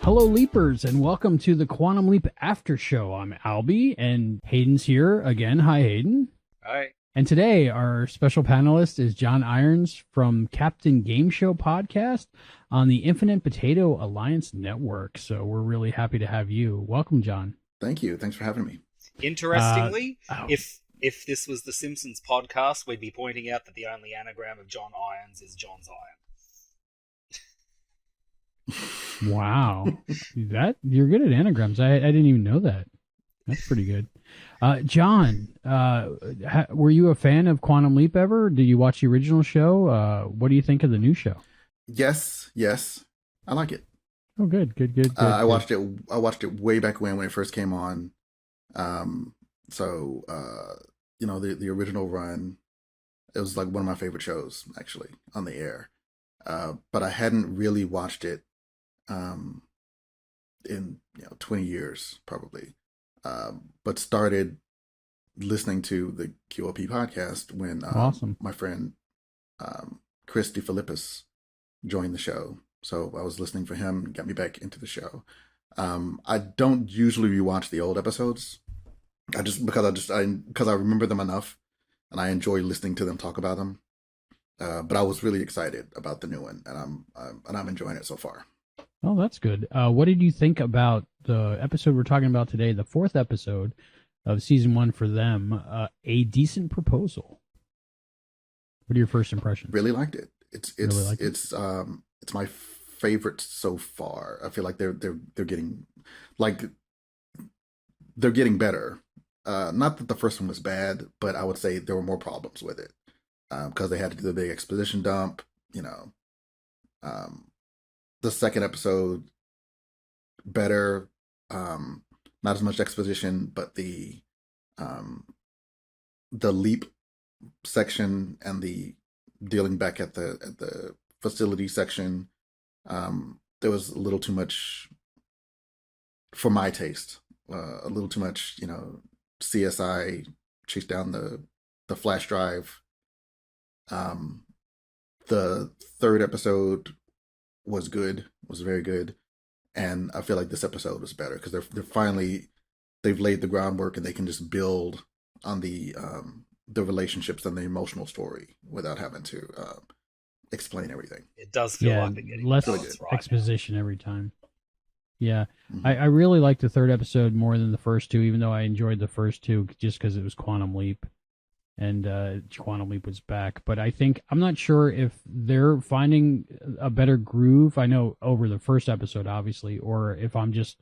Hello, Leapers, and welcome to the Quantum Leap After Show. I'm Albie, and Hayden's here again. Hi, Hayden. Hi. And today, our special panelist is John Irons from Captain Game Show podcast on the Infinite Potato Alliance Network. So we're really happy to have you. Welcome, John. Thank you. Thanks for having me. Interestingly, if this was the Simpsons podcast, we'd be pointing out that the only anagram of John Irons is John's Iron. Wow, you're good at anagrams. I didn't even know that. That's pretty good. John, were you a fan of Quantum Leap ever? Did you watch the original show? What do you think of the new show? Yes, I like it. Oh, good. I watched it way back when it first came on. The original run, it was like one of my favorite shows actually on the air. But I hadn't really watched it in 20 years probably. But started listening to the QLP podcast when awesome. My friend Chris DeFilippis joined the show. So I was listening for him, got me back into the show. I don't usually rewatch the old episodes. Because I remember them enough, and I enjoy listening to them talk about them. But I was really excited about the new one, and I'm enjoying it so far. Oh, that's good. What did you think about the episode we're talking about today, the fourth episode of season 1 for them, A Decent Proposal? What are your first impressions? Really liked it. It's my favorite so far. I feel like they're getting better. Not that the first one was bad, but I would say there were more problems with it because they had to do the big exposition dump. The second episode better, not as much exposition, but the leap section and the dealing back at the facility section, there was a little too much for my taste. A little too much, CSI chase down the flash drive. The third episode was very good, and I feel like this episode was better because they've laid the groundwork and they can just build on the relationships and the emotional story without having to explain everything. It does feel like they're getting less exposition every time. Yeah, mm-hmm. I really liked the third episode more than the first two, even though I enjoyed the first two just because it was Quantum Leap, and Quantum Leap was back. But I'm not sure if they're finding a better groove. I know over the first episode, obviously, or if I'm just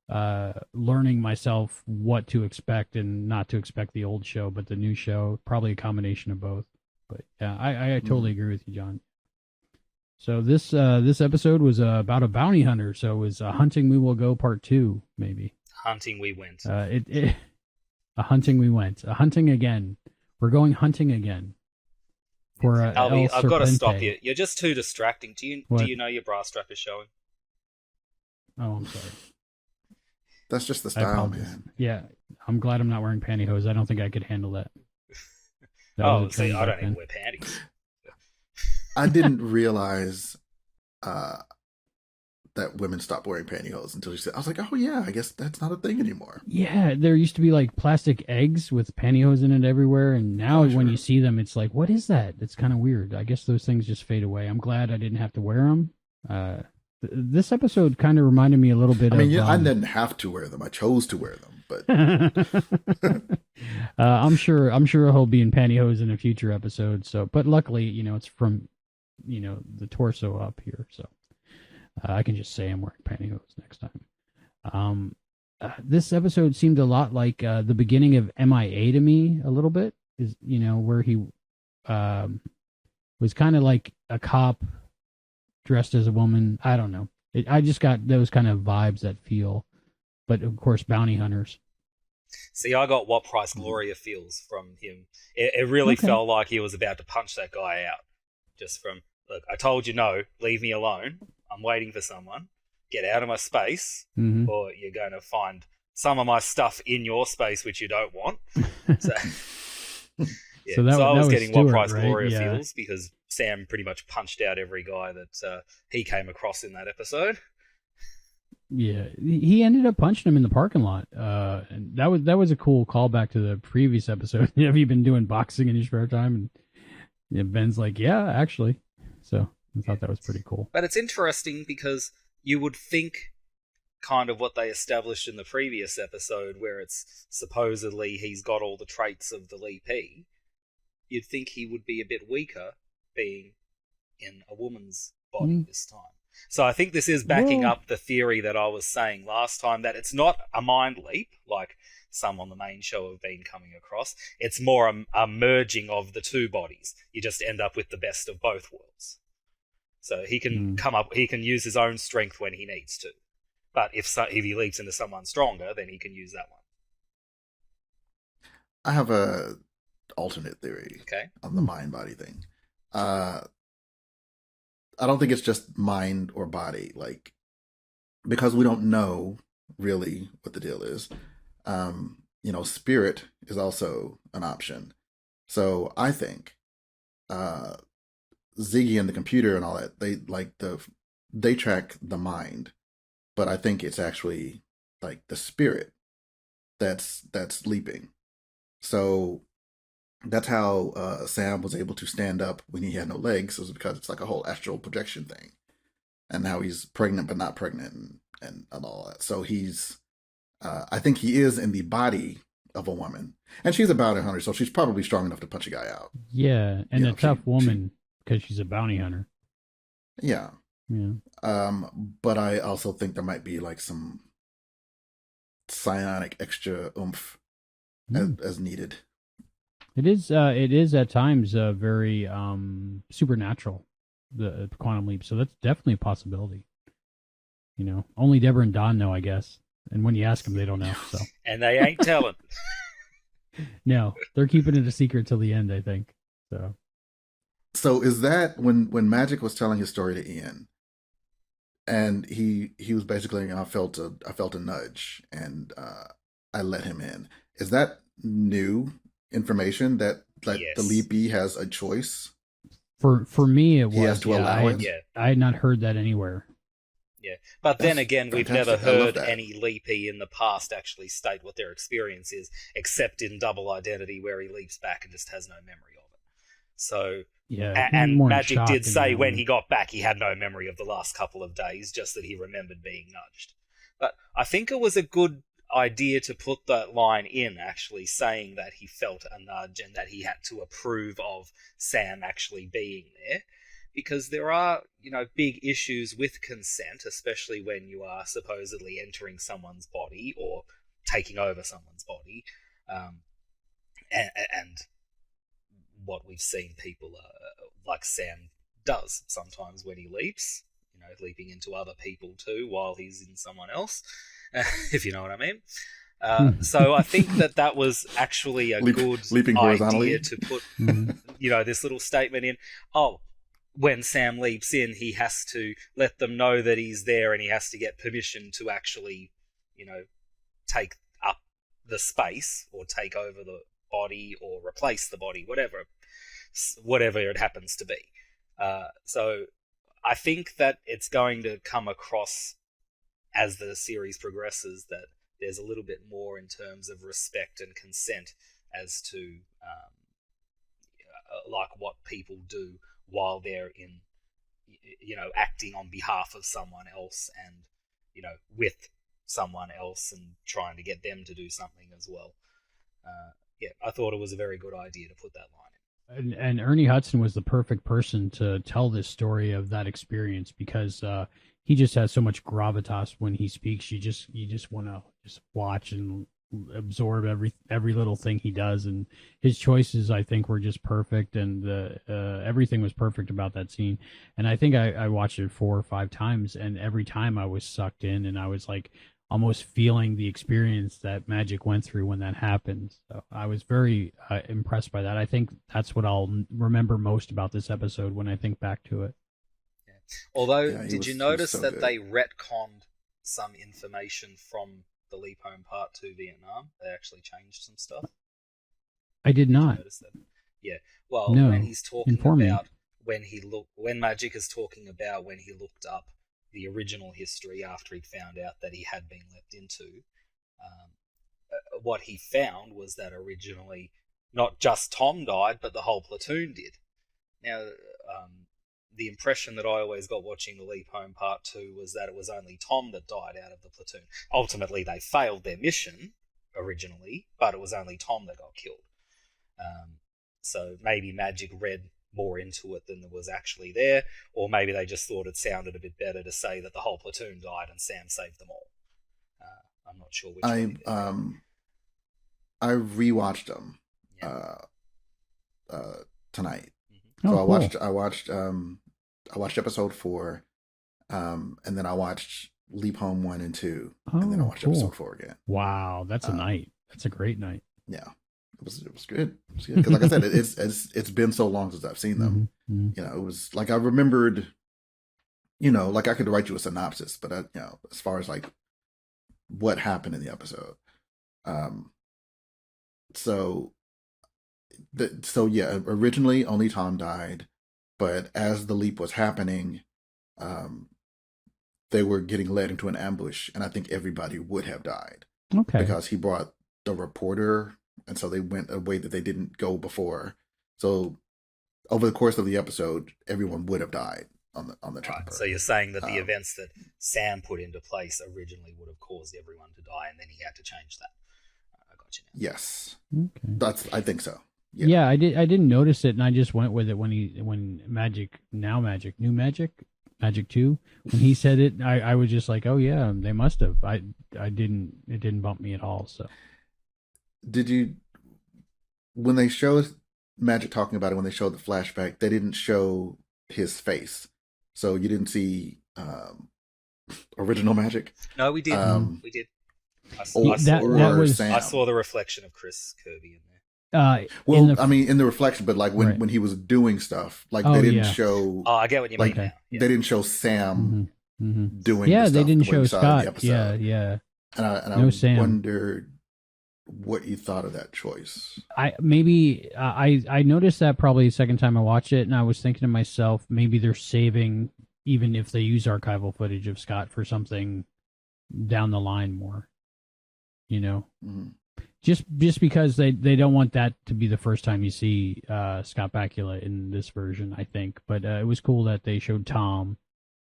learning myself what to expect and not to expect the old show, but the new show, probably a combination of both. But yeah, I totally agree with you, John. So this episode was about a bounty hunter. So it was Hunting We Will Go Part 2, maybe. Hunting We Went. A hunting we went. A hunting again. We're going hunting again. For Albie, I've got to stop you. You're just too distracting. Do you know your bra strap is showing? Oh, I'm sorry. That's just the style, man. Yeah, I'm glad I'm not wearing pantyhose. I don't think I could handle that. See, I don't even wear panties. I didn't realize that women stopped wearing pantyhose until she said, I was like, oh yeah, I guess that's not a thing anymore. Yeah, there used to be like plastic eggs with pantyhose in it everywhere, and now when you see them, it's like, what is that? It's kind of weird. I guess those things just fade away. I'm glad I didn't have to wear them. This episode kind of reminded me a little bit I didn't have to wear them. I chose to wear them, but I'm sure he'll be in pantyhose in a future episode. So, but luckily, it's from the torso up here, so I can just say I'm wearing pantyhose next time. This episode seemed a lot like the beginning of MIA to me, a little bit, is where he was kind of like a cop dressed as a woman. I don't know. I just got those kind of vibes, that feel. But of course, bounty hunters. See, I got What Price Gloria feels from him. It really felt like he was about to punch that guy out. Just from, look, I told you no, leave me alone. I'm waiting for someone. Get out of my space, or you're going to find some of my stuff in your space which you don't want. So, yeah. So I was getting Stuart, What Price Gloria feels because Sam pretty much punched out every guy that he came across in that episode. Yeah, he ended up punching him in the parking lot. And that was a cool callback to the previous episode. Have you been doing boxing in your spare time? And Ben's like, yeah, actually. So I thought that was pretty cool. But it's interesting because you would think kind of what they established in the previous episode, where it's supposedly he's got all the traits of the Lee P. You'd think he would be a bit weaker being in a woman's body this time. So I think this is backing up the theory that I was saying last time, that it's not a mind leap like some on the main show have been coming across. It's more a merging of the two bodies. You just end up with the best of both worlds. So he can he can use his own strength when he needs to. But if he leaps into someone stronger, then he can use that one. I have a alternate theory on the mind-body thing. I don't think it's just mind or body, like, because we don't know really what the deal is. Spirit is also an option. So I think Ziggy and the computer and all that, they track the mind, but I think it's actually like the spirit that's leaping. So that's how Sam was able to stand up when he had no legs, was because it's like a whole astral projection thing, and how he's pregnant but not pregnant and all that. So he's, I think he is in the body of a woman, and she's a bounty hunter, so she's probably strong enough to punch a guy out. Yeah, and a tough woman because she's a bounty hunter. Yeah. But I also think there might be like some psionic extra oomph as needed. It is at times very supernatural, the quantum leap. So that's definitely a possibility. Only Deborah and Don know, I guess. And when you ask them, they don't know. So. And they ain't telling. No, they're keeping it a secret till the end, I think. So is that when Magic was telling his story to Ian, and he was basically, I felt a nudge, and I let him in. Is that new information that yes. the Lee B has a choice? For me, it was. He has to allow it. Yeah. I had not heard that anywhere. Yeah, but then again, we've never heard any Lee P in the past actually state what their experience is, except in Double Identity, where he leaps back and just has no memory of it. So, yeah, and Magic did say when he got back, he had no memory of the last couple of days, just that he remembered being nudged. But I think it was a good idea to put that line in, actually saying that he felt a nudge and that he had to approve of Sam actually being there. Because there are, big issues with consent, especially when you are supposedly entering someone's body or taking over someone's body. And what we've seen people like Sam does sometimes when he leaps, leaping into other people too while he's in someone else, if you know what I mean. So I think that was actually a good idea to put, this little statement in. When Sam leaps in, he has to let them know that he's there, and he has to get permission to actually, take up the space or take over the body or replace the body, whatever it happens to be. So I think that it's going to come across as the series progresses that there's a little bit more in terms of respect and consent as to like what people do while they're in, acting on behalf of someone else and, with someone else and trying to get them to do something as well. I thought it was a very good idea to put that line in. And Ernie Hudson was the perfect person to tell this story of that experience, because he just has so much gravitas when he speaks. You just want to just watch and absorb every little thing he does, and his choices, I think, were just perfect, and everything was perfect about that scene. And I think I watched it 4 or 5 times, and every time I was sucked in, and I was like almost feeling the experience that Magic went through when that happened. So I was very impressed by that. I think that's what I'll remember most about this episode when I think back to it. Yeah. Although, did you notice that they retconned some information from the Leap Home Part 2 Vietnam? They actually changed some stuff. I did not. Notice that? Yeah. Well, when he's talking about when Magic is talking about when he looked up the original history after he'd found out that he had been leapt into, what he found was that originally not just Tom died, but the whole platoon did. Now, the impression that I always got watching The Leap Home Part 2 was that it was only Tom that died out of the platoon. Ultimately, they failed their mission originally, but it was only Tom that got killed. So maybe Magic read more into it than there was actually there, or maybe they just thought it sounded a bit better to say that the whole platoon died and Sam saved them all. I'm not sure which way. I rewatched them tonight. Mm-hmm. So Cool. I watched episode 4, and then I watched Leap Home 1 and 2, and then I watched cool. episode 4 again. Wow, that's a night. That's a great night. Yeah, it was good. It was good because, like I said, it's been so long since I've seen them. Mm-hmm. You know, it was like I remembered. You know, like I could write you a synopsis, but you know, as far as like what happened in the episode, so yeah, originally only Tom died, but as the leap was happening, they were getting led into an ambush, and I think everybody would have died. Okay. Because he brought the reporter, and so they went a way that they didn't go before. So over the course of the episode, everyone would have died on the chopper. Right, so you're saying that the events that Sam put into place originally would have caused everyone to die, and then he had to change that. I got you now. Yes. Okay. I think so. Yeah, I didn't notice it, and I just went with it when Magic 2, when he said it, I was just like, oh yeah, they must have. It didn't bump me at all. So did you, when they showed Magic talking about it, when they showed the flashback, they didn't show his face, so you didn't see original Magic? No, we did. We did. I saw the reflection of Chris Kirby in there. In the reflection, but like when he was doing stuff, like they didn't show. Oh, I get what you mean. Now. Yeah. They didn't show Sam doing. Yeah, the stuff they didn't the show Scott. Yeah. And I wondered what you thought of that choice. I noticed that probably the second time I watched it, and I was thinking to myself, maybe they're saving, even if they use archival footage of Scott, for something down the line more. You know. Mm-hmm. Just because they don't want that to be the first time you see Scott Bakula in this version, I think. But it was cool that they showed Tom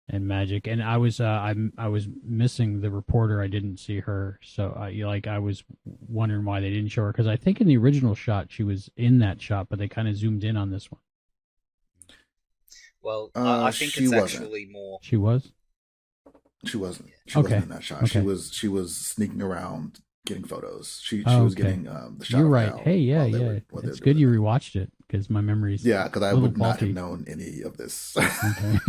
and Magic, and I was missing the reporter. I didn't see her, so I was wondering why they didn't show her, because I think in the original shot she was in that shot, but they kind of zoomed in on this one. Well, I think it's actually more. She was. She wasn't. She wasn't in that shot. Okay. She was sneaking around, getting photos. She was getting the shot. You're right. Hey, yeah. It's good you rewatched it, because my memory's because I would not have known any of this. Okay.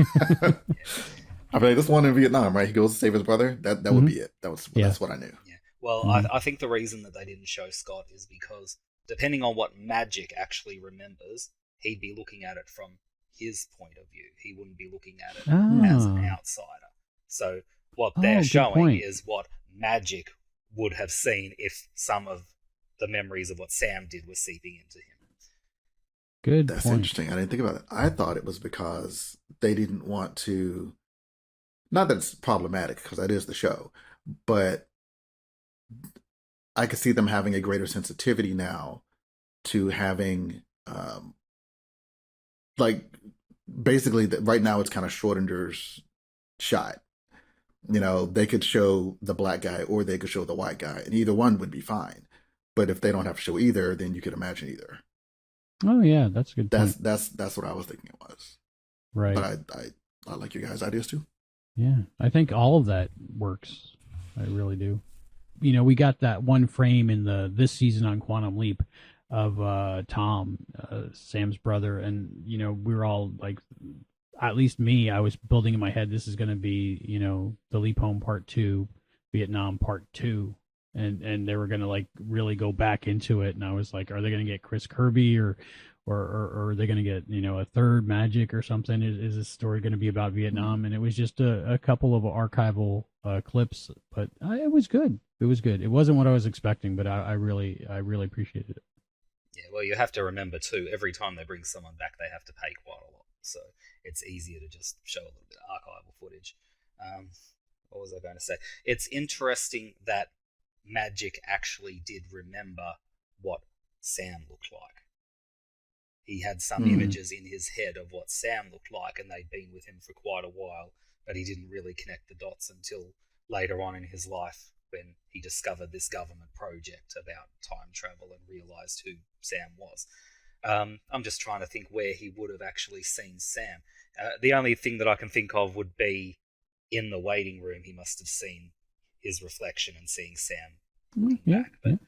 I'd be like, this one in Vietnam, right? He goes to save his brother. That would be it. That's what I knew. Yeah. Well, I think the reason that they didn't show Scott is because depending on what Magic actually remembers, he'd be looking at it from his point of view. He wouldn't be looking at it as an outsider. So what they're showing is what Magic would have seen if some of the memories of what Sam did was seeping into him. That's interesting. I didn't think about it. I thought it was because they didn't want to, not that it's problematic, because that is the show, but I could see them having a greater sensitivity now to having basically right now it's kind of Schrodinger's shot. You know, they could show the black guy or they could show the white guy, and either one would be fine. But if they don't have to show either, then you could imagine either. Oh yeah, that's a good. That's what I was thinking it was. Right. But I like your guys' ideas too. Yeah, I think all of that works. I really do. You know, we got that one frame in this season on Quantum Leap of Tom, Sam's brother, and you know, we were all like, at least me, I was building in my head, this is going to be, you know, the Leap Home Part 2, Vietnam Part 2, and they were going to like really go back into it, and I was like, are they going to get Chris Kirby or are they going to get, you know, a third Magic or something? Is this story going to be about Vietnam? And it was just a couple of archival clips, but it was good. It was good. It wasn't what I was expecting, but I really appreciated it. Yeah, well, you have to remember too, every time they bring someone back, they have to pay quite a lot. So it's easier to just show a little bit of archival footage. What was I going to say? It's interesting that Magic actually did remember what Sam looked like. He had some images in his head of what Sam looked like, and they'd been with him for quite a while, but he didn't really connect the dots until later on in his life when he discovered this government project about time travel and realised who Sam was. I'm just trying to think where he would have actually seen Sam. The only thing that I can think of would be in the waiting room. He must have seen his reflection and seeing Sam looking back. But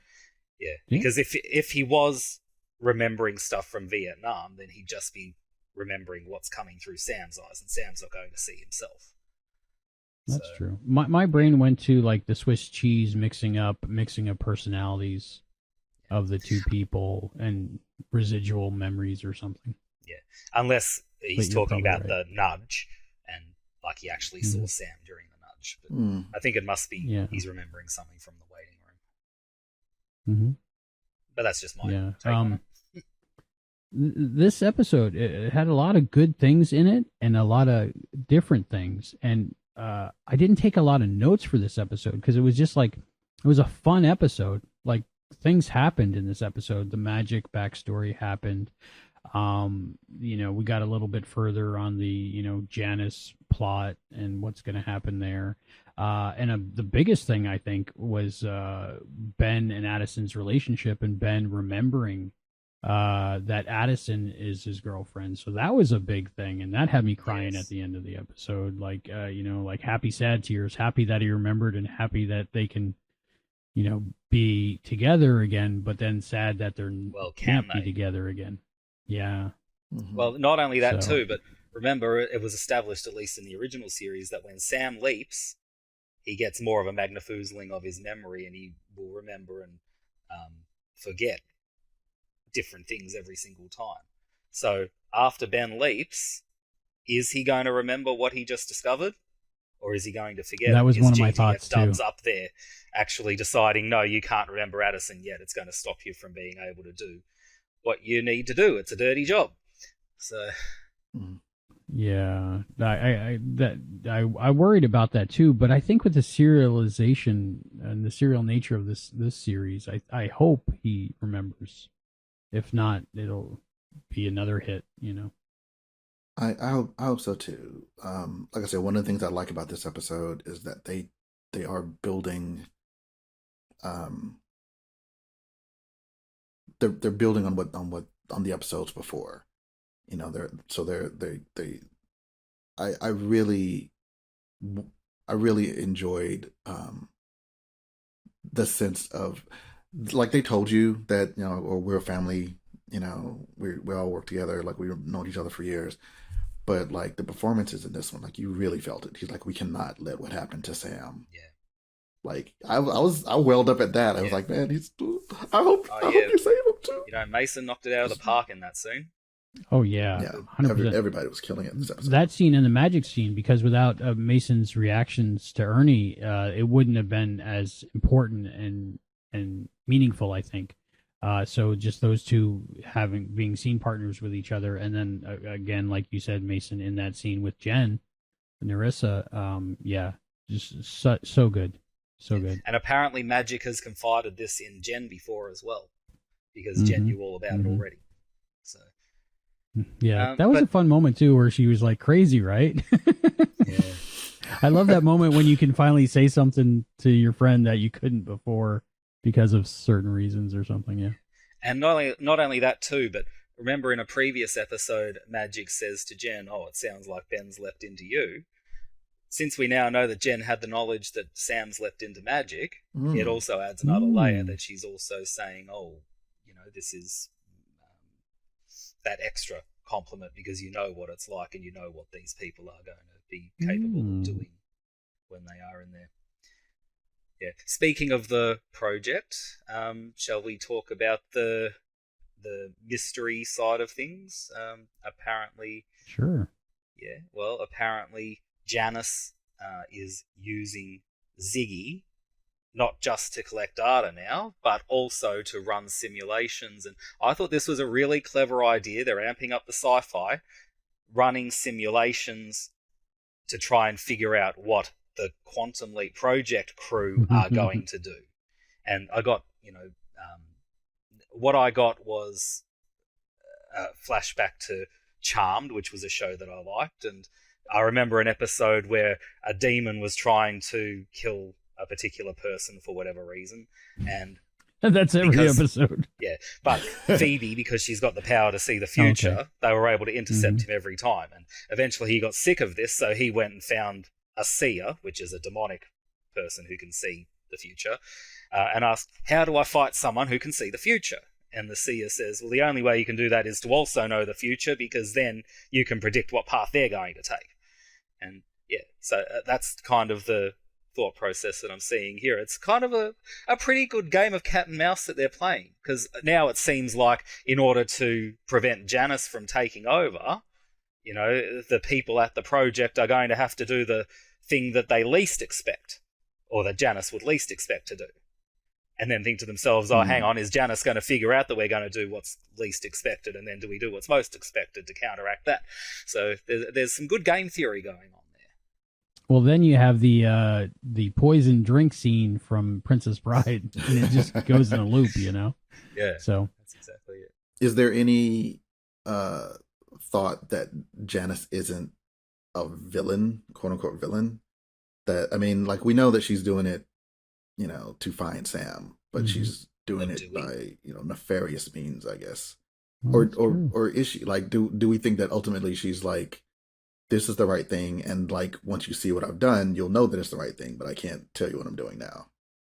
because if he was remembering stuff from Vietnam, then he'd just be remembering what's coming through Sam's eyes, and Sam's not going to see himself. That's true. My brain went to like the Swiss cheese mixing of personalities of the two people and residual memories or something. Yeah, unless he's talking about the nudge, and like he actually saw Sam during the nudge. But I think it must be he's remembering something from the waiting room. But that's just my take on it. This episode, it had a lot of good things in it and a lot of different things, and I didn't take a lot of notes for this episode because it was just like, it was a fun episode. Like, things happened in this episode. The Magic backstory happened. We got a little bit further on the, Janus plot and what's going to happen there. The biggest thing, I think, was Ben and Addison's relationship, and Ben remembering that Addison is his girlfriend. So that was a big thing, and that had me crying at the end of the episode. Like, like happy, sad tears, happy that he remembered and happy that they can, be together again, but then sad that they're can't be together again. Yeah. Well, not only that too, but remember, it was established, at least in the original series, that when Sam leaps, he gets more of a magnifoozling of his memory, and he will remember and forget different things every single time. So after Ben leaps, is he going to remember what he just discovered, or is he going to forget? That was one of my GTF thoughts too. Dub's up there actually deciding, no, you can't remember Addison yet. It's going to stop you from being able to do what you need to do. It's a dirty job. So yeah, I worried about that too, but I think with the serialization and the serial nature of this series, I hope he remembers. If not, it'll be another hit, I hope so too. Like I said, one of the things I like about this episode is that they are building. They're building on the episodes before, I really enjoyed the sense of, like, they told you that, or we're a family, we all work together, like we've known each other for years. But like the performances in this one, like you really felt it. He's like, we cannot let what happened to Sam. Yeah. Like I welled up at that. I was like, man, I hope they save him too. Mason knocked it out of the park in that scene. Oh yeah, 100%. Everybody was killing it in this episode. That scene and the Magic scene, because without Mason's reactions to Ernie, it wouldn't have been as important and meaningful, I think. So just those two being scene partners with each other, and then again, like you said, Mason, in that scene with Jen, Narissa, just so good, so good. And apparently, Magic has confided this in Jen before as well, because Jen knew all about it already. So yeah, that was a fun moment too, where she was like crazy, right? Yeah, I love that moment when you can finally say something to your friend that you couldn't before, because of certain reasons or something, yeah. And not only that too, but remember in a previous episode, Magic says to Jen, "Oh, it sounds like Ben's leapt into you." Since we now know that Jen had the knowledge that Sam's leapt into Magic, it also adds another layer that she's also saying, "Oh, this is that extra compliment because you know what it's like and you know what these people are going to be capable of doing when they are in there." Yeah. Speaking of the project, shall we talk about the mystery side of things? Apparently, sure. Yeah. Well, apparently Janus is using Ziggy not just to collect data now, but also to run simulations. And I thought this was a really clever idea. They're amping up the sci-fi, running simulations to try and figure out what the Quantum Leap project crew are going to do. And I got, what I got was a flashback to Charmed, which was a show that I liked. And I remember an episode where a demon was trying to kill a particular person for whatever reason. And that's every episode. Yeah, but Phoebe, because she's got the power to see the future, they were able to intercept him every time. And eventually he got sick of this, so he went and found a seer, which is a demonic person who can see the future, and asked, how do I fight someone who can see the future? And the seer says, well, the only way you can do that is to also know the future, because then you can predict what path they're going to take. And yeah, so that's kind of the thought process that I'm seeing here. It's kind of a pretty good game of cat and mouse that they're playing, because now it seems like in order to prevent Janus from taking over, the people at the project are going to have to do the thing that they least expect, or that Janus would least expect to do, and then think to themselves, hang on, is Janus going to figure out that we're going to do what's least expected, and then do we do what's most expected to counteract that? So there's some good game theory going on. Well, then you have the poison drink scene from Princess Bride, and it just goes in a loop, Yeah, so that's exactly it. Is there any thought that Janus isn't a villain, quote unquote villain? That, I mean, like, we know that she's doing it, to find Sam, but she's doing it by nefarious means, I guess. Or is she, like, do we think that ultimately she's like, this is the right thing, and like, once you see what I've done, you'll know that it's the right thing, but I can't tell you what I'm doing now?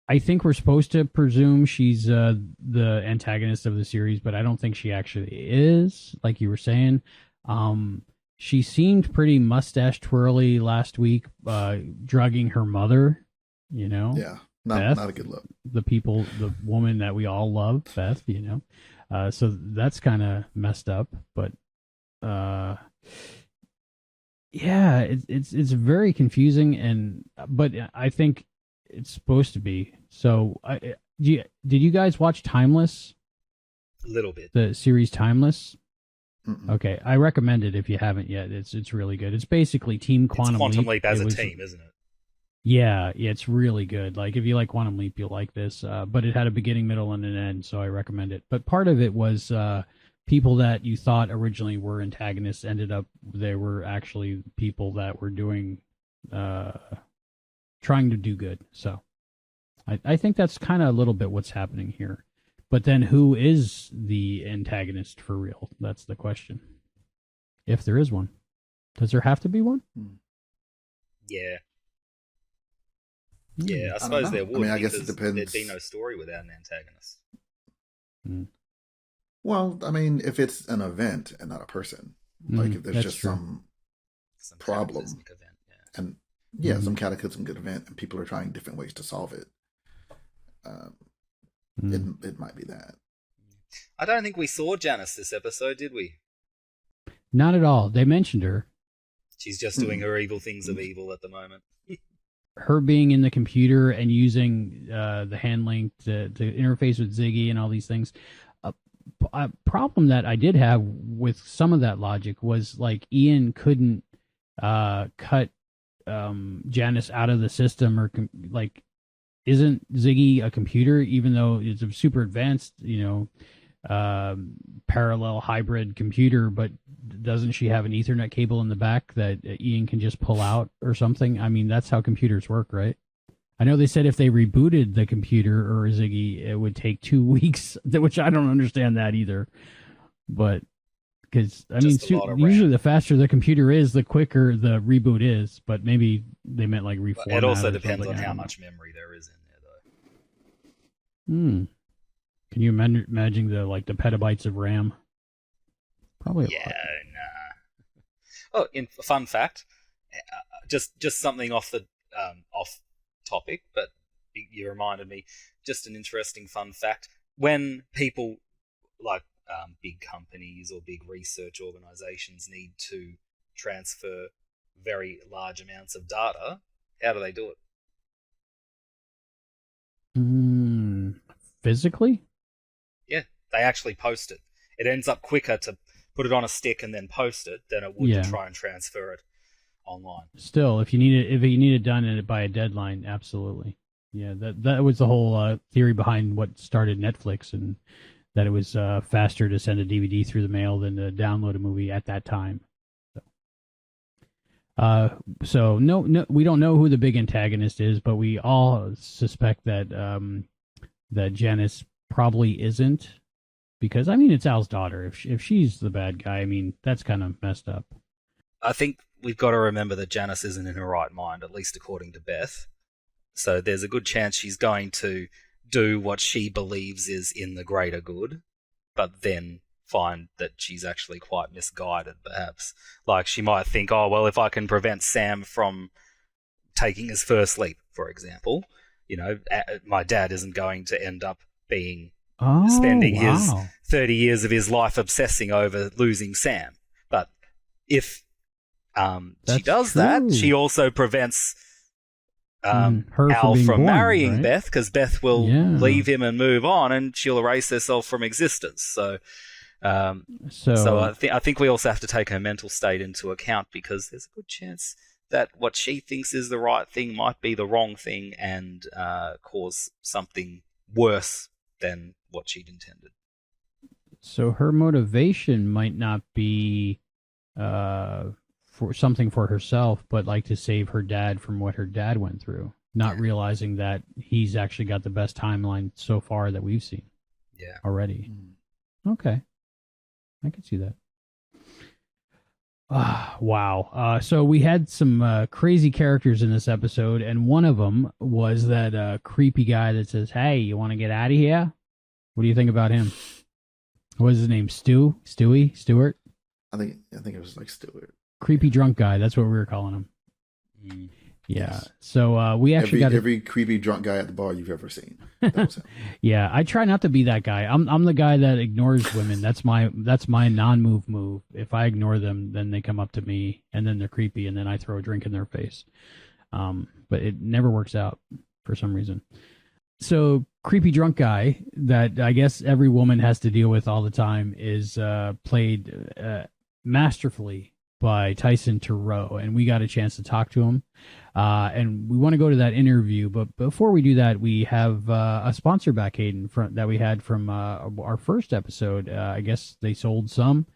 I think we're supposed to presume she's the antagonist of the series, but I don't think she actually is, like you were saying. She seemed pretty mustache twirly last week, drugging her mother, Yeah, Beth, not a good look. The woman that we all love, Beth, so that's kind of messed up, but yeah, it's very confusing, but I think it's supposed to be. So, did you guys watch Timeless? A little bit. The series Timeless. Mm-mm. Okay, I recommend it if you haven't yet. It's really good. It's basically Team Quantum Leap as a team, isn't it? Yeah, it's really good. Like, if you like Quantum Leap, you'll like this. But it had a beginning, middle, and an end, so I recommend it. But part of it was people that you thought originally were antagonists ended up, they were actually people that were doing, trying to do good. So I think that's kind of a little bit what's happening here. But then who is the antagonist for real? That's the question. If there is one. Does there have to be one? Yeah. Yeah, I suppose there would. I mean, I guess it depends. There'd be no story without an antagonist. Well, I mean, if it's an event and not a person, like if there's just some problem, event, and some cataclysmic event, and people are trying different ways to solve it, it might be that. I don't think we saw Janus this episode, did we? Not at all. They mentioned her. She's just doing her evil things of evil at the moment. Her being in the computer and using the hand link to interface with Ziggy and all these things. A problem that I did have with some of that logic was, like, Ian couldn't cut Janus out of the system, or like, isn't Ziggy a computer, even though it's a super advanced, parallel hybrid computer, but doesn't she have an Ethernet cable in the back that Ian can just pull out or something? I mean, that's how computers work, right? I know they said if they rebooted the computer or Ziggy, it would take 2 weeks, which I don't understand that either. But because, I mean, usually the faster the computer is, the quicker the reboot is. But maybe they meant like reformat. It also depends on how much memory there is in there, though. Can you imagine the petabytes of RAM? Probably. Yeah, nah. Oh, fun fact, just something off topic, but you reminded me. Just an interesting fun fact: when people like big companies or big research organizations need to transfer very large amounts of data, how do they do it? Physically? Yeah, they actually post it. It ends up quicker to put it on a stick and then post it than it would to try and transfer it online. Still, if you need it done by a deadline, absolutely. Yeah, that was the whole theory behind what started Netflix, and that it was faster to send a DVD through the mail than to download a movie at that time. So no, we don't know who the big antagonist is, but we all suspect that that Janus probably isn't, because I mean it's Al's daughter. If she's the bad guy, I mean that's kind of messed up. I think we've got to remember that Janus isn't in her right mind, at least according to Beth. So there's a good chance she's going to do what she believes is in the greater good, but then find that she's actually quite misguided, perhaps. Like, she might think, oh, well, if I can prevent Sam from taking his first leap, for example, my dad isn't going to end up spending his 30 years of his life obsessing over losing Sam. But if she does that, she also prevents her Al from marrying right? Beth, because Beth will leave him and move on, and she'll erase herself from existence. So I think we also have to take her mental state into account, because there's a good chance that what she thinks is the right thing might be the wrong thing, and cause something worse than what she'd intended. So her motivation might not be for something for herself, but like to save her dad from what her dad went through, not realizing that he's actually got the best timeline so far that we've seen already. Okay. I can see that. Wow. So we had some crazy characters in this episode, and one of them was that creepy guy that says, "Hey, you want to get out of here?" What do you think about him? What is his name? Stewart? I think it was like Stewart. Creepy drunk guy. That's what we were calling him. Yeah. Yes. So we actually got every creepy drunk guy at the bar you've ever seen. That was him. Yeah, I try not to be that guy. I'm the guy that ignores women. That's my non-move move. If I ignore them, then they come up to me, and then they're creepy, and then I throw a drink in their face. But it never works out for some reason. So creepy drunk guy that I guess every woman has to deal with all the time is played masterfully by Tyson Turrou, and we got a chance to talk to him. And we want to go to that interview, but before we do that, we have a sponsor back, Hayden, that we had from our first episode. I guess they sold some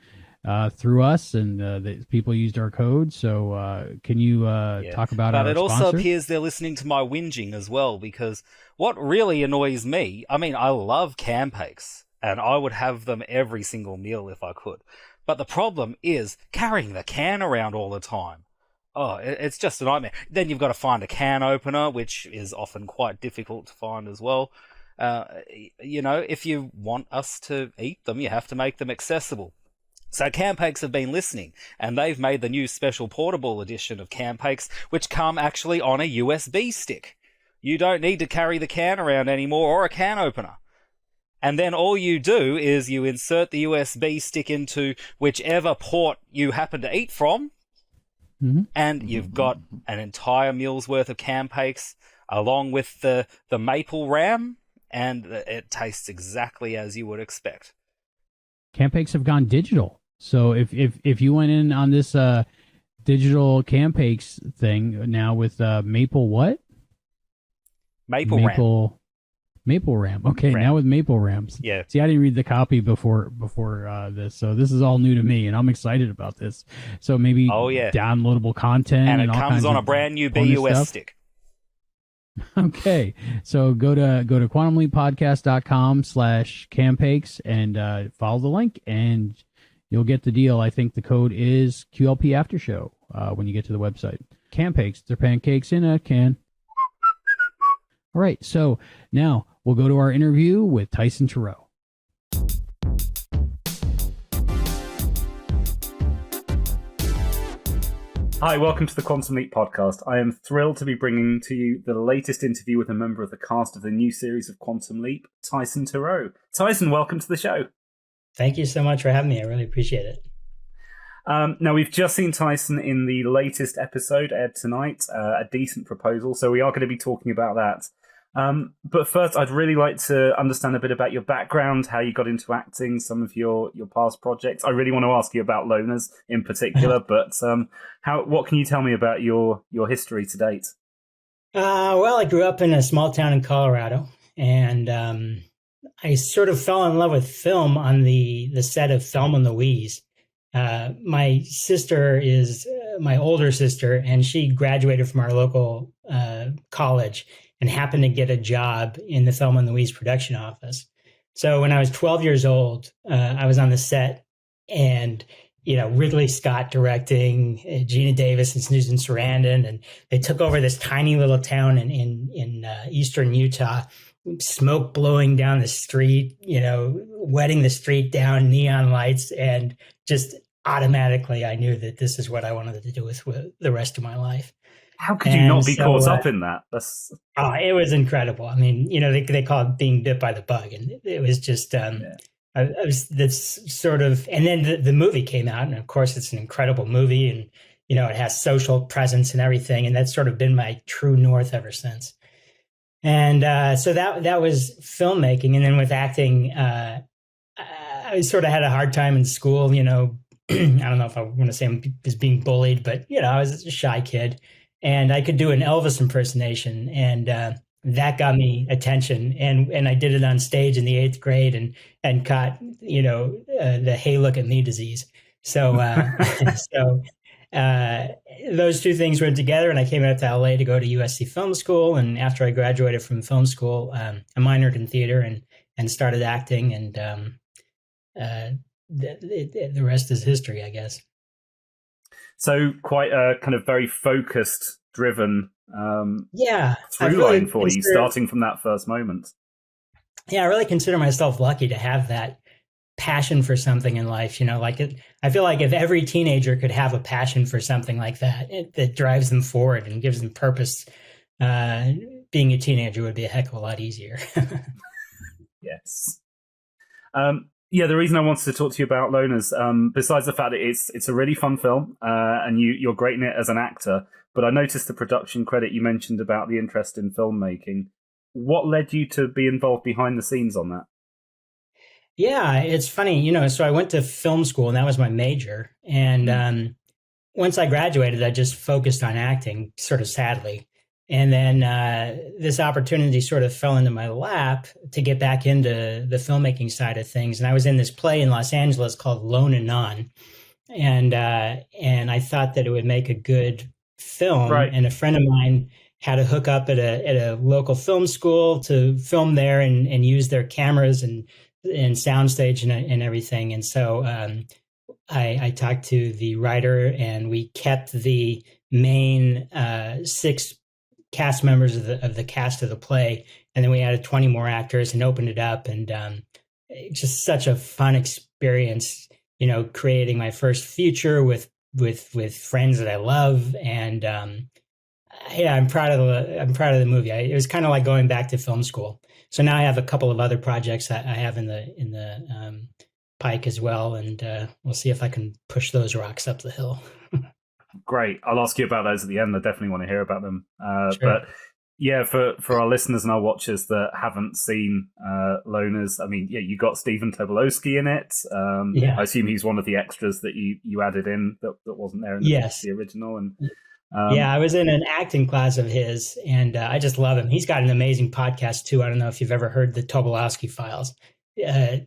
through us, and the people used our code. So can you talk about our sponsor? But it also appears they're listening to my whinging as well, because what really annoys me, I mean, I love Campakes, and I would have them every single meal if I could. But the problem is carrying the can around all the time. Oh, it's just a nightmare. Then you've got to find a can opener, which is often quite difficult to find as well. If you want us to eat them, you have to make them accessible. So Campakes have been listening, and they've made the new special portable edition of Campakes, which come actually on a USB stick. You don't need to carry the can around anymore, or a can opener. And then all you do is you insert the USB stick into whichever port you happen to eat from, and you've got an entire meal's worth of Campakes, along with the maple ram, and it tastes exactly as you would expect. Campakes have gone digital. So if you went in on this digital Campakes thing now with maple what? Maple ram. Okay, now with maple rams. Yeah. See, I didn't read the copy before this, so this is all new to me, and I'm excited about this. So maybe downloadable content, and it comes on a brand new BUS stick. Okay, so go to quantumleappodcast.com/Campakes and follow the link, and you'll get the deal. I think the code is QLP AFTERSHOW when you get to the website. Campakes, they're pancakes in a can. All right, so now we'll go to our interview with Tyson Tarot. Hi, welcome to the Quantum Leap podcast. I am thrilled to be bringing to you the latest interview with a member of the cast of the new series of Quantum Leap, Tyson Turrou. Tyson, welcome to the show. Thank you so much for having me. I really appreciate it. Now, we've just seen Tyson in the latest episode aired tonight, A Decent Proposal, so we are going to be talking about that. But first, I'd really like to understand a bit about your background, how you got into acting, some of your past projects. I really want to ask you about Loners in particular, but what can you tell me about your history to date? Well, I grew up in a small town in Colorado, and I sort of fell in love with film on the set of Thelma and Louise. My sister is my older sister, and she graduated from our local college and happened to get a job in the Thelma and Louise production office. So when I was 12 years old, I was on the set, and Ridley Scott directing, Gina Davis and Susan Sarandon, and they took over this tiny little town in eastern Utah, smoke blowing down the street, wetting the street down, neon lights, and just automatically I knew that this is what I wanted to do with the rest of my life. How could you not be caught up in that? It was incredible. I mean, they call it being bit by the bug, and it was just I was this sort of, and then the movie came out, and of course it's an incredible movie, and it has social presence and everything, and that's sort of been my true north ever since. And so that was filmmaking, and then with acting, I sort of had a hard time in school. I don't know if I want to say I was being bullied, but I was a shy kid. And I could do an Elvis impersonation, and that got me attention. And I did it on stage in the 8th grade, and caught the "Hey, look at me" disease. So those two things went together, and I came out to LA to go to USC Film School. And after I graduated from film school, I minored in theater and started acting, and the rest is history, I guess. So quite a kind of very focused, driven through line for you, starting from that first moment. Yeah, I really consider myself lucky to have that passion for something in life. I feel like if every teenager could have a passion for something like that, that drives them forward and gives them purpose, being a teenager would be a heck of a lot easier. Yes. The reason I wanted to talk to you about Loners, besides the fact that it's a really fun film, and you're great in it as an actor, but I noticed the production credit you mentioned about the interest in filmmaking. What led you to be involved behind the scenes on that? Yeah, it's funny, so I went to film school, and that was my major. And once I graduated, I just focused on acting, sort of sadly. And then this opportunity sort of fell into my lap to get back into the filmmaking side of things. And I was in this play in Los Angeles called Lone and Non. And I thought that it would make a good film. Right. And a friend of mine had a hook up at a local film school to film there and use their cameras and soundstage and everything. And so I talked to the writer, and we kept the main 6 cast members of the cast of the play, and then we added 20 more actors and opened it up, and just such a fun experience, creating my first feature with friends that I love, and I'm proud of the movie. It was kind of like going back to film school. So now I have a couple of other projects that I have in the pike as well, and we'll see if I can push those rocks up the hill. Great. I'll ask you about those at the end. I definitely want to hear about them. Sure. But yeah, for our listeners and our watchers that haven't seen Loners, I mean, you got Stephen Tobolowsky in it. I assume he's one of the extras that you added in that wasn't there in the original. And I was in an acting class of his, and I just love him. He's got an amazing podcast too. I don't know if you've ever heard the Tobolowsky Files.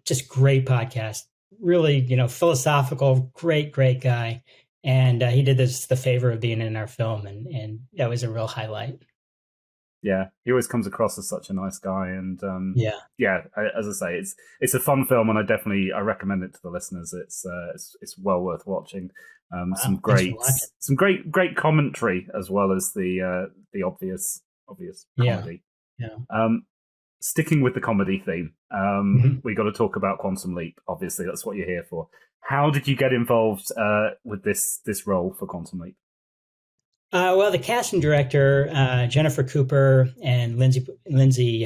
Just great podcast. Really, philosophical, great guy. And he did us the favor of being in our film, and that was a real highlight. Yeah, he always comes across as such a nice guy, and as I say, it's a fun film, and I recommend it to the listeners. It's well worth watching. Some great commentary as well as the obvious comedy. Yeah. Sticking with the comedy theme, we got to talk about Quantum Leap. Obviously, that's what you're here for. How did you get involved with this role for Quantum Leap? Well, the casting director, Jennifer Cooper and Lindsay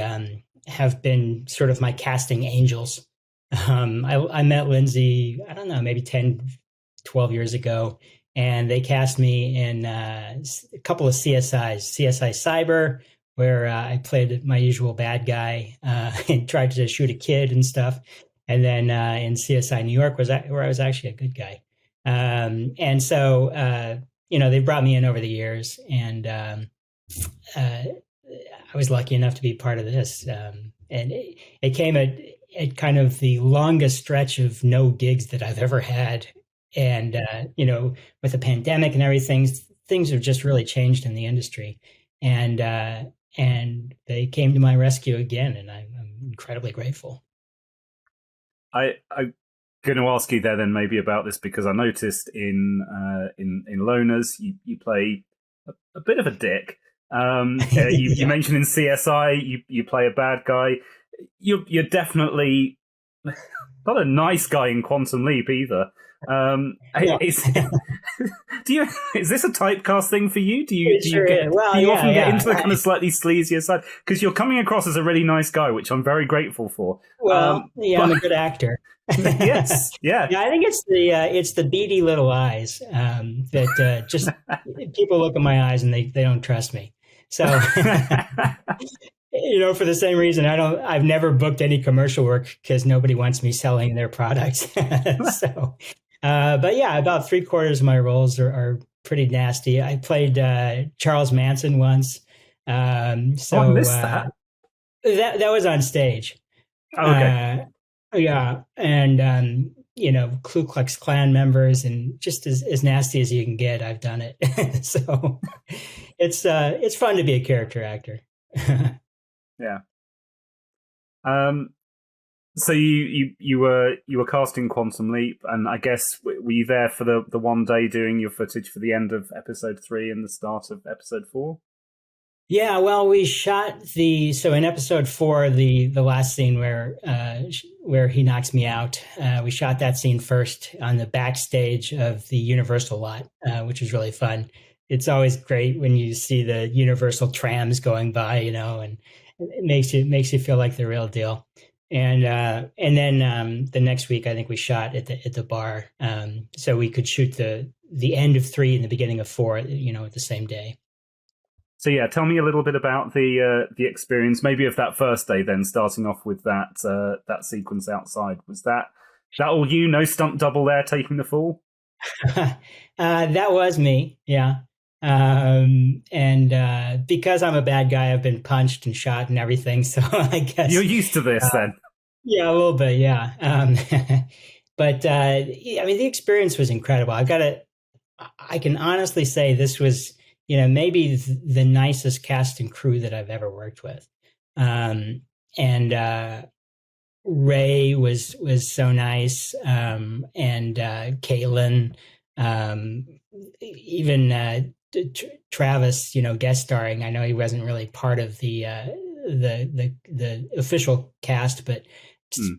have been sort of my casting angels. I met Lindsay, I don't know, maybe 10, 12 years ago, and they cast me in a couple of CSI Cyber, where I played my usual bad guy and tried to shoot a kid and stuff. And then in CSI New York where I was actually a good guy. And so, they brought me in over the years, and I was lucky enough to be part of this. And it came at kind of the longest stretch of no gigs that I've ever had. And, with the pandemic and everything, things have just really changed in the industry. And they came to my rescue again, and I'm incredibly grateful. I'm going to ask you there then maybe about this, because I noticed in Loners you play a bit of a dick. You mentioned in CSI you play a bad guy. You're definitely not a nice guy in Quantum Leap either. Is this a typecast thing for you? Do you often get into the kind of slightly sleazier side? Because you're coming across as a really nice guy, which I'm very grateful for. I'm a good actor. Yes, yeah. I think it's the beady little eyes that just people look at my eyes and they don't trust me. So for the same reason I've never booked any commercial work, because nobody wants me selling their products. So, but yeah, about 3/4 of my roles are pretty nasty. I played Charles Manson once. I missed that. That was on stage. Oh, okay. Yeah, and Ku Klux Klan members, and just as nasty as you can get, I've done it. So it's fun to be a character actor. Yeah. So you were casting Quantum Leap, and I guess were you there for the one day doing your footage for the end of episode 3 and the start of episode 4? Yeah, well, we shot so in episode 4, the last scene where he knocks me out, we shot that scene first on the backstage of the Universal lot, which was really fun. It's always great when you see the Universal trams going by, and it makes you feel like the real deal. And then the next week, I think we shot at the bar, so we could shoot the end of 3 and the beginning of 4, at the same day. So yeah, tell me a little bit about the experience, maybe of that first day. Then starting off with that sequence outside, was that all you? No stunt double there taking the fall? That was me, yeah. And because I'm a bad guy, I've been punched and shot and everything. So I guess you're used to this then. Yeah, a little bit, yeah. But the experience was incredible. I can honestly say this was, maybe the nicest cast and crew that I've ever worked with. And Ray was so nice, and Caitlin, even Travis, guest starring. I know he wasn't really part of the official cast, but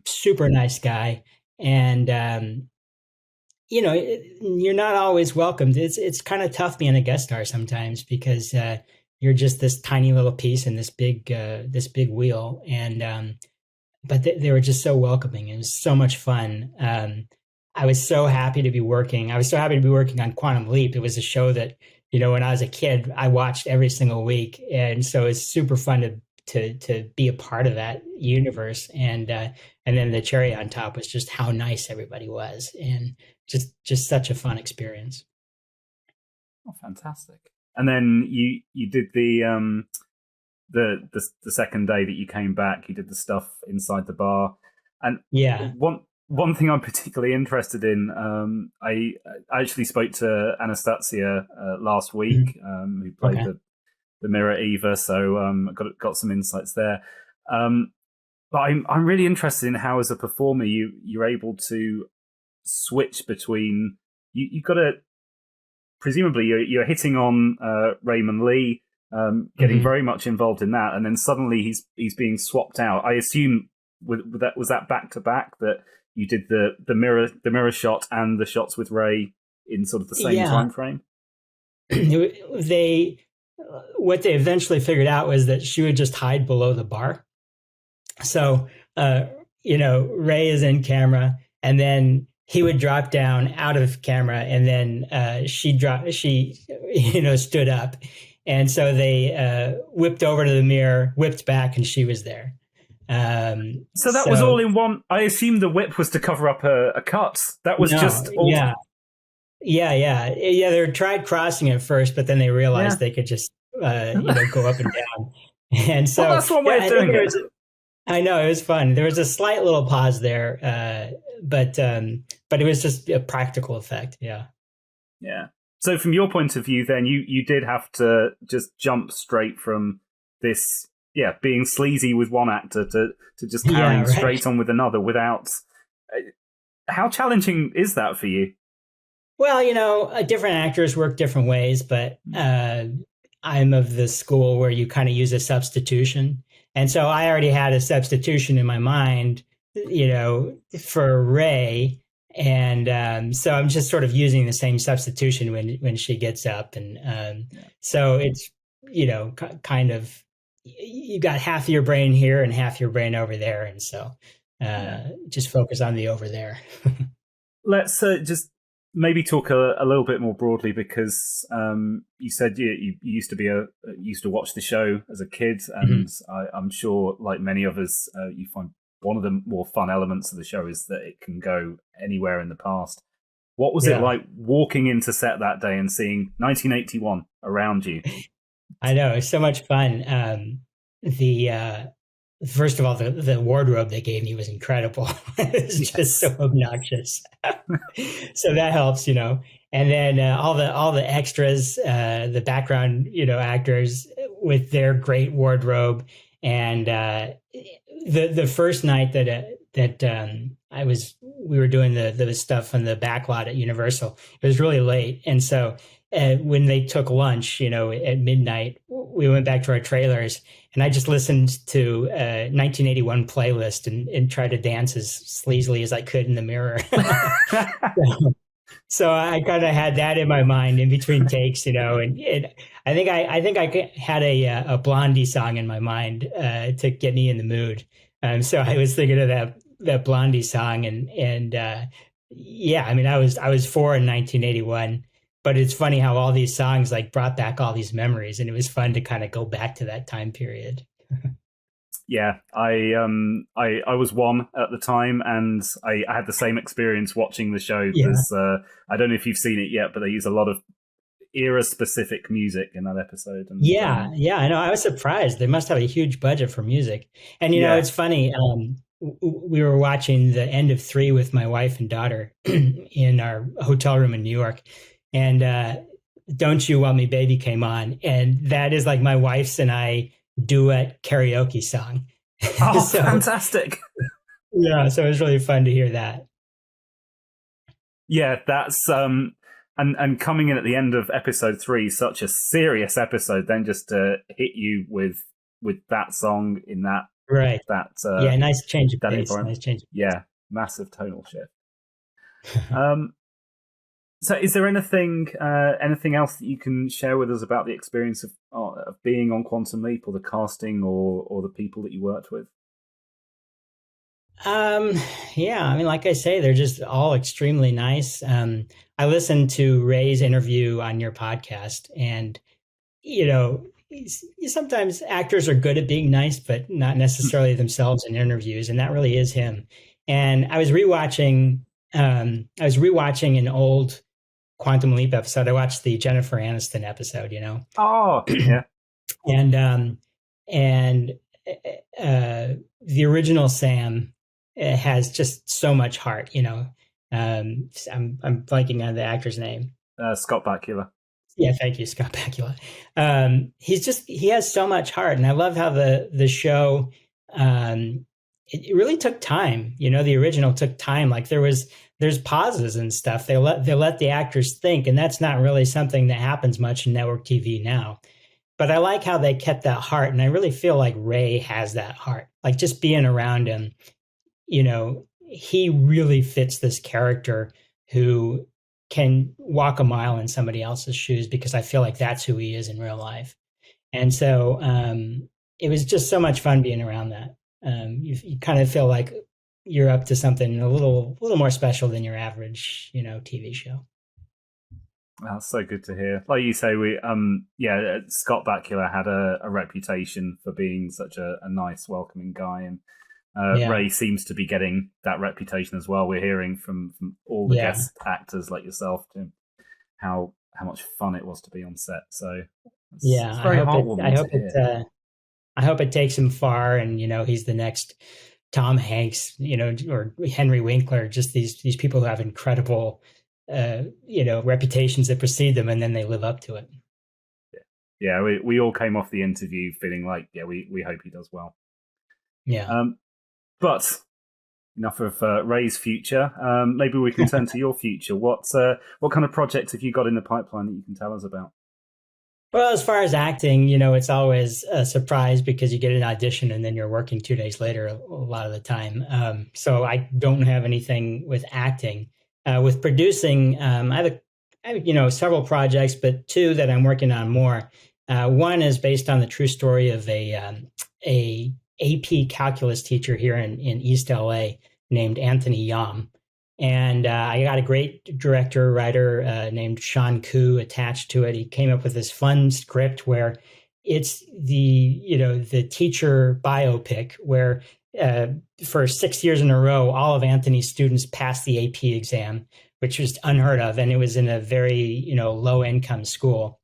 super nice guy. And you're not always welcomed. It's kind of tough being a guest star sometimes, because you're just this tiny little piece in this big wheel. And but they were just so welcoming. It was so much fun. I was so happy to be working. I was so happy to be working on Quantum Leap. It was a show that, when I was a kid, I watched every single week, and so it's super fun to be a part of that universe. And then the cherry on top was just how nice everybody was, and just such a fun experience. Oh, fantastic! And then you did the second day that you came back. You did the stuff inside the bar, and yeah, one thing I'm particularly interested in. I actually spoke to Anastasia last week, who played the Mirror Eva, so got some insights there. But I'm really interested in how, as a performer, you're able to switch between you've got to, presumably you're hitting on Raymond Lee, getting very much involved in that, and then suddenly he's being swapped out. I assume was that back to back, that you did the mirror shot and the shots with Ray in sort of the same time frame. What they eventually figured out was that she would just hide below the bar. So Ray is in camera, and then he would drop down out of camera, and then she stood up, And so they whipped over to the mirror, whipped back, and she was there. So that was all in one. I assumed the whip was to cover up a cut. That was just all. Yeah. They tried crossing it first, but then they realized they could just go up and down. And so that's one way of doing it. I know, it was fun. There was a slight little pause there, but it was just a practical effect. Yeah. Yeah. So from your point of view, then you did have to just jump straight from this. Yeah, being sleazy with one actor to just carrying straight on with another without. How challenging is that for you? Well, different actors work different ways, but I'm of the school where you kind of use a substitution. And so I already had a substitution in my mind, for Ray. And so I'm just sort of using the same substitution when she gets up. And so it's, kind of, you got half of your brain here and half your brain over there. And so just focus on the over there. Let's just maybe talk a little bit more broadly, because you said you used to watch the show as a kid, and I'm sure, like many of us, you find one of the more fun elements of the show is that it can go anywhere in the past. What was it like walking into set that day and seeing 1981 around you? I know, it's so much fun. First of all, the wardrobe they gave me was incredible. It's just so obnoxious. So that helps, And then all the extras, the background, actors with their great wardrobe. And the first night that we were doing the stuff on the back lot at Universal, it was really late, and so when they took lunch, at midnight, we went back to our trailers, and I just listened to a 1981 playlist and tried to dance as sleazily as I could in the mirror. So I kind of had that in my mind in between takes, and I think I had a Blondie song in my mind to get me in the mood. So I was thinking of that Blondie song, and I was 4 in 1981. But it's funny how all these songs brought back all these memories, and it was fun to kind of go back to that time period. Yeah, I was 1 at the time, and I had the same experience watching the show. Because I don't know if you've seen it yet, but they use a lot of era-specific music in that episode. And, I know. I was surprised. They must have a huge budget for music. And it's funny. We were watching the end of 3 with my wife and daughter in our hotel room in New York. And Don't You Want Me Baby came on, and that is my wife's and I duet karaoke song. Oh, so, fantastic. Yeah, so it was really fun to hear that. Yeah, that's and coming in at the end of episode 3, such a serious episode, then just to hit you with that song in that nice change of pace. Nice change. Yeah, massive tonal shift. So is there anything else that you can share with us about the experience of being on Quantum Leap, or the casting, or the people that you worked with? Like I say, they're just all extremely nice. I listened to Ray's interview on your podcast, and sometimes actors are good at being nice, but not necessarily themselves in interviews, and that really is him. And I was rewatching an old Quantum Leap episode. I watched the Jennifer Aniston episode, Oh, yeah. And the original Sam has just so much heart, I'm blanking on the actor's name. Scott Bakula. Yeah, thank you, Scott Bakula. He has so much heart, and I love how the show, it really took time. The original took time. There's pauses and stuff. They let the actors think, and that's not really something that happens much in network TV now. But I like how they kept that heart, and I really feel like Ray has that heart. Just being around him, he really fits this character who can walk a mile in somebody else's shoes, because I feel like that's who he is in real life. And so it was just so much fun being around that. You kind of feel like you're up to something a little more special than your average, TV show. That's so good to hear. Like you say, Scott Bakula had a reputation for being such a nice, welcoming guy, and Ray seems to be getting that reputation as well. We're hearing from all the guest actors like yourself, Tim, how much fun it was to be on set. So it's very heartwarming. I hope it takes him far, and he's the next Tom Hanks, or Henry Winkler, just these people who have incredible reputations that precede them, and then they live up to it. Yeah, we all came off the interview feeling like, we hope he does well. Yeah. But enough of Ray's future. Maybe we can turn to your future. What kind of projects have you got in the pipeline that you can tell us about? Well, as far as acting, it's always a surprise because you get an audition and then you're working 2 days later a lot of the time. So I don't have anything with acting. With producing, I have several projects, but two that I'm working on more. One is based on the true story of a AP calculus teacher here in East LA named Anthony Yam. And I got a great writer named Sean Koo attached to it. He came up with this fun script where it's the teacher biopic where for 6 years in a row, all of Anthony's students passed the AP exam, which was unheard of. And it was in a very, low income school.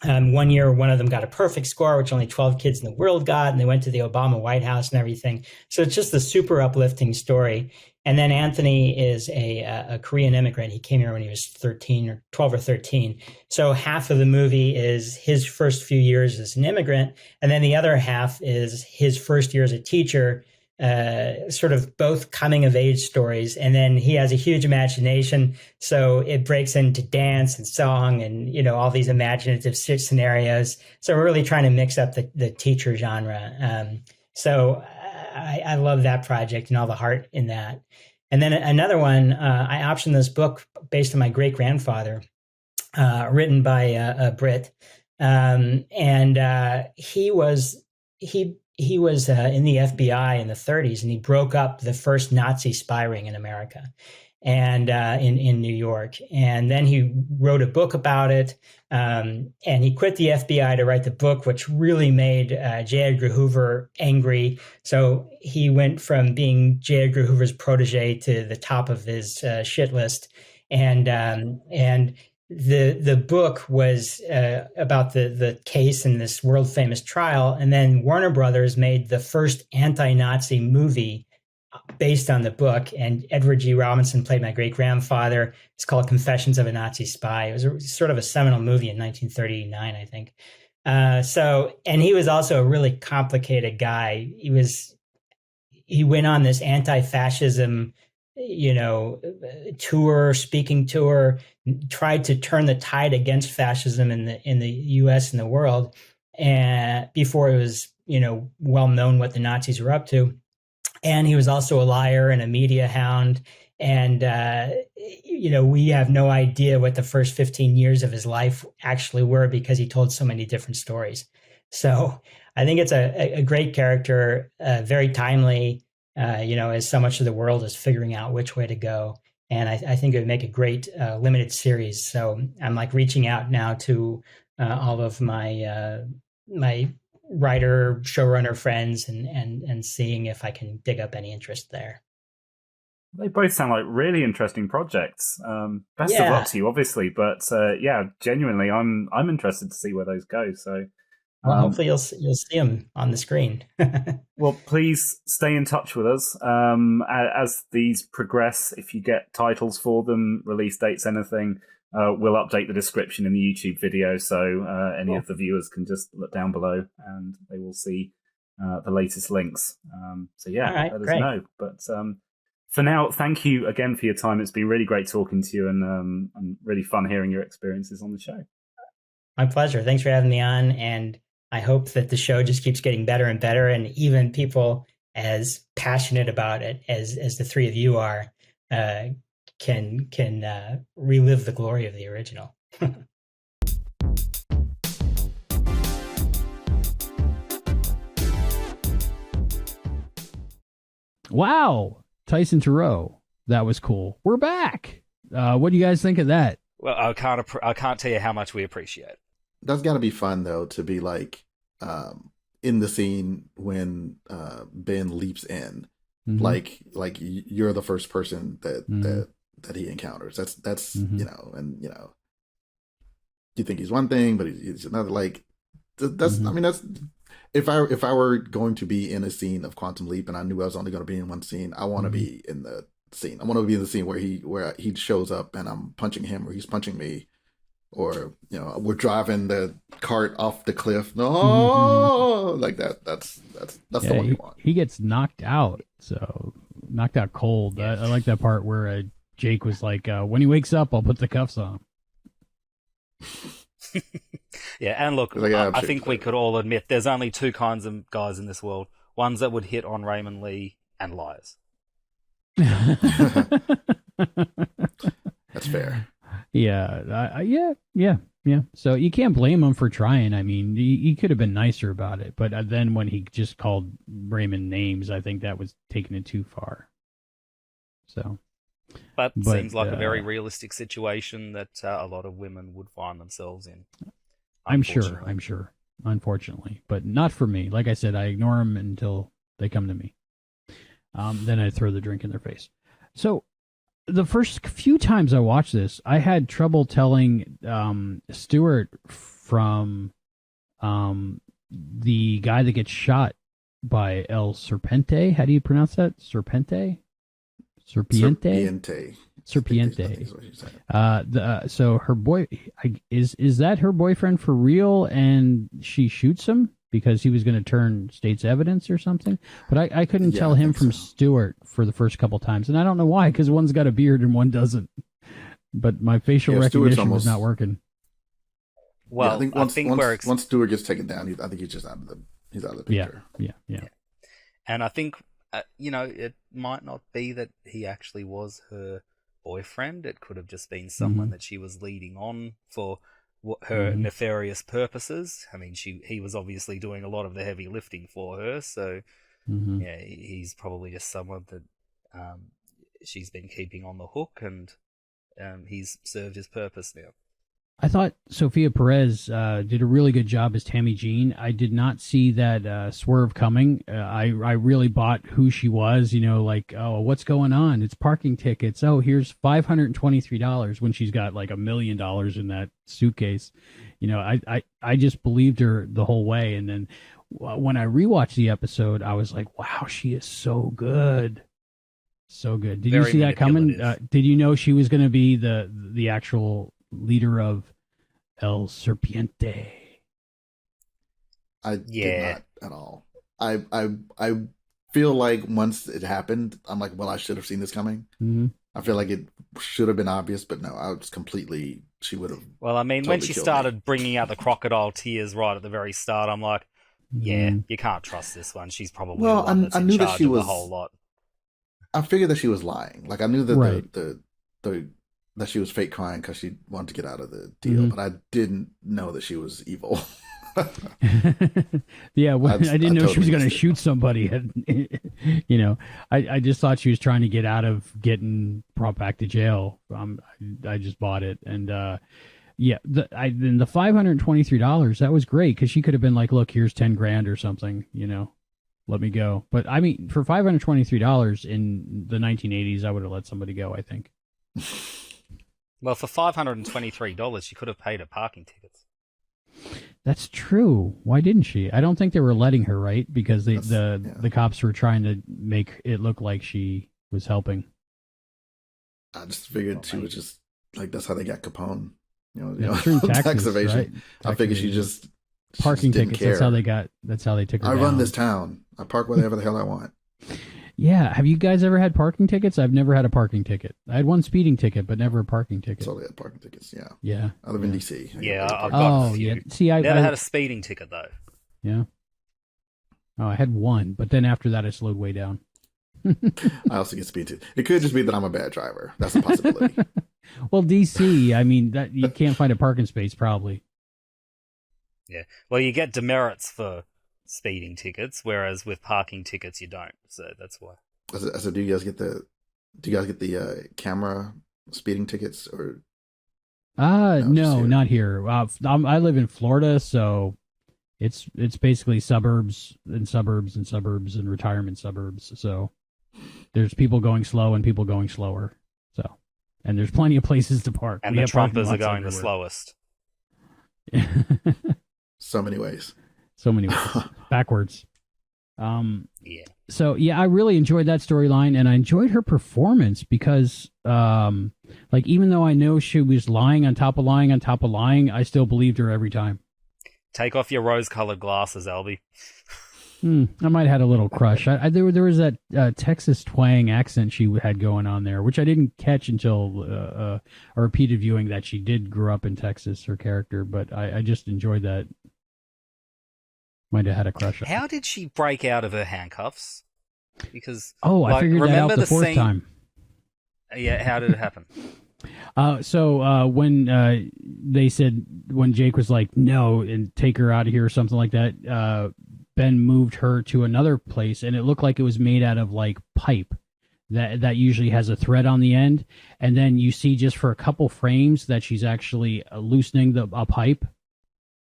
1 year, one of them got a perfect score, which only 12 kids in the world got, and they went to the Obama White House and everything. So it's just a super uplifting story. And then Anthony is a Korean immigrant. He came here when he was 12 or 13. So half of the movie is his first few years as an immigrant, and then the other half is his first year as a teacher, sort of both coming of age stories. And then he has a huge imagination, so it breaks into dance and song and all these imaginative scenarios. So we're really trying to mix up the teacher genre. So I love that project and all the heart in that. And then another one, I optioned this book based on my great grandfather, written by a Brit, and he was in the FBI in the 30s, and he broke up the first Nazi spy ring in America, and in New York. And then he wrote a book about it, and he quit the FBI to write the book, which really made J. Edgar Hoover angry. So he went from being J. Edgar Hoover's protege to the top of his shit list. And the book was about the case in this world famous trial. And then Warner Brothers made the first anti-Nazi movie based on the book, and Edward G. Robinson played my great grandfather. It's called Confessions of a Nazi Spy. It was sort of a seminal movie in 1939, I think. And he was also a really complicated guy. He went on this anti-fascism, speaking tour, tried to turn the tide against fascism in the U.S. and the world, and before it was, well known what the Nazis were up to. And he was also a liar and a media hound. And, we have no idea what the first 15 years of his life actually were because he told so many different stories. So I think it's a great character, very timely, as so much of the world is figuring out which way to go. And I think it would make a great limited series. So I'm reaching out now to all of my writer, showrunner friends and seeing if I can dig up any interest there. They both sound like really interesting projects. Best of luck to you, obviously, but genuinely, I'm interested to see where those go. So, hopefully you'll see them on the screen. Well, please stay in touch with us as these progress. If you get titles for them, release dates, anything. We'll update the description in the YouTube video, so any of the viewers can just look down below and they will see the latest links. Let us know. But for now, thank you again for your time. It's been really great talking to you, and really fun hearing your experiences on the show. My pleasure. Thanks for having me on, and I hope that the show just keeps getting better and better, and even people as passionate about it as the three of you are can relive the glory of the original. Wow, Tyson Turrou, that was cool. We're back. What do you guys think of that? Well, I can't tell you how much we appreciate it. That's got to be fun though, to be like in the scene when Ben leaps in, like you're the first person that he encounters. That's you know, and you know, you think he's one thing, but he's another. Like that's I mean that's if I were going to be in a scene of Quantum Leap and I knew I was only going to be in one scene, I want to be in the scene. I want to be in the scene where he shows up and I'm punching him or he's punching me, or you know, we're driving the cart off the cliff. No, like that. That's the one you want. He gets knocked out, so knocked out cold. I like that part where Jake was like, "When he wakes up, I'll put the cuffs on." Yeah, and look, I think we could all admit there's only two kinds of guys in this world: ones that would hit on Raymond Lee and liars. That's fair. Yeah. So you can't blame him for trying. I mean, he could have been nicer about it, but then when he just called Raymond names, I think that was taking it too far. So, but seems like a very realistic situation that a lot of women would find themselves in. I'm sure. Unfortunately, but not for me. Like I said, I ignore them until they come to me. Then I throw the drink in their face. So the first few times I watched this, I had trouble telling Stuart from the guy that gets shot by El Serpente. How do you pronounce that? Serpente? Serpiente. So her boy is that her boyfriend for real, and she shoots him because he was going to turn state's evidence or something. But I couldn't tell him from Stuart for the first couple times, and I don't know why, because one's got a beard and one doesn't. But my facial recognition was not working. Well, I think once Stuart gets taken down, I think he's just out of the picture. Yeah. And I think it might not be that he actually was her boyfriend. It could have just been someone that she was leading on for her nefarious purposes. I mean, he was obviously doing a lot of the heavy lifting for her, so yeah, he's probably just someone that she's been keeping on the hook, and he's served his purpose now. I thought Sophia Perez did a really good job as Tammy Jean. I did not see that swerve coming. I really bought who she was, like, oh, what's going on? It's parking tickets. Oh, here's $523 when she's got like $1 million in that suitcase. I just believed her the whole way. And then when I rewatched the episode, I was like, wow, she is so good. So good. Did you see that coming? Did you know she was going to be the actual leader of El Serpiente? I did not at all. I feel like once it happened, I'm like, well, I should have seen this coming. I feel like it should have been obvious, but no, I was completely. She would have. Well, I mean, when she started bringing out the crocodile tears right at the very start, I'm like, yeah, you can't trust this one. She's probably the one that's in charge of the whole lot. I figured that she was lying. Like I knew that that she was fake crying because she wanted to get out of the deal, but I didn't know that she was evil. Yeah, I didn't know she was going to shoot somebody. I just thought she was trying to get out of getting brought back to jail. I just bought it, and then the $523, that was great because she could have been like, "Look, here's $10,000 or something," let me go. But I mean, for $523 in the 1980s, I would have let somebody go, I think. Well, for $523, she could have paid her parking tickets. That's true. Why didn't she? I don't think they were letting her, right? Because the cops were trying to make it look like she was helping. I just figured she was just like, that's how they got Capone. Tax evasion. Right? I figured she just parking didn't tickets. care. That's how they took her I down. run this town. I park wherever the hell I want. Yeah. Have you guys ever had parking tickets? I've never had a parking ticket. I had one speeding ticket, but never a parking ticket. So they had parking tickets, yeah. Yeah. I live in D.C. I've got a few. Yeah. See, I never had a speeding ticket, though. Yeah. Oh, I had one, but then after that, I slowed way down. I also get speeding tickets. It could just be that I'm a bad driver. That's a possibility. Well, D.C., I mean, that you can't find a parking space, probably. Yeah. Well, you get demerits for speeding tickets, whereas with parking tickets you don't. So that's why. So do you guys get the camera speeding tickets, or No, not here. I live in Florida, so it's basically suburbs and suburbs and suburbs and retirement suburbs. So there's people going slow and people going slower. So, and there's plenty of places to park. And the Trumpers are going the slowest. So many ways. So many ways. Backwards. Yeah. So yeah, I really enjoyed that storyline, and I enjoyed her performance because, like, even though I know she was lying on top of lying on top of lying, I still believed her every time. Take off your rose-colored glasses, Albie. I might have had a little crush. There was that Texas twang accent she had going on there, which I didn't catch until a repeated viewing that she did grow up in Texas, her character. But I just enjoyed that. Might have had a crush on her. How did she break out of her handcuffs? Because I figured that out the fourth time. Yeah, how did it happen? So when they said, when Jake was like, no, and take her out of here or something like that, Ben moved her to another place, and it looked like it was made out of like pipe that usually has a thread on the end. And then you see just for a couple frames that she's actually loosening a pipe.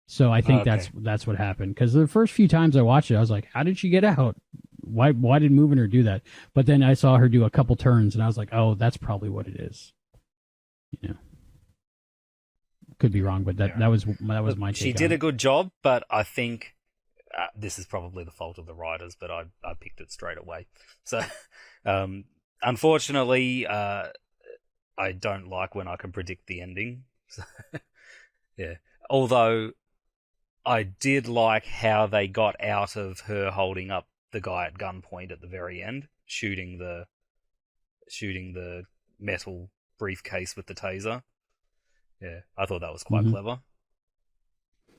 So I think that's what happened. Because the first few times I watched it, I was like, how did she get out? Why did moving her do that? But then I saw her do a couple turns, and I was like, oh, that's probably what it is. You know, could be wrong, but that was my take. She did a good job, but I think this is probably the fault of the writers. But I picked it straight away. So unfortunately, I don't like when I can predict the ending. So, yeah, although I did like how they got out of her holding up the guy at gunpoint at the very end, shooting the metal briefcase with the taser. Yeah, I thought that was quite clever.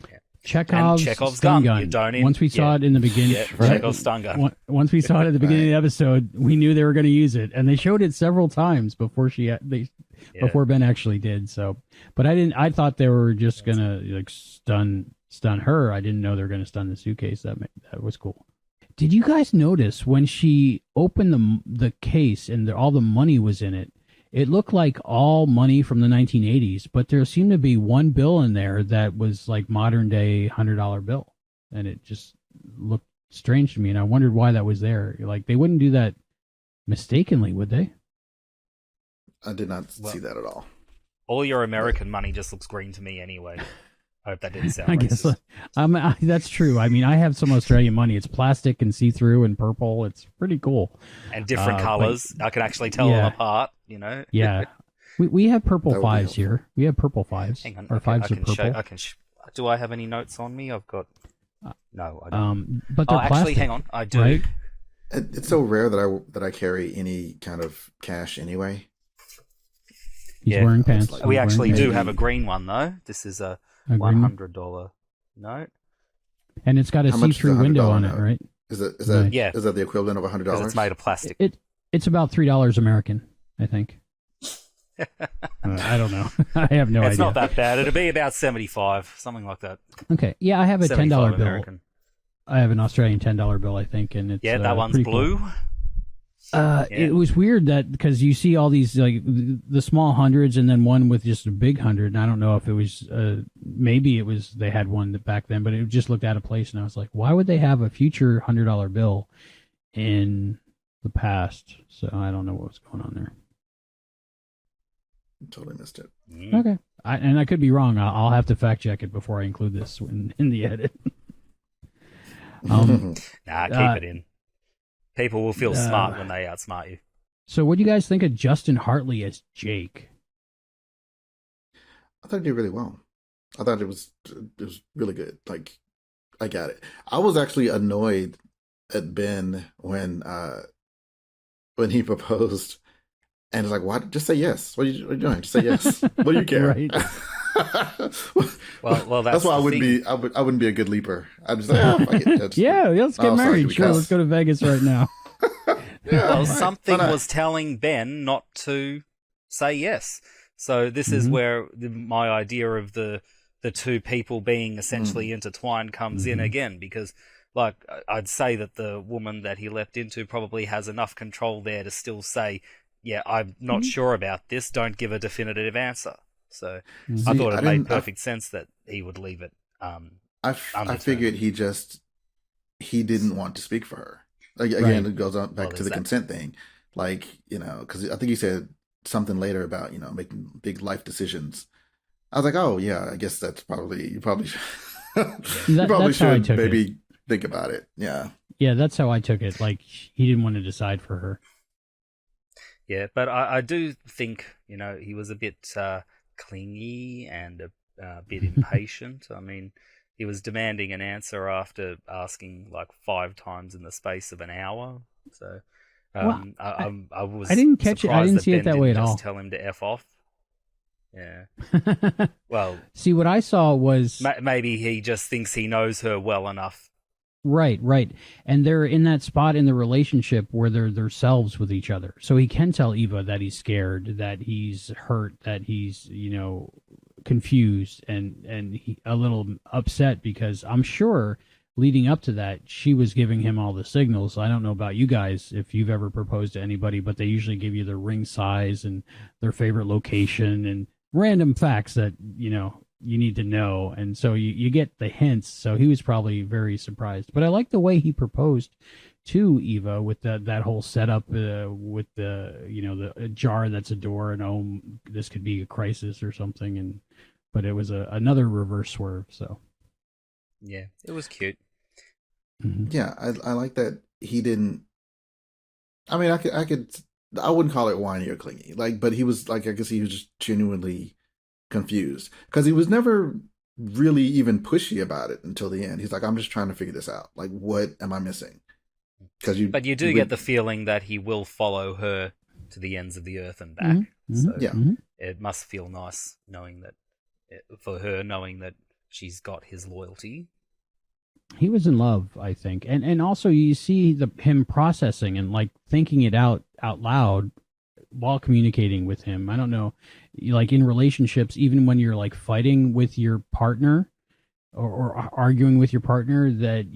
Yeah. Chekhov's stun gun. Once we saw it in the beginning, Chekhov's stun gun. Once we saw it at the beginning of the episode, we knew they were going to use it, and they showed it several times before before Ben actually did. So, but I thought they were just going to like stun her. I didn't know they were going to stun the suitcase. That was cool. Did you guys notice when she opened the case and all the money was in it? It looked like all money from the 1980s, but there seemed to be one bill in there that was like modern day $100 bill, and it just looked strange to me, and I wondered why that was there. Like, they wouldn't do that mistakenly, would they? I did not see that at all. All your American money just looks green to me anyway. I hope that didn't sound racist. That's true. I mean, I have some Australian money. It's plastic and see-through and purple. It's pretty cool. And different colors. I can actually tell them apart, you know? Yeah. We have purple fives here. We have purple fives. Hang on. Our fives are purple. Do I have any notes on me? I've got... No, I don't. But they're plastic, actually, hang on. I do. Right? It's so rare that I carry any kind of cash anyway. He's wearing pants. We actually do have a green one, though. This is a $100 note. And it's got a see-through window on it, right? Is that the equivalent of $100? Because it's made of plastic. It's about $3 American, I think. I don't know. I have no idea. It's not that bad. It'll be about 75, something like that. Okay. Yeah, I have a $10 bill. American. I have an Australian $10 bill, I think, and it's that one's blue. Cool. It was weird that because you see all these like the small hundreds and then one with just a big 100, and I don't know if it was maybe it was they had one back then, but it just looked out of place, and I was like, why would they have a future $100 bill in the past? So I don't know what was going on there. Totally missed it. Okay, I could be wrong. I'll have to fact check it before I include this in the edit. Nah, keep it in. People will feel smart when they outsmart you. So what do you guys think of Justin Hartley as Jake? I thought he did really well. I thought it was really good. Like, I got it. I was actually annoyed at Ben when he proposed, and it's like, "Why? Just say yes. What are you doing? Just say yes. What do you care?" Right. well, that's why I wouldn't be a good leaper. I'm just like, let's get married. Sure, let's go to Vegas right now. Something was telling Ben not to say yes. So this is where my idea of the two people being essentially intertwined comes in again, because like I'd say that the woman that he leapt into probably has enough control there to still say, yeah, I'm not sure about this. Don't give a definitive answer. So Mhm. I thought I it made didn't- perfect sense that he would leave it. I figured he didn't want to speak for her. Like, again, Right. it goes on back Well, to the there's that. consent thing. Like, because I think he said something later about, making big life decisions. I was like, oh yeah, I guess that's probably, you probably should, That's how I took maybe think about it. Yeah. Yeah, that's how I took it. Like, he didn't want to decide for her. Yeah, but I do think, he was a bit clingy and a bit impatient. I mean, he was demanding an answer after asking like 5 times in the space of an hour. So Well, I was I didn't catch it. I surprised didn't see it Ben that way didn't at all. just tell him to F off. Yeah. Well, see, what I saw was maybe he just thinks he knows her well enough. right, and they're in that spot in the relationship where they're themselves with each other. So he can tell Eva that he's scared, that he's hurt, that he's confused, and he, a little upset, because I'm sure leading up to that she was giving him all the signals. I don't know about you guys if you've ever proposed to anybody, but they usually give you their ring size and their favorite location and random facts that you need to know, and so you get the hints. So he was probably very surprised, but I like the way he proposed to Eva with that whole setup with the jar that's a door, and this could be a crisis or something, but it was another reverse swerve. So yeah, it was cute. Mm-hmm. Yeah, I like that he didn't. I mean, I wouldn't call it whiny or clingy, but he was like, I guess he was just genuinely confused, because he was never really even pushy about it until the end. He's like, I'm just trying to figure this out. Like, what am I missing? But you do get the feeling that he will follow her to the ends of the earth and back. Mm-hmm. So yeah, it must feel nice knowing that she's got his loyalty. He was in love, I think, and also you see him processing and like thinking it out loud while communicating with him. I don't know, like in relationships, even when you're like fighting with your partner or arguing with your partner, that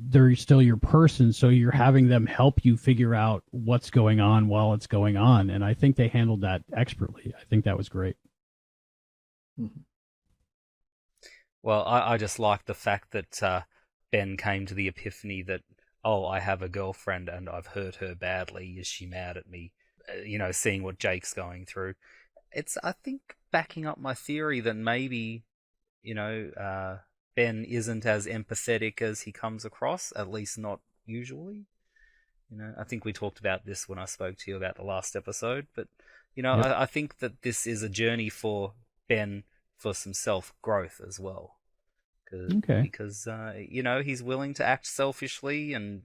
they're still your person, so you're having them help you figure out what's going on while it's going on. And I think they handled that expertly. I think that was great. Mm-hmm. Well, I just like the fact that Ben came to the epiphany that, oh, I have a girlfriend and I've hurt her badly. Is she mad at me? Seeing what Jake's going through. It's, I think, backing up my theory that maybe, Ben isn't as empathetic as he comes across, at least not usually. I think we talked about this when I spoke to you about the last episode, but, Yep. I think that this is a journey for Ben for some self-growth as well. Okay. Because he's willing to act selfishly and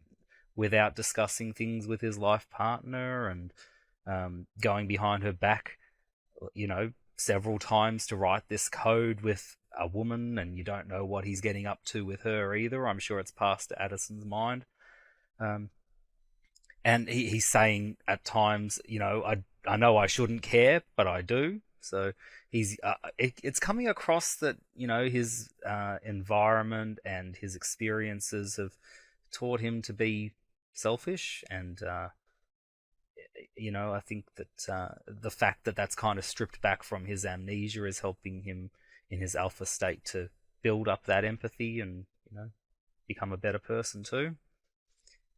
without discussing things with his life partner, and going behind her back, several times to write this code with a woman, and you don't know what he's getting up to with her either. I'm sure it's passed Addison's mind. And he's saying at times, I know I shouldn't care, but I do. So he's it's coming across that his environment and his experiences have taught him to be selfish, and I think that the fact that that's kind of stripped back from his amnesia is helping him in his alpha state to build up that empathy and become a better person too.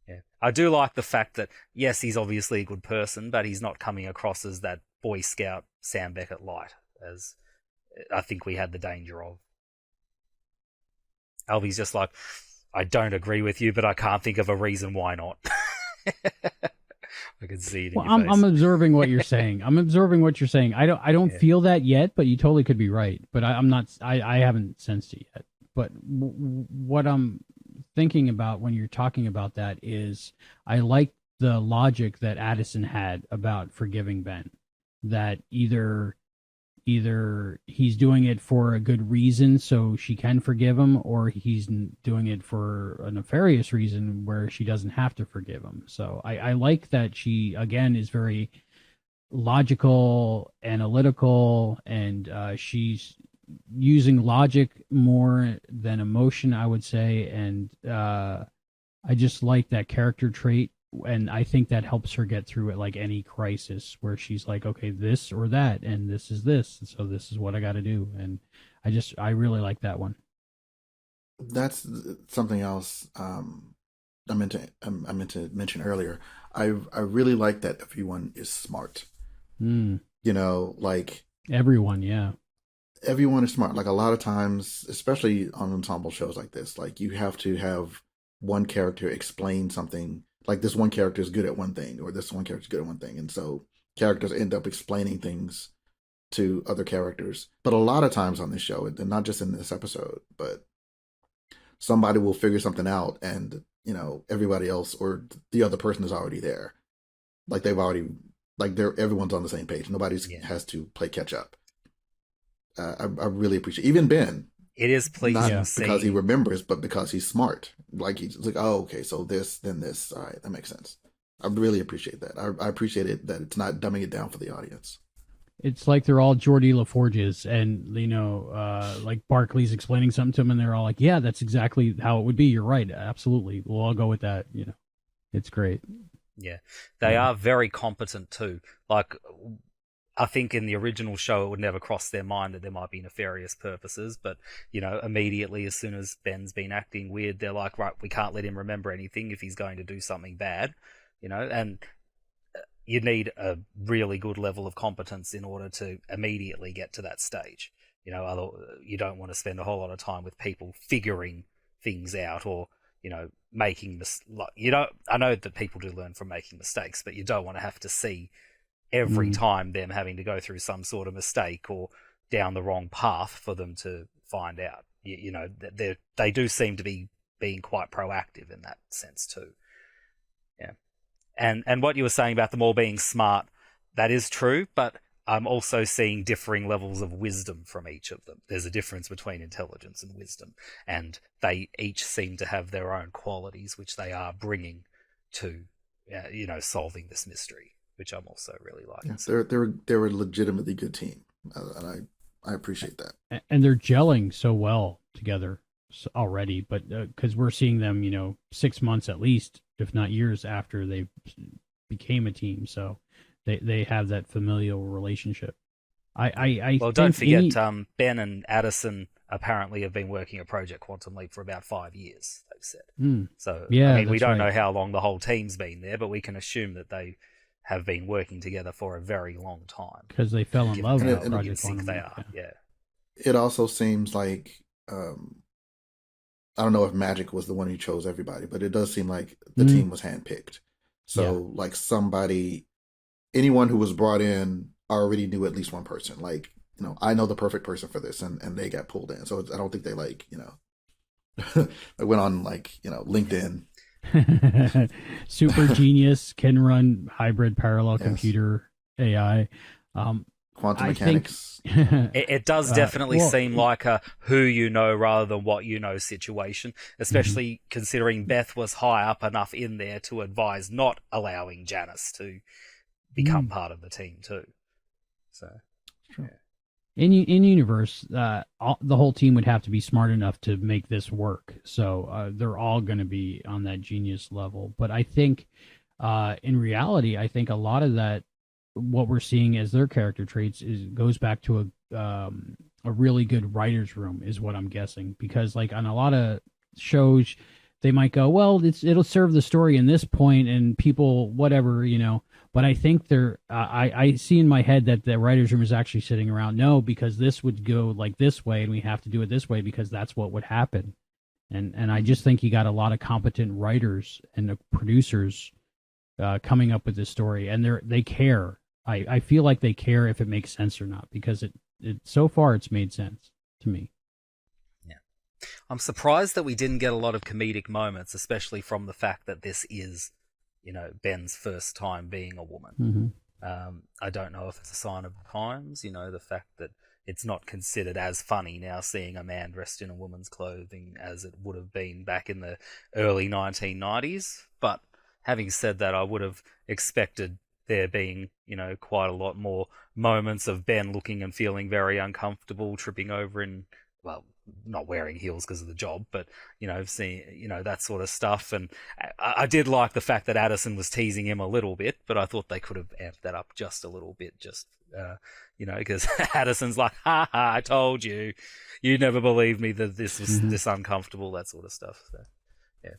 Yeah, I do like the fact that yes, he's obviously a good person, but he's not coming across as that Boy Scout Sam Beckett light, as I think we had the danger of. Albie's just like, I don't agree with you, but I can't think of a reason why not. I can see it. Well, I'm observing what you're saying. I don't feel that yet, but you totally could be right. But I'm not. I haven't sensed it yet. But what I'm thinking about when you're talking about that is, I like the logic that Addison had about forgiving Ben. That either he's doing it for a good reason so she can forgive him, or he's doing it for a nefarious reason where she doesn't have to forgive him. So I like that she, again, is very logical, analytical, and she's using logic more than emotion, I would say. And I just like that character trait and I think that helps her get through it, like any crisis where she's like, okay, this or that, and this is this, so this is what I got to do. And I really like that one. That's something else I meant to mention earlier. I really like that everyone is smart. You know, like everyone, yeah. Everyone is smart. Like a lot of times, especially on ensemble shows like this, like you have to have one character explain something. Like this one character is good at one thing, or this one character is good at one thing, and so characters end up explaining things to other characters. But a lot of times on this show, and not just in this episode, but somebody will figure something out, and you know everybody else or the other person is already there. Like they've already, like everyone's on the same page. Nobody has to play catch up. I really appreciate even Ben. It is pleasing, not because he remembers, but because he's smart. Like he's like, oh, okay, so this, then this. All right, that makes sense. I really appreciate that. I appreciate it that it's not dumbing it down for the audience. It's like they're all Geordie LaForges, and you know, like Barkley's explaining something to them, and they're all like, "Yeah, that's exactly how it would be. You're right, absolutely. We'll all go with that." You know, it's great. Yeah, they are very competent too. Like, I think in the original show, it would never cross their mind that there might be nefarious purposes, but, you know, immediately as soon as Ben's been acting weird, they're like, right, we can't let him remember anything if he's going to do something bad, you know, and you need a really good level of competence in order to immediately get to that stage. You know, you don't want to spend a whole lot of time with people figuring things out or, you know, making I know that people do learn from making mistakes, but you don't want to have to see every time them having to go through some sort of mistake or down the wrong path for them to find out. You know, they do seem to be being quite proactive in that sense too. Yeah. And what you were saying about them all being smart, that is true, but I'm also seeing differing levels of wisdom from each of them. There's a difference between intelligence and wisdom, and they each seem to have their own qualities, which they are bringing to, you know, solving this mystery, which I'm also really liking. Yeah, they're a legitimately good team, and I appreciate that. And they're gelling so well together already, but because we're seeing them, you know, 6 months at least, if not years after they became a team, so they have that familial relationship. Well, don't forget, Ben and Addison apparently have been working at Project Quantum Leap for about 5 years, they've said. So, yeah, I mean, we don't know how long the whole team's been there, but we can assume that they have been working together for a very long time. Because they fell in love with Project Quantum Leap. Yeah. It also seems like, I don't know if Magic was the one who chose everybody, but it does seem like the team was handpicked. So, like anyone who was brought in already knew at least one person. Like, you know, I know the perfect person for this, and they got pulled in. So I don't think they they went on LinkedIn. Super genius, can run hybrid parallel computer AI. Quantum mechanics. It does definitely seem like a who you know rather than what you know situation, especially considering Beth was high up enough in there to advise not allowing Janus to become part of the team too. So, yeah. In universe, the whole team would have to be smart enough to make this work. So they're all going to be on that genius level. But I think, in reality, I think a lot of that, what we're seeing as their character traits, goes back to a really good writer's room, is what I'm guessing. Because like on a lot of shows, they might go, well, it'll serve the story in this point, and people, whatever, you know. But I think I see in my head that the writer's room is actually sitting around, no, because this would go like this way, and we have to do it this way because that's what would happen. And I just think you got a lot of competent writers and producers coming up with this story, and they care. I feel like they care if it makes sense or not, because it so far it's made sense to me. Yeah, I'm surprised that we didn't get a lot of comedic moments, especially from the fact that this is, you know, Ben's first time being a woman. I don't know if it's a sign of the times, you know, the fact that it's not considered as funny now seeing a man dressed in a woman's clothing as it would have been back in the early 1990s. But having said that, I would have expected there being, you know, quite a lot more moments of Ben looking and feeling very uncomfortable, tripping over in, well, not wearing heels because of the job, but seeing that sort of stuff. And I did like the fact that Addison was teasing him a little bit, but I thought they could have amped that up just a little bit, just because Addison's like, ha ha, I told you, you never believed me that this was this uncomfortable, that sort of stuff. So yeah,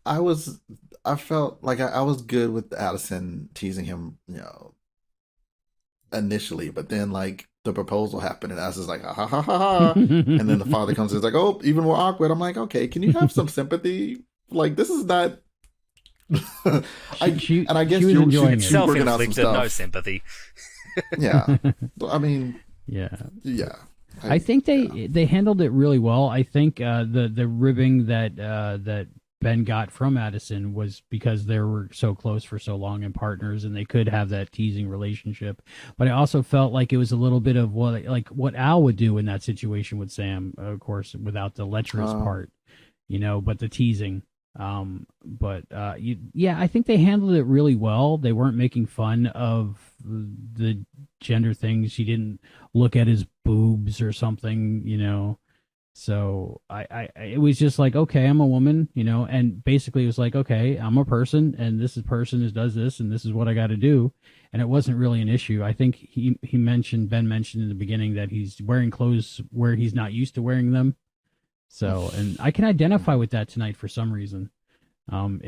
I felt like I was good with Addison teasing him, initially, but then like the proposal happened and Addison's like, ha ha ha ha, and then the father comes and is like, oh, even more awkward. I'm like, okay, can you have some sympathy? Like, this is not. I guess she was enjoying it. Self-inflicted, no sympathy. Yeah, I mean, yeah. I think they handled it really well. I think the ribbing that Ben got from Addison was because they were so close for so long and partners, and they could have that teasing relationship. But I also felt like it was a little bit of what Al would do in that situation with Sam, of course, without the lecherous part, but the teasing. I think they handled it really well. They weren't making fun of the gender things. She didn't look at his boobs or something, So it was just like, okay, I'm a woman, and basically it was like, okay, I'm a person, and this person does this, and this is what I got to do, and it wasn't really an issue. I think Ben mentioned in the beginning that he's wearing clothes where he's not used to wearing them. So, and I can identify with that tonight for some reason. I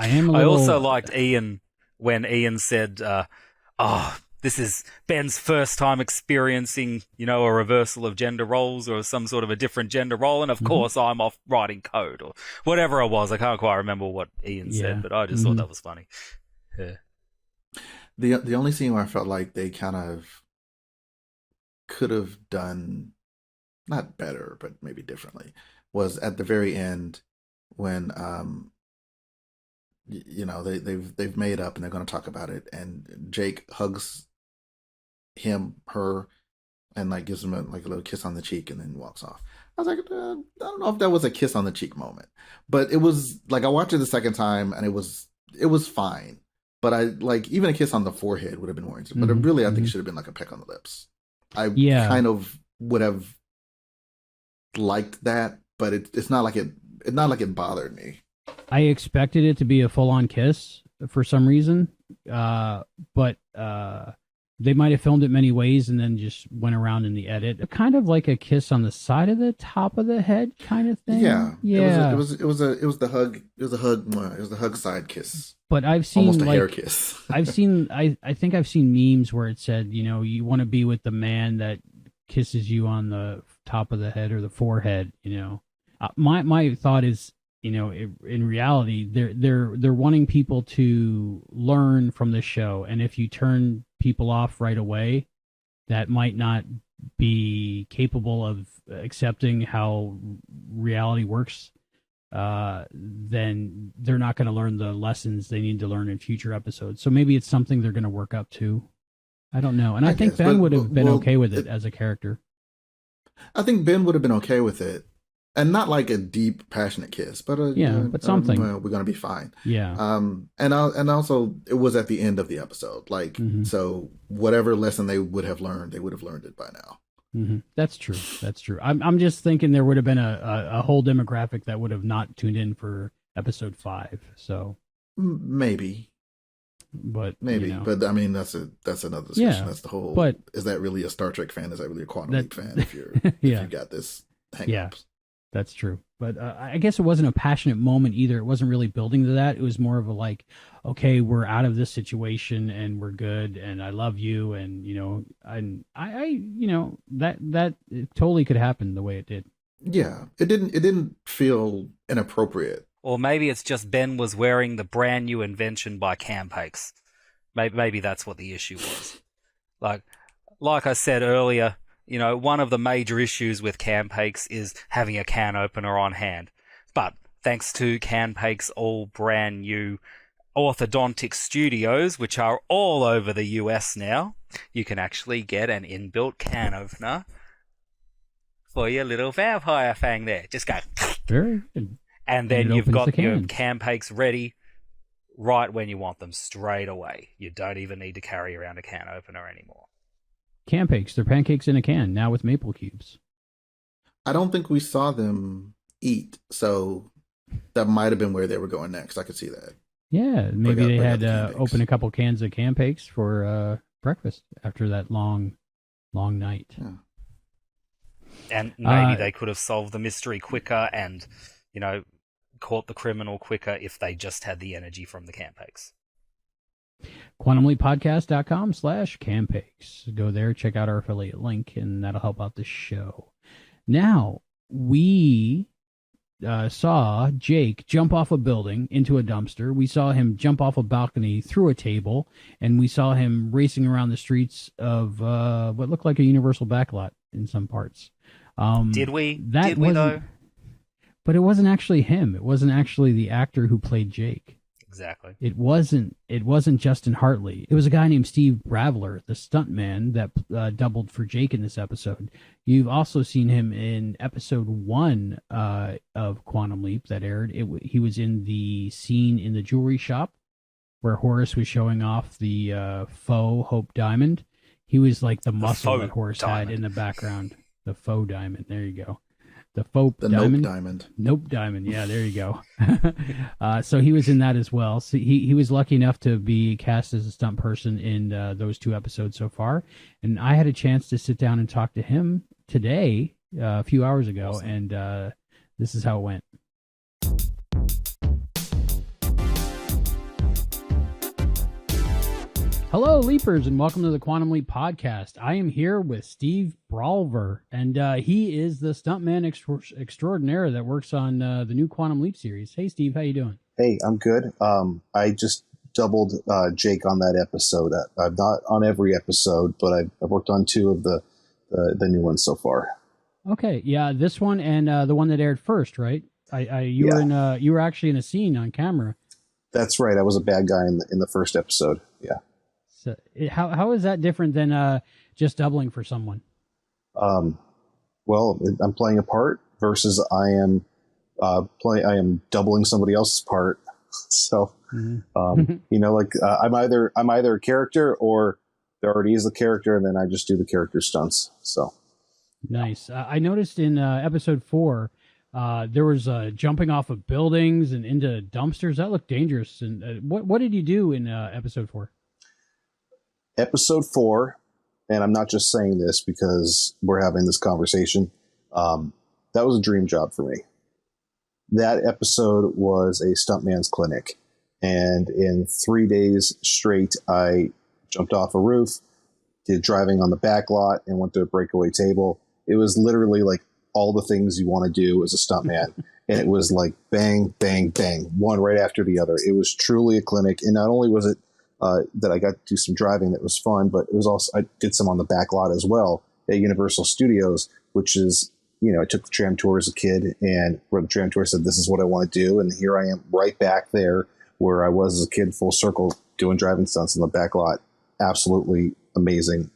am. I also liked Ian when Ian said, this is Ben's first time experiencing, a reversal of gender roles or some sort of a different gender role. And of course, I'm off writing code or whatever it was. I can't quite remember what Ian said, but I just thought that was funny. Yeah. The only scene where I felt like they kind of could have done not better, but maybe differently, was at the very end when they've made up and they're going to talk about it, and Jake hugs her, and like gives him a little kiss on the cheek, and then walks off. I was like, I don't know if that was a kiss on the cheek moment, but it was like, I watched it the second time and it was fine. But I like, even a kiss on the forehead would have been warranted. But really, I think it should have been like a peck on the lips. I kind of would have liked that, but it's not like it bothered me. I expected it to be a full-on kiss for some reason, but they might have filmed it many ways and then just went around in the edit, kind of like a kiss on the side of the top of the head, kind of thing. Yeah. It was the hug. It was the hug side kiss. But I've seen almost a hair kiss. I think I've seen memes where it said, you want to be with the man that kisses you on the top of the head or the forehead. My thought is, in reality, they're wanting people to learn from the show, and if you turn people off right away that might not be capable of accepting how reality works, then they're not going to learn the lessons they need to learn in future episodes. So maybe it's something they're going to work up to. I don't know. And I think Ben would have been okay with it as a character. I think Ben would have been okay with it. And not like a deep, passionate kiss, but but something. We're gonna be fine. Yeah. And also it was at the end of the episode, like so whatever lesson they would have learned, they would have learned it by now. That's true. I'm just thinking there would have been a whole demographic that would have not tuned in for episode 5. So maybe. But but I mean that's another discussion. Yeah, that's the whole. But is that really a Star Trek fan? Is that really a Quantum Leap fan? If you got this hang-ups. Yeah. That's true. But I guess it wasn't a passionate moment either. It wasn't really building to that. It was more of a like, okay, we're out of this situation and we're good and I love you. And, that it totally could happen the way it did. Yeah. It didn't feel inappropriate. Or maybe it's just Ben was wearing the brand new invention by Campakes. Maybe that's what the issue was. Like I said earlier, one of the major issues with Campakes is having a can opener on hand. But thanks to Campakes' all brand new orthodontic studios, which are all over the US now, you can actually get an inbuilt can opener for your little vampire fang there. Just go. Very good. And then you've got your Campakes ready right when you want them, straight away. You don't even need to carry around a can opener anymore. Campakes, they're pancakes in a can, now with maple cubes. I don't think we saw them eat, so that might have been where they were going next. I could see that. Yeah, maybe they had opened a couple cans of Campakes for breakfast after that long night. Yeah. And maybe they could have solved the mystery quicker and, caught the criminal quicker if they just had the energy from the Campakes. QuantumLeapPodcast.com/Campakes. Go there, check out our affiliate link, and that'll help out the show. Now, we saw Jake jump off a building into a dumpster. We saw him jump off a balcony through a table, and we saw him racing around the streets of what looked like a Universal backlot in some parts. Did we? Did we, though? But it wasn't actually him. It wasn't actually the actor who played Jake. Exactly. It wasn't Justin Hartley. It was a guy named Steve Bralver, the stuntman that doubled for Jake in this episode. You've also seen him in episode 1 of Quantum Leap that aired. He was in the scene in the jewelry shop where Horace was showing off the faux Hope Diamond. He was like the muscle that Horace had in the background. The faux diamond. There you go. The diamond. Nope diamond. Nope diamond. Yeah, there you go. So he was in that as well. So he was lucky enough to be cast as a stunt person in those 2 episodes so far. And I had a chance to sit down and talk to him today, a few hours ago, awesome. And this is how it went. Hello, Leapers, and welcome to the Quantum Leap Podcast. I am here with Steve Bralver, and he is the stuntman extraordinaire that works on the new Quantum Leap series. Hey, Steve, how you doing? Hey, I'm good. I just doubled Jake on that episode. I'm not on every episode, but I've worked on 2 of the new ones so far. Okay, yeah, this one and the one that aired first, right? You were actually in a scene on camera. That's right. I was a bad guy in the first episode. Yeah. So how is that different than just doubling for someone? Well, I'm playing a part versus I am doubling somebody else's part. So, I'm either a character or there already is a character, and then I just do the character stunts. So nice. I noticed in episode 4 there was jumping off of buildings and into dumpsters. That looked dangerous. And what did you do in episode 4? Episode 4, and I'm not just saying this because we're having this conversation, that was a dream job for me. That episode was a stuntman's clinic, and in 3 days straight, I jumped off a roof, did driving on the back lot, and went to a breakaway table. It was literally like all the things you want to do as a stuntman, and it was like bang, bang, bang, one right after the other. It was truly a clinic, and not only was it that I got to do some driving that was fun, but it was also, I did some on the back lot as well at Universal Studios, which is, I took the tram tour as a kid, and where the tram tour said, this is what I want to do. And here I am right back there where I was as a kid, full circle, doing driving stunts in the back lot. Absolutely amazing.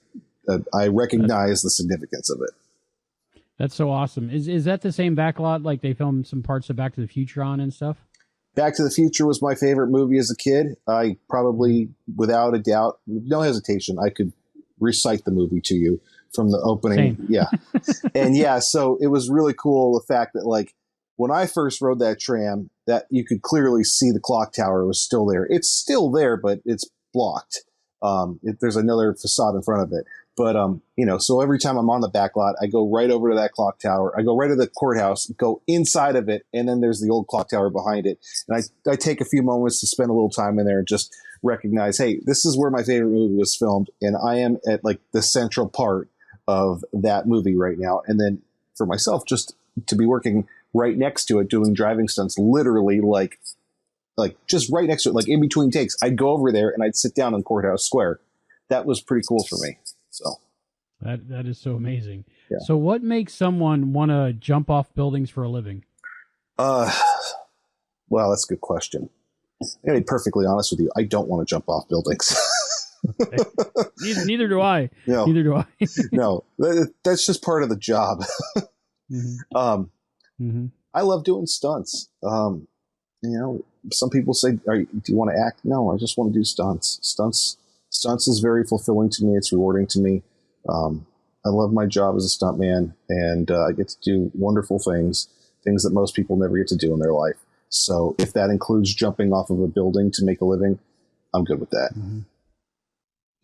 I recognize the significance of it. That's so awesome. Is that the same back lot like they filmed some parts of Back to the Future on and stuff? Back to the Future was my favorite movie as a kid. I probably, without a doubt, no hesitation, I could recite the movie to you from the opening. Same. Yeah. And yeah, so it was really cool, the fact that like when I first rode that tram, that you could clearly see the clock tower was still there. It's still there, but it's blocked. There's another facade in front of it. But, so every time I'm on the back lot, I go right over to that clock tower. I go right to the courthouse, go inside of it, and then there's the old clock tower behind it. And I take a few moments to spend a little time in there and just recognize, hey, this is where my favorite movie was filmed, and I am at, like, the central part of that movie right now. And then for myself, just to be working right next to it, doing driving stunts, literally, like just right next to it, like in between takes, I'd go over there and I'd sit down in Courthouse Square. That was pretty cool for me. So that is so amazing. Yeah. So what makes someone want to jump off buildings for a living? Well, that's a good question. I'm going to be perfectly honest with you. I don't want to jump off buildings. Okay. Neither do I. No. Neither do I. No, that's just part of the job. I love doing stunts. Some people say, do you want to act? No, I just want to do stunts. Stunts is very fulfilling to me. It's rewarding to me. I love my job as a stuntman, and I get to do wonderful things that most people never get to do in their life. So if that includes jumping off of a building to make a living, I'm good with that. Mm-hmm.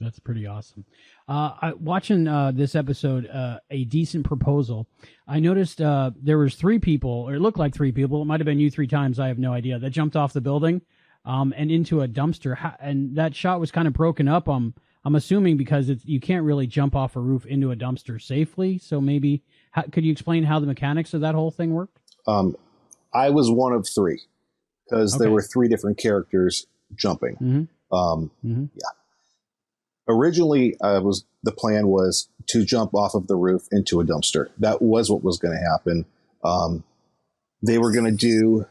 That's pretty awesome. Watching this episode, A Decent Proposal, I noticed there was 3 people, or it looked like 3 people. It might have been you 3 times. I have no idea. That jumped off the building and into a dumpster. And that shot was kind of broken up. I'm assuming because you can't really jump off a roof into a dumpster safely. So maybe, could you explain how the mechanics of that whole thing worked? I was one of 3 because there were 3 different characters jumping. Mm-hmm. Yeah. Originally, the plan was to jump off of the roof into a dumpster. That was what was going to happen. They were going to do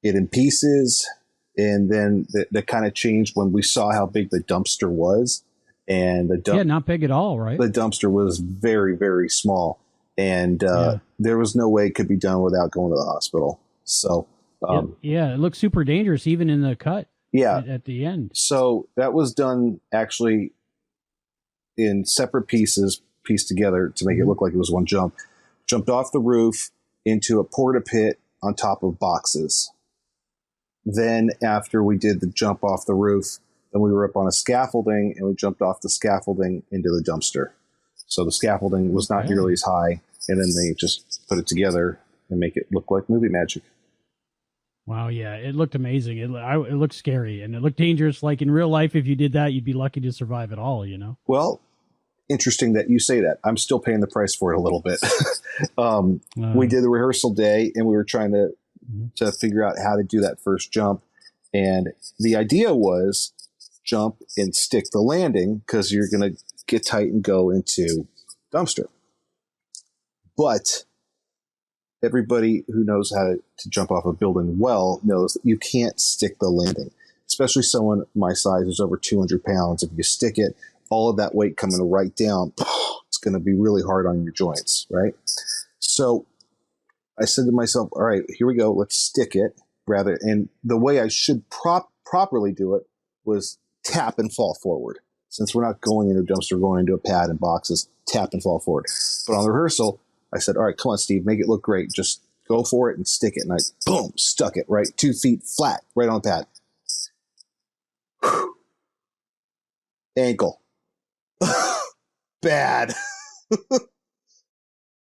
it in pieces, and then that kind of changed when we saw how big the dumpster was. And not big at all, right? The dumpster was very, very small, and there was no way it could be done without going to the hospital. So, it looked super dangerous, even in the cut. Yeah, at the end. So that was done actually in separate pieces, pieced together to make it look like it was one jump. Jumped off the roof into a porta pit on top of boxes. Then after we did the jump off the roof, then we were up on a scaffolding and we jumped off the scaffolding into the dumpster. So the scaffolding was not nearly as high, and then they just put it together and make it look like movie magic. Wow, yeah, it looked amazing. It looked scary, and it looked dangerous. Like in real life, if you did that, you'd be lucky to survive at all, you know? Well, interesting that you say that. I'm still paying the price for it a little bit. We did the rehearsal day, and we were trying to figure out how to do that first jump. And the idea was jump and stick the landing because you're going to get tight and go into dumpster. But everybody who knows how to jump off a building well knows that you can't stick the landing, especially someone my size who's over 200 pounds. If you stick it, all of that weight coming right down, it's going to be really hard on your joints, right? So I said to myself, all right, here we go. Let's stick it rather. And the way I should properly do it was tap and fall forward. Since we're not going into a dumpster, we're going into a pad and boxes, tap and fall forward. But on the rehearsal, I said, all right, come on, Steve, make it look great. Just go for it and stick it. And I, boom, stuck it right 2 feet flat, right on the pad. Whew. Ankle. Bad.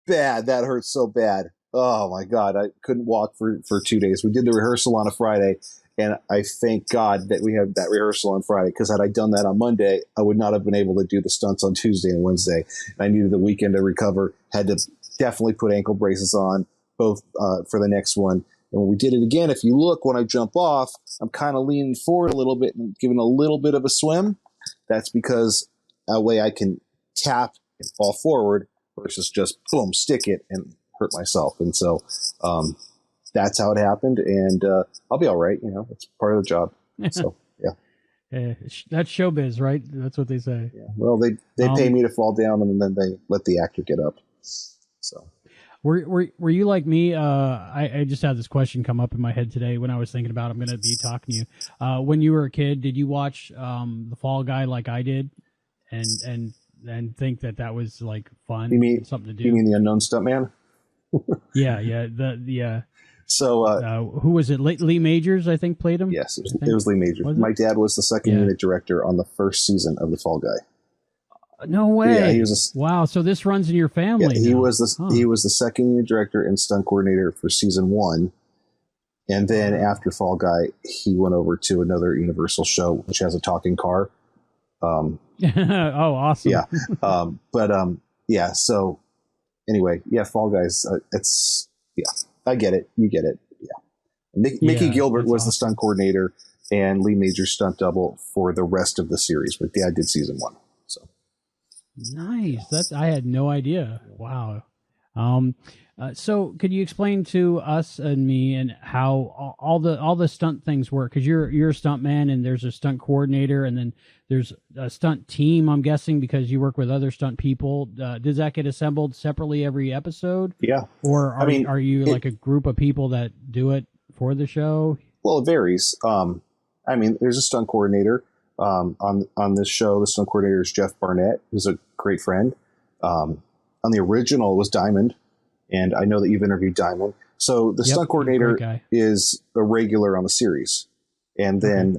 Bad. That hurts so bad. Oh, my God. I couldn't walk for 2 days. We did the rehearsal on a Friday, and I thank God that we had that rehearsal on Friday, because had I done that on Monday, I would not have been able to do the stunts on Tuesday and Wednesday. I needed the weekend to recover, had to definitely put ankle braces on, both for the next one. And when we did it again, if you look, when I jump off, I'm kind of leaning forward a little bit and giving a little bit of a swim. That's because that way I can tap and fall forward versus just, boom, stick it and hurt myself. And so that's how it happened. And I'll be all right. You know, it's part of the job. So, yeah. That's showbiz, right? That's what they say. Yeah. Well, they pay me to fall down, and then they let the actor get up. So, were you like me? I just had this question come up in my head today when I was thinking about I'm going to be talking to you. When you were a kid, did you watch The Fall Guy like I did, and think that was like fun? You mean something to do? You mean The Unknown Stuntman? Yeah. So, who was it?Lee Majors, I think, played him. Yes, it was Lee Majors. My dad was the second unit director on the first season of The Fall Guy. No way! Yeah, he was wow. So this runs in your family. Yeah, he was the second unit director and stunt coordinator for season 1, and then after Fall Guy, he went over to another Universal show which has a talking car. Oh, awesome! Yeah, yeah. So anyway, yeah, Fall Guys. I get it. You get it. Yeah. Mickey Gilbert was the stunt coordinator and Lee Majors stunt double for the rest of the series, but Dad did season 1. So. Nice. I had no idea. Wow. So could you explain to us and me and how all the stunt things work? Because you're a stunt man and there's a stunt coordinator and then there's a stunt team, I'm guessing, because you work with other stunt people. Does that get assembled separately every episode? Yeah. Or are you like a group of people that do it for the show? Well, it varies. There's a stunt coordinator on this show. The stunt coordinator is Jeff Barnett, who's a great friend. On the original, it was Diamond, and I know that you've interviewed Diamond. So the stunt coordinator is a regular on the series, and then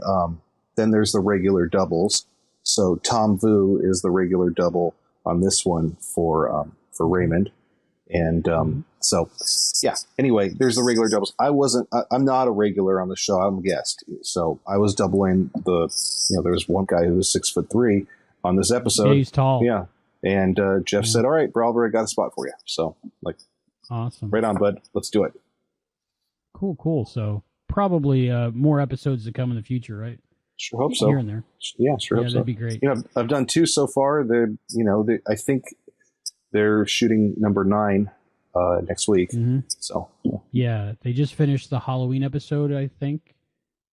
there's the regular doubles. So Tom Vu is the regular double on this one for Raymond, and so yeah. Anyway, there's the regular doubles. I'm not a regular on the show. I'm a guest, so I was doubling there was one guy who was 6'3" on this episode. Yeah, he's tall. Yeah, and Jeff said, "All right, Bralver, I got a spot for you." So awesome, right on, bud. Let's do it. Cool. So probably more episodes to come in the future, right? Sure hope so. Here and there. Yeah, sure hope so. That'd be great. I've done 2 so far. I think they're shooting number 9 next week. Mm-hmm. So yeah, they just finished the Halloween episode, I think,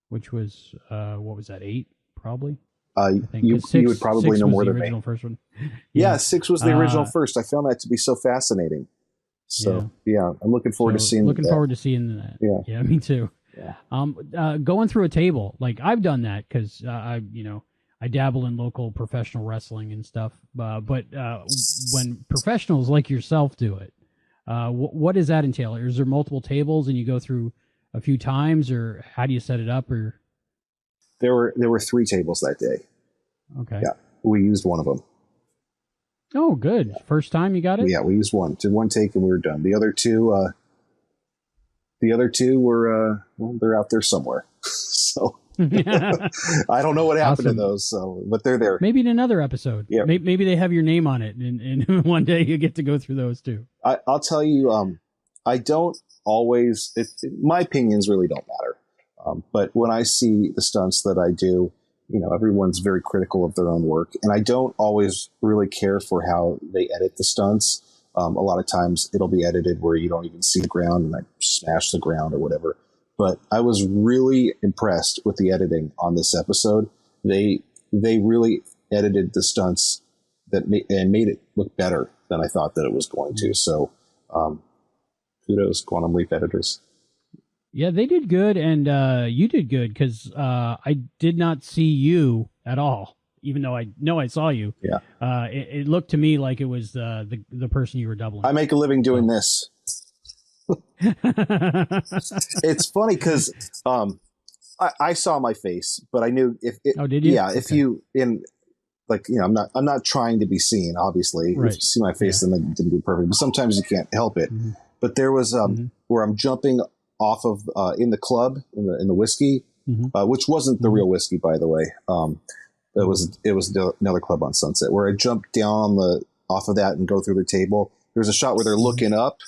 which was what was that, 8 probably? I think you would probably know more than me. 6 was the original first one. Yeah, 6 was the original first. I found that to be so fascinating. So yeah, I'm looking forward to seeing. Looking forward to seeing that. Yeah, me too. Yeah. Going through a table, like I've done that because I dabble in local professional wrestling and stuff. But when professionals like yourself do it, what does that entail? Is there multiple tables and you go through a few times, or how do you set it up? Or there were 3 tables that day. Okay. Yeah, we used one of them. Oh, good. First time you got it? Yeah, we used one. Did one take and we were done. The other two were they're out there somewhere. So I don't know what happened to those. So, but they're there. Maybe in another episode. Yeah. Maybe they have your name on it, and one day you get to go through those too. I'll tell you. I don't always. My opinions really don't matter. But when I see the stunts that I do, everyone's very critical of their own work, and I don't always really care for how they edit the stunts. A lot of times it'll be edited where you don't even see the ground and I smash the ground or whatever. But I was really impressed with the editing on this episode. They really edited the stunts and made it look better than I thought that it was going to. So kudos, Quantum Leap editors. Yeah, they did good, and you did good because I did not see you at all, even though I know I saw you. Yeah, it looked to me like it was the person you were doubling. I make a living doing this. It's funny because I saw my face, but I knew if oh, did you? Yeah, if you I'm not trying to be seen. Obviously, right. If you see my face, then it didn't do perfect. But sometimes you can't help it. Mm-hmm. But there was where I'm jumping off of in the club in the whiskey, which wasn't the real whiskey, by the way. It was another club on Sunset where I jumped down off of that and go through the table. There's a shot where they're looking up,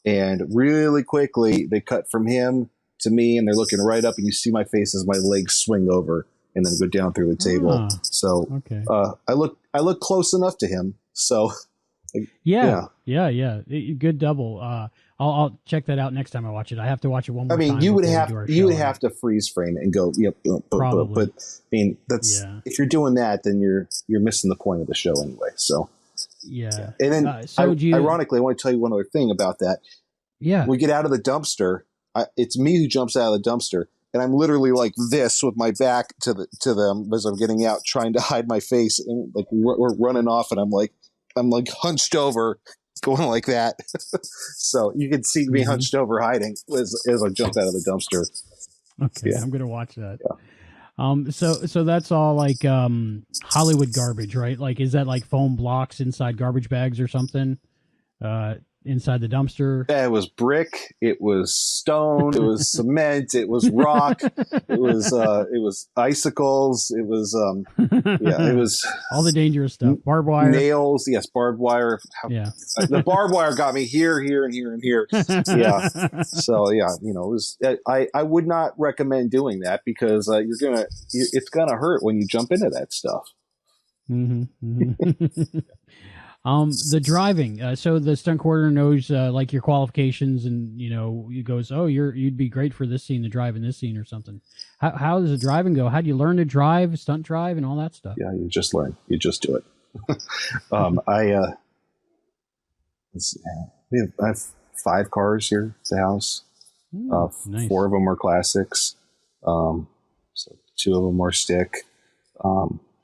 and really quickly they cut from him to me, and they're looking right up, and you see my face as my legs swing over and then go down through the table. So okay. I look close enough to him. So yeah. Good double. I'll check that out next time I watch it. I have to watch it one more time. You would have to freeze frame it and go, yep. Probably. But I mean, that's if you're doing that, then you're missing the point of the show anyway. So yeah. And then ironically, I want to tell you one other thing about that. Yeah. We get out of the dumpster. It's me who jumps out of the dumpster, and I'm literally like this with my back to them as I'm getting out, trying to hide my face, and like we're running off, and I'm like hunched over, going like that. So you can see me hunched over hiding as I jumped out of the dumpster. Okay, yeah. I'm gonna watch that. Yeah. So that's all like Hollywood garbage, right? Like, is that like foam blocks inside garbage bags or something? Inside the dumpster? Yeah, it was brick, it was stone, it was cement, it was rock, it was icicles, it was it was all the dangerous stuff. Barbed wire, nails, yes, barbed wire. Yeah, the barbed wire got me here, and here. Yeah, so yeah, it was. I would not recommend doing that because it's gonna hurt when you jump into that stuff. The driving. So the stunt coordinator knows like your qualifications, and he goes, "Oh, you'd be great for this scene to drive in this scene or something." How does the driving go? How do you learn to drive, stunt drive, and all that stuff? Yeah, you just learn. You just do it. I have 5 cars here at the house. Nice. 4 of them are classics. So 2 of them are stick.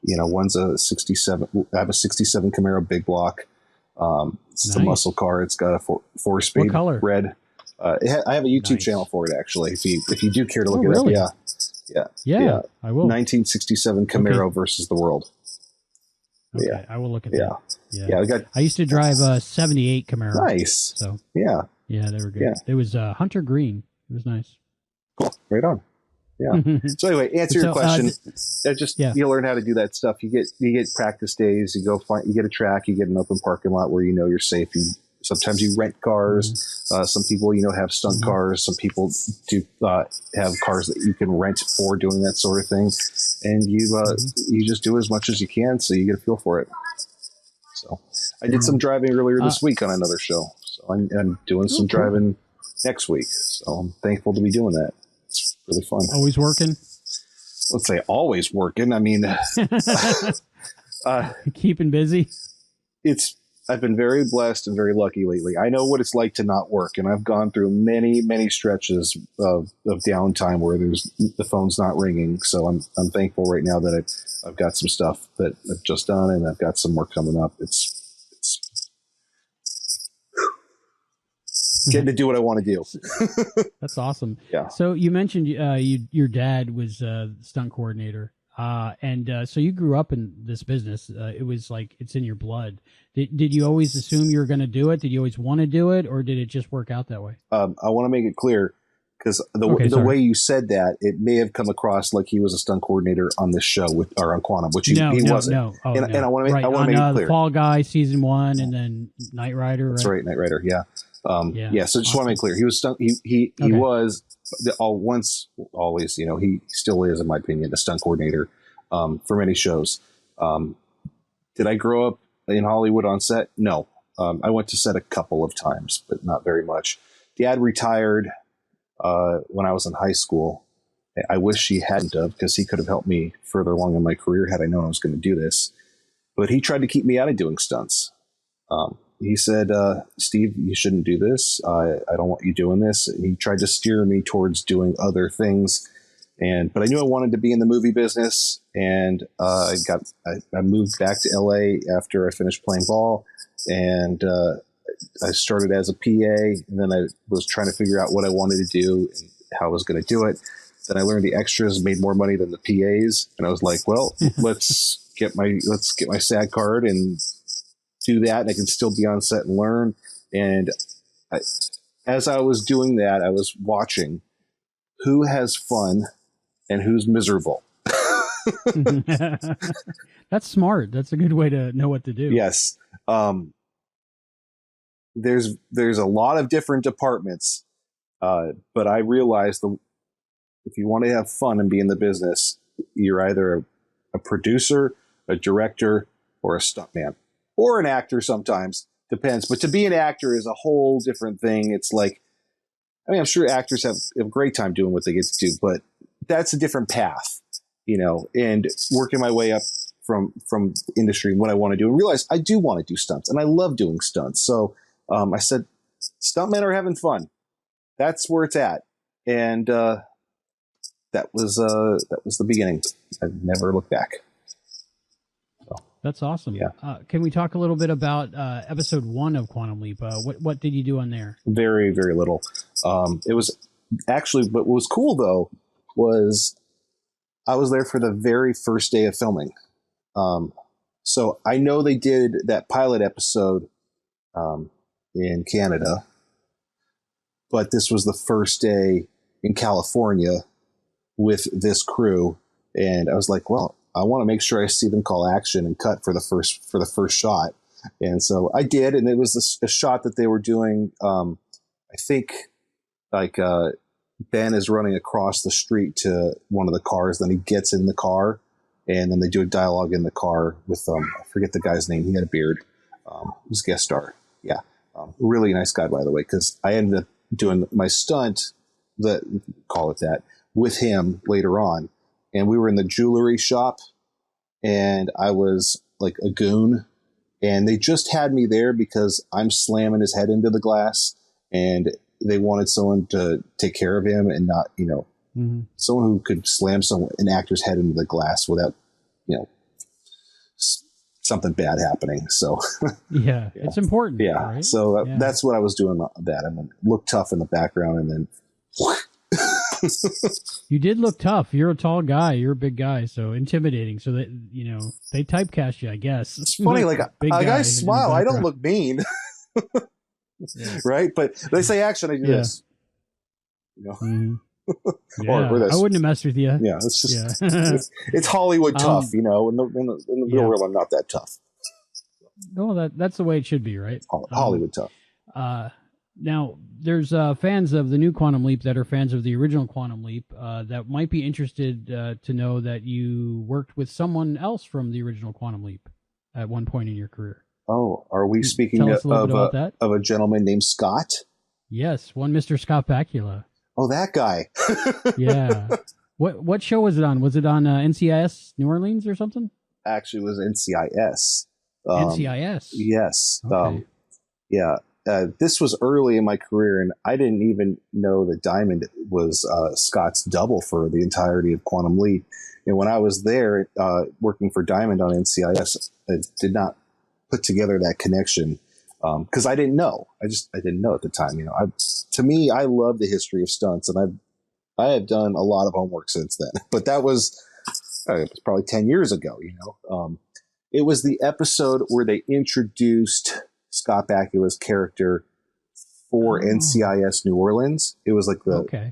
One's a 67. I have a 67 Camaro big block. It's a muscle car. It's got a four-speed red. I have a YouTube channel for it, actually. If you do care to look it up, yeah, I will. 1967 Camaro versus the World. Okay, I will look at that. Yeah. I used to drive a 78 Camaro. Nice. So yeah, they were good. Yeah. It was Hunter Green. It was nice. Cool. Right on. Yeah. So anyway, answer your question. You learn how to do that stuff. You get practice days. You get a track. You get an open parking lot where you know you're safe. Sometimes you rent cars. Some people have stunt cars. Some people do have cars that you can rent for doing that sort of thing. And you just do as much as you can, so you get a feel for it. So I did some driving earlier this week on another show. So I'm doing some driving next week. So I'm thankful to be doing that. It's really fun. Always working? Let's say always working. I mean, keeping busy. I've been very blessed and very lucky lately. I know what it's like to not work, and I've gone through many, many stretches of downtime where the phone's not ringing. So I'm thankful right now that I've got some stuff that I've just done, and I've got some more coming up. It's getting to do what I want to do. That's awesome. Yeah. So you mentioned your dad was a stunt coordinator. So you grew up in this business. It was like it's in your blood. Did you always assume you were going to do it? Did you always want to do it, or did it just work out that way? I want to make it clear, because the way you said that, it may have come across like he was a stunt coordinator on this show on Quantum, which he wasn't. No. And I want to make it clear. The Fall Guy season 1, and then Knight Rider. That's right, Knight Rider. Yeah. So just want to make it clear, he was stunt. He was always, he still is, in my opinion, a stunt coordinator for many shows. Did I grow up in Hollywood on set? No. I went to set a couple of times, but not very much. Dad retired when I was in high school. I wish he hadn't have, because he could have helped me further along in my career had I known I was going to do this. But he tried to keep me out of doing stunts. He said, Steve, you shouldn't do this. I don't want you doing this. And he tried to steer me towards doing other things. But I knew I wanted to be in the movie business. And I moved back to LA after I finished playing ball. And I started as a PA. And then I was trying to figure out what I wanted to do and how I was going to do it. Then I learned the extras made more money than the PAs. And I was like, well, let's get my SAG card and do that, and I can still be on set and learn. And as I was doing that, I was watching who has fun and who's miserable. That's smart. That's a good way to know what to do. Yes. There's a lot of different departments, but I realized if you want to have fun and be in the business, you're either a producer, a director, or a stuntman. Or an actor sometimes, depends. But to be an actor is a whole different thing. It's like, I'm sure actors have a great time doing what they get to do, but that's a different path, and working my way up from industry and what I want to do, and realize I do want to do stunts, and I love doing stunts. So I said, stuntmen are having fun. That's where it's at. And that was the beginning. I've never looked back. That's awesome. Yeah. Can we talk a little bit about episode 1 of Quantum Leap? What did you do on there? Very, very little. It was actually, what was cool though, was I was there for the very first day of filming. So I know they did that pilot episode in Canada, but this was the first day in California with this crew. And I was like, well, I want to make sure I see them call action and cut for the first shot. And so I did. And it was a shot that they were doing. I think Ben is running across the street to one of the cars. Then he gets in the car, and then they do a dialogue in the car with, I forget the guy's name. He had a beard. He was a guest star. Yeah. Really nice guy, by the way, because I ended up doing my stunt, call it that, with him later on. And we were in the jewelry shop, and I was like a goon, and they just had me there because I'm slamming his head into the glass, and they wanted someone to take care of him and not, someone who could slam an actor's head into the glass without, something bad happening. So yeah, it's important. Yeah. Right? So that's what I was doing that. I mean, look tough in the background and then. You did look tough. You're a tall guy. You're a big guy. So intimidating. So that, they typecast you, I guess. It's funny. Like I smile. I don't look mean. Right. But they say action. I do this. Mm-hmm. Or this. I wouldn't have messed with you. Yeah. It's just, it's Hollywood tough, In the real world, I'm not that tough. No, that's the way it should be, right? Hollywood tough. Now, there's fans of the new Quantum Leap that are fans of the original Quantum Leap that might be interested to know that you worked with someone else from the original Quantum Leap at one point in your career. Oh, are we speaking of a gentleman named Scott? Yes, one Mr. Scott Bakula. Oh, that guy. Yeah. What show was it on? Was it on NCIS New Orleans or something? Actually, it was NCIS. NCIS? Yes. Okay. Yeah. This was early in my career, and I didn't even know that Diamond was Scott's double for the entirety of Quantum Leap. And when I was there working for Diamond on NCIS, I did not put together that connection because I didn't know. I didn't know at the time. To me, I love the history of stunts, and I have done a lot of homework since then. But that was it was probably 10 years ago. It was the episode where they introduced Scott Bakula's character for NCIS New Orleans. It was like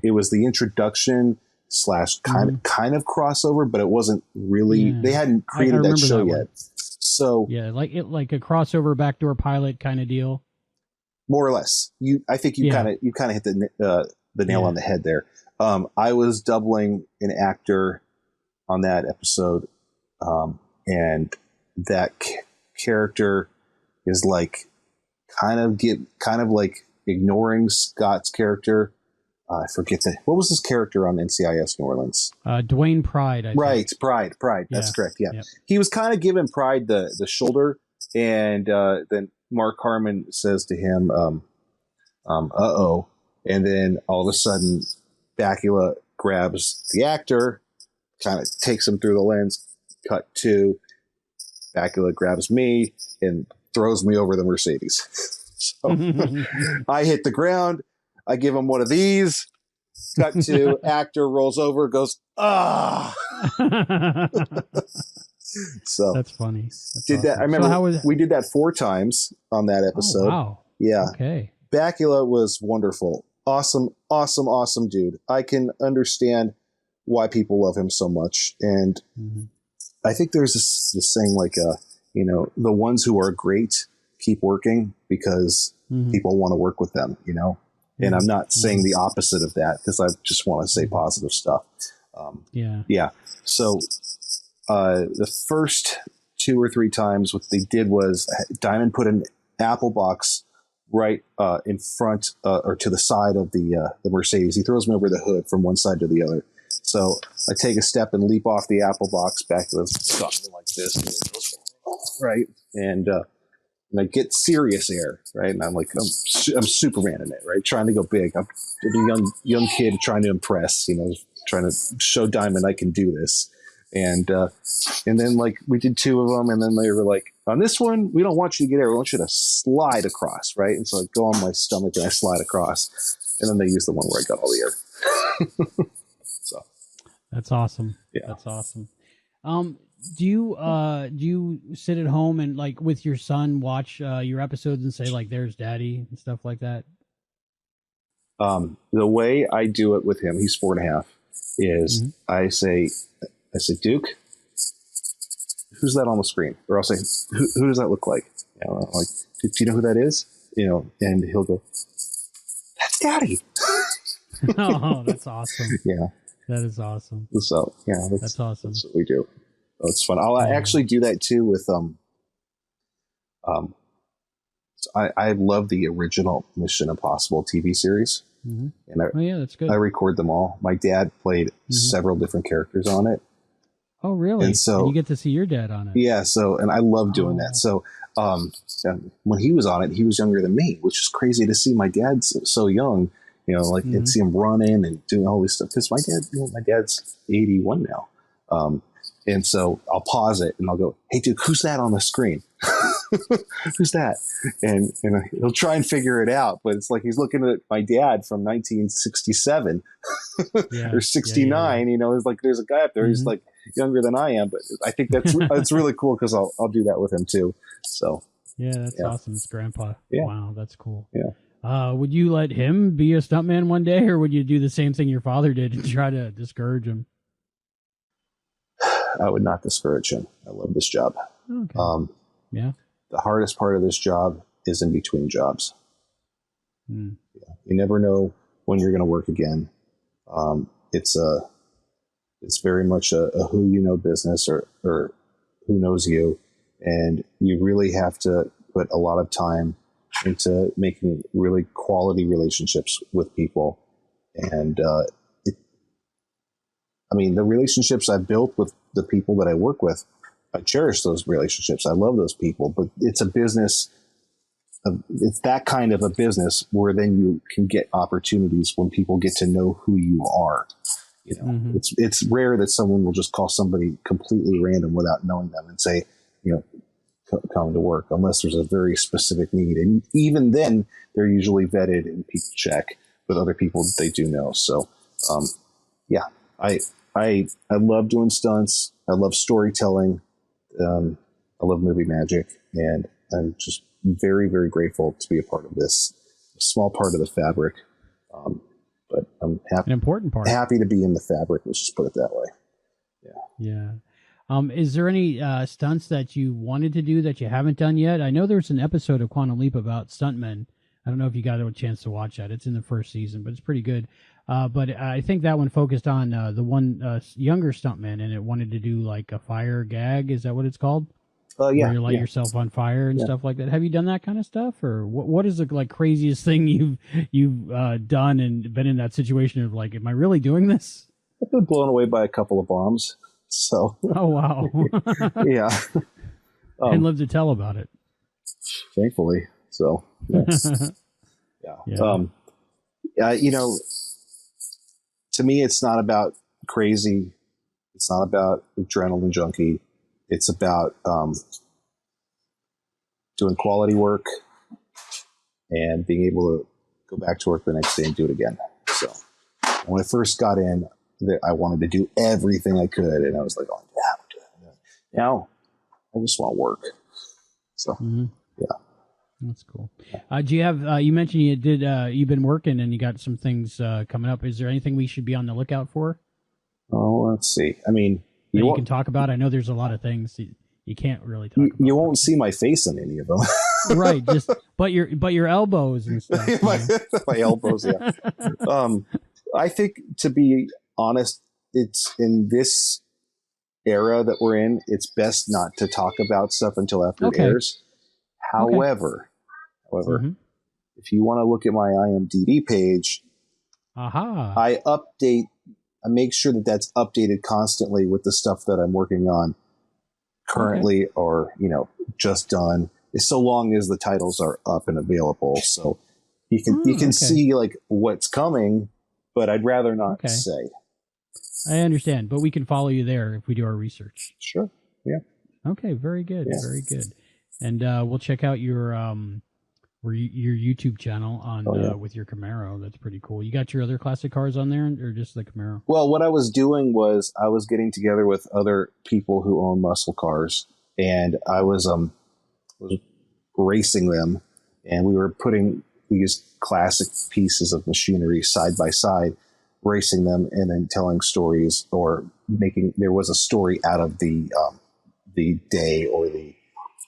it was the introduction / kind of crossover, but it wasn't really. They hadn't created that show yet. So like a crossover backdoor pilot kind of deal, more or less. I think you kind of hit the nail on the head there. I was doubling an actor on that episode, and that character is like kind of like ignoring Scott's character. I forget what was his character on NCIS New Orleans? Dwayne Pride. Right. Pride. That's correct. Yeah. Yep. He was kind of giving Pride the shoulder, and then Mark Harmon says to him, uh-oh. And then all of a sudden Bakula grabs the actor, kind of takes him through the lens, cut to Bakula grabs me and throws me over the Mercedes. So I hit the ground. I give him one of these. Cut to actor rolls over, goes, ah. So that's funny. That. I remember we did that 4 times on that episode. Oh, wow. Yeah. Okay. Bakula was wonderful. Awesome dude. I can understand why people love him so much. And I think there's this saying like, the ones who are great keep working because people want to work with them, And I'm not saying the opposite of that because I just want to say positive stuff. Yeah. So the first 2 or 3 times what they did was Diamond put an Apple box right in front or to the side of the Mercedes. He throws me over the hood from one side to the other. So I take a step and leap off the Apple box back to something like this. Right. And I get serious air, right? And I'm like, I'm Superman in it, right? Trying to go big. I'm a young kid trying to impress, trying to show Diamond I can do this. And then like we did 2 of them, and then they were like, on this one, we don't want you to get air. We want you to slide across, right? And so I go on my stomach and I slide across, and then they use the one where I got all the air. So that's awesome. Yeah, that's awesome. Do you sit at home and like with your son watch your episodes and say like, "There's Daddy" and stuff like that? The way I do it with him, he's 4.5, is I say, Duke, who's that on the screen? Or I'll say, who does that look like? I'm like, do you know who that is? And he'll go, that's Daddy. Oh, that's awesome. Yeah, that is awesome. So yeah, that's awesome. That's what we do. It's fun. I'll actually do that too with I love the original Mission Impossible TV series, and that's good. I record them all. My dad played several different characters on it. Oh, really? And so you get to see your dad on it. Yeah. So, and I love doing that. So, when he was on it, he was younger than me, which is crazy to see. My dad's so young, and see him running and doing all this stuff. Because my dad's 81 now. And so I'll pause it and I'll go, "Hey, dude, who's that on the screen? Who's that?" And he'll try and figure it out. But it's like he's looking at my dad from 1967 or 69. You know, it's like there's a guy up there who's like younger than I am. But I think that's really cool because I'll do that with him too. So yeah, that's awesome. It's Grandpa. Yeah. Wow, that's cool. Yeah. Would you let him be a stuntman one day, or would you do the same thing your father did and try to discourage him? I would not discourage him. I love this job. Okay. The hardest part of this job is in between jobs. Yeah. You never know when you're going to work again. It's very much a who you know business or who knows you. And you really have to put a lot of time into making really quality relationships with people. And, the relationships I've built with the people that I work with, I cherish those relationships. I love those people, but it's a business. It's that kind of a business where then you can get opportunities when people get to know who you are. You know, it's rare that someone will just call somebody completely random without knowing them and say, you know, come to work, unless there's a very specific need. And even then they're usually vetted and people check with other people that they do know. So, I love doing stunts. I love storytelling. I love movie magic, and I'm just very, very grateful to be a part of this small part of the fabric. But I'm happy, an important part. Happy to be in the fabric. Let's just put it that way. Yeah. Is there any stunts that you wanted to do that you haven't done yet? I know there's an episode of Quantum Leap about stuntmen. I don't know if you got a chance to watch that. It's in the first season, but it's pretty good. But I think that one focused on the one younger stuntman, and it wanted to do like a fire gag. Is that what it's called? Yeah. Where you light yourself on fire and stuff like that. Have you done that kind of stuff, or what is the like craziest thing you've done and been in that situation of like, am I really doing this? I've been blown away by a couple of bombs. So. Oh wow. Yeah. And live to tell about it. Thankfully. So. Yeah. You know, to me, it's not about crazy. It's not about adrenaline junkie. It's about doing quality work and being able to go back to work the next day and do it again. So when I first got in, I wanted to do everything I could, and I was like, "Oh yeah." Now I just want to work. So yeah. That's cool. Do you have? You mentioned you've been working and you got some things coming up. Is there anything we should be on the lookout for? Oh, let's see. I mean, you can talk about. I know there's a lot of things you can't really talk about. You won't see my face in any of them. Right. Just but your elbows and stuff. my elbows. Yeah. I think, to be honest, it's in this era that we're in. It's best not to talk about stuff until after it airs. However, if you want to look at my IMDb page, I make sure that that's updated constantly with the stuff that I'm working on currently or, just done, so long as the titles are up and available. So you can see like what's coming, but I'd rather not say. I understand, but we can follow you there if we do our research. Sure. Yeah. Okay. Very good. Yeah. Very good. And we'll check out your YouTube channel on with your Camaro. That's pretty cool. You got your other classic cars on there, or just the Camaro? Well, what I was doing was I was getting together with other people who own muscle cars, and I was racing them, and we were putting these classic pieces of machinery side by side, racing them, and then telling stories or there was a story out of the day or the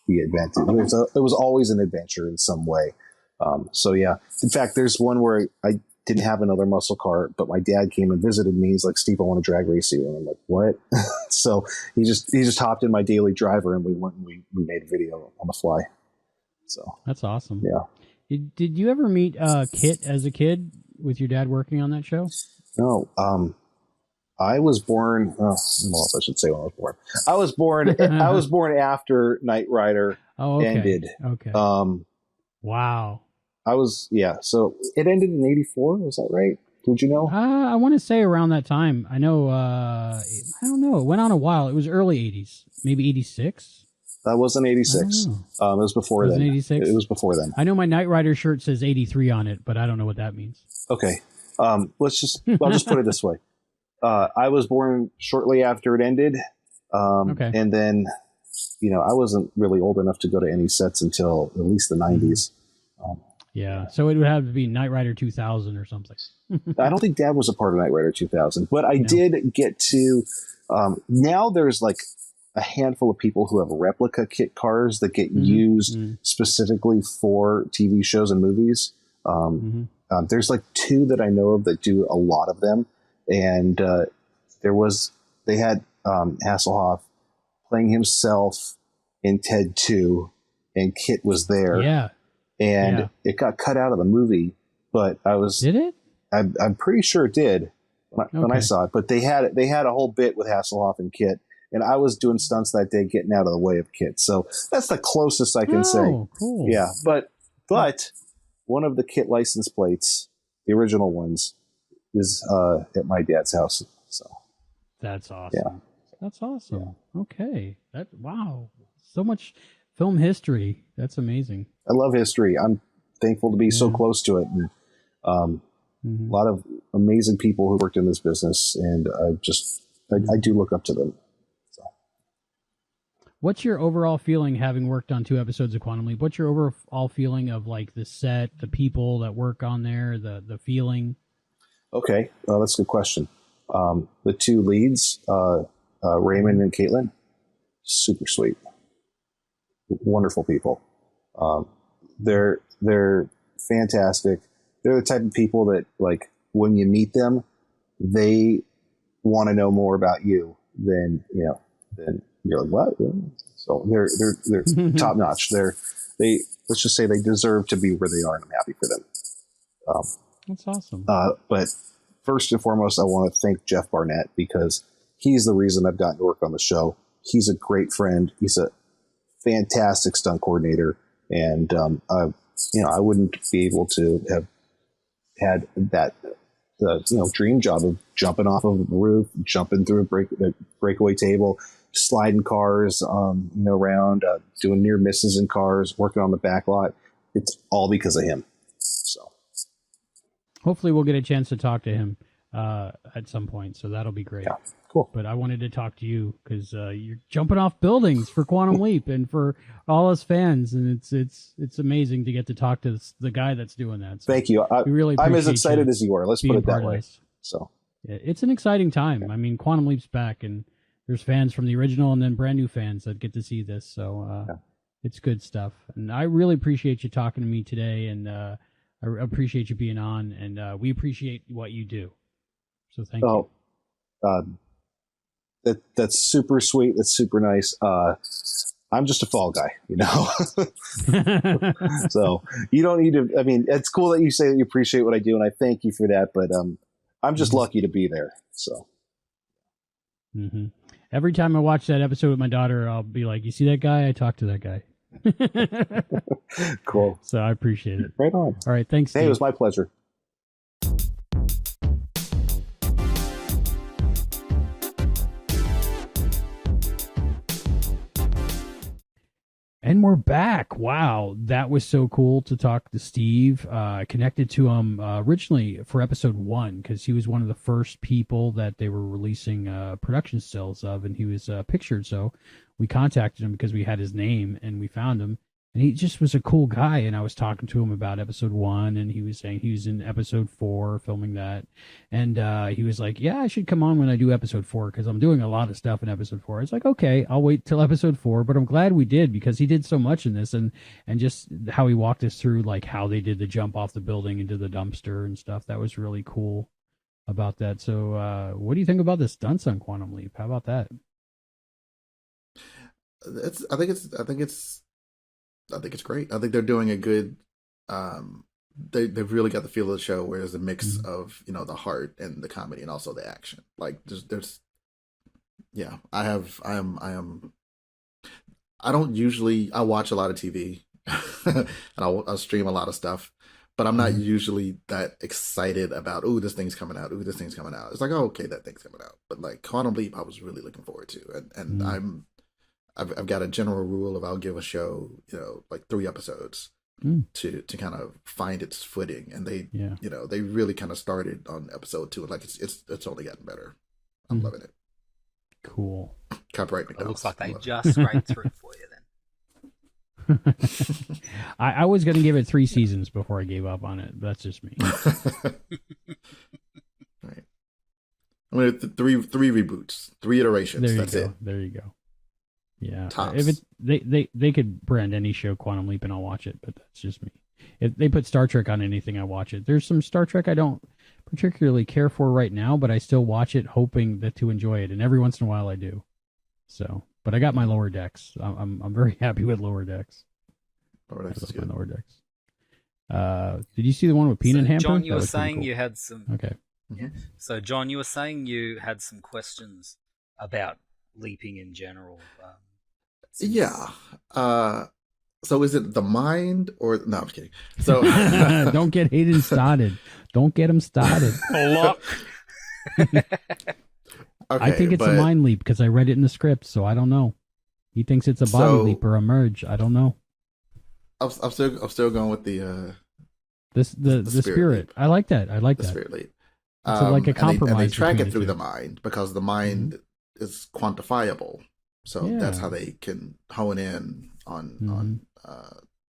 event. It was always an adventure in some way. So yeah, in fact, there's one where I didn't have another muscle car, but my dad came and visited me. He's like, "Steve, I want to drag race you." And I'm like, "What?" So he just hopped in my daily driver and we went and we made a video on the fly. So that's awesome. Yeah. Did you ever meet Kit as a kid with your dad working on that show? No. I was born. I should say when I was born. I was born after Knight Rider ended. Okay. Wow. So it ended in '84. Was that right? Did you know? I want to say around that time. I know. I don't know. It went on a while. It was early 80s, maybe 86. That wasn't 86. It was before then. 86? It was before then. I know my Knight Rider shirt says 83 on it, but I don't know what that means. Okay. I'll just put it this way. I was born shortly after it ended. Okay. And then, I wasn't really old enough to go to any sets until at least the 90s. Yeah. So it would have to be Knight Rider 2000 or something. I don't think Dad was a part of Knight Rider 2000, but I did get to, now there's like a handful of people who have replica kit cars that get used specifically for TV shows and movies. There's like 2 that I know of that do a lot of them. And they had Hasselhoff playing himself in Ted 2, and Kit was there. Yeah. And it got cut out of the movie, but Did it? I'm pretty sure it did when I saw it. But they had a whole bit with Hasselhoff and Kit, and I was doing stunts that day, getting out of the way of Kit. So that's the closest I can say. Cool. Yeah, but one of the Kit license plates, the original ones, is at my dad's house. So that's awesome. Yeah. That's awesome. Yeah. Okay. Wow. So much film history. That's amazing. I love history. I'm thankful to be so close to it. And a lot of amazing people who worked in this business, and I do look up to them. So. What's your overall feeling, having worked on 2 episodes of Quantum Leap? What's your overall feeling of like the set, the people that work on there, the feeling? Okay, that's a good question. The 2 leads, Raymond and Caitlin, super sweet, wonderful people. They're fantastic. They're the type of people that, like, when you meet them, they want to know more about you than you're like, what? So they're top notch. They let's just say they deserve to be where they are, and I'm happy for them. That's awesome. But first and foremost, I want to thank Jeff Barnett, because he's the reason I've gotten to work on the show. He's a great friend. He's a fantastic stunt coordinator. And, I wouldn't be able to have had that, dream job of jumping off of a roof, jumping through a breakaway table, sliding cars, around, doing near misses in cars, working on the back lot. It's all because of him. So hopefully we'll get a chance to talk to him at some point. So that'll be great. Yeah, cool. But I wanted to talk to you because you're jumping off buildings for Quantum Leap and for all us fans, and it's amazing to get to talk to the guy that's doing that. So thank you. I'm as excited as you are. Let's put it that way. So it's an exciting time. I mean, Quantum Leap's back, and there's fans from the original and then brand new fans that get to see this. So it's good stuff, and I really appreciate you talking to me today, and I appreciate you being on, and we appreciate what you do. So thank you. That's super sweet. That's super nice. I'm just a fall guy, So you don't need to. I mean, it's cool that you say that you appreciate what I do, and I thank you for that. But I'm just lucky to be there. So. Every time I watch that episode with my daughter, I'll be like, "You see that guy? I talked to that guy." Cool. So I appreciate it. Right on. All right. Thanks, Steve. Hey, it was my pleasure. And we're back. Wow, that was so cool to talk to Steve. Connected to him originally for episode 1 because he was one of the first people that they were releasing production stills of, and he was pictured. So we contacted him because we had his name and we found him. And he just was a cool guy. And I was talking to him about episode 1, and he was saying he was in episode 4 filming that. And he was like, yeah, I should come on when I do episode 4 because I'm doing a lot of stuff in episode 4. It's like, okay, I'll wait till episode 4. But I'm glad we did because he did so much in this, and just how he walked us through like how they did the jump off the building into the dumpster and stuff. That was really cool about that. So what do you think about the stunts on Quantum Leap? How about that? I think it's great. I think they're doing a good. They've really got the feel of the show where there's a mix of the heart and the comedy and also the action. Like there's yeah. I don't usually. I watch a lot of TV and I'll stream a lot of stuff, but I'm not usually that excited about, oh, this thing's coming out. Oh, this thing's coming out. It's like, oh, okay, that thing's coming out. But like Quantum Leap, I was really looking forward to, and I've got a general rule of I'll give a show, like 3 episodes to kind of find its footing, and they they really kind of started on episode 2, and like it's only gotten better. I'm loving it. Cool. Copyright It McDonald's. looks like they just scraped through for you then. I was going to give it 3 seasons before I gave up on it. That's just me. Right. I mean, 3 reboots, 3 iterations. That's it. There you go. Yeah. Tops. If they could brand any show Quantum Leap and I'll watch it, but that's just me. If they put Star Trek on anything, I watch it. There's some Star Trek I don't particularly care for right now, but I still watch it hoping to enjoy it, and every once in a while I do. So, but I got my Lower Decks. I'm very happy with Lower Decks. Lower Decks is good. Lower Decks. Did you see the one with Peanut Hamper? John, you were saying you had some. Okay. Yeah. So, John, you were saying you had some questions about leaping in general. Yeah. So is it the mind or no? I'm just kidding. So don't get Hayden started. Don't get him started. Okay, I think it's a mind leap because I read it in the script, so I don't know. He thinks it's a body leap or a merge. I don't know. I'm still going with the spirit. I like that. I like the that. Spirit leap. It's like a compromise. And they track it through the mind because the mind is quantifiable. So that's how they can hone in on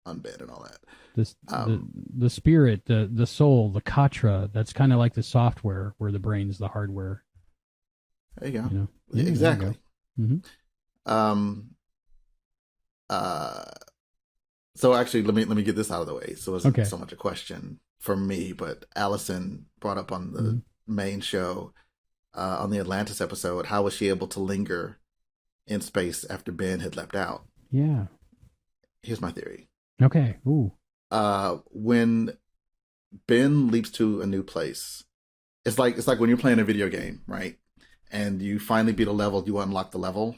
Ben and all that. The spirit, the soul, the katra. That's kind of like the software, where the brain's the hardware. There you go. Yeah, exactly. So actually, let me get this out of the way. So it wasn't so much a question from me, but Allison brought up on the main show, on the Atlantis episode, how was she able to linger in space after Ben had leapt out? Yeah. Here's my theory. Okay. Ooh. When Ben leaps to a new place, it's like when you're playing a video game, right? And you finally beat a level, you unlock the level.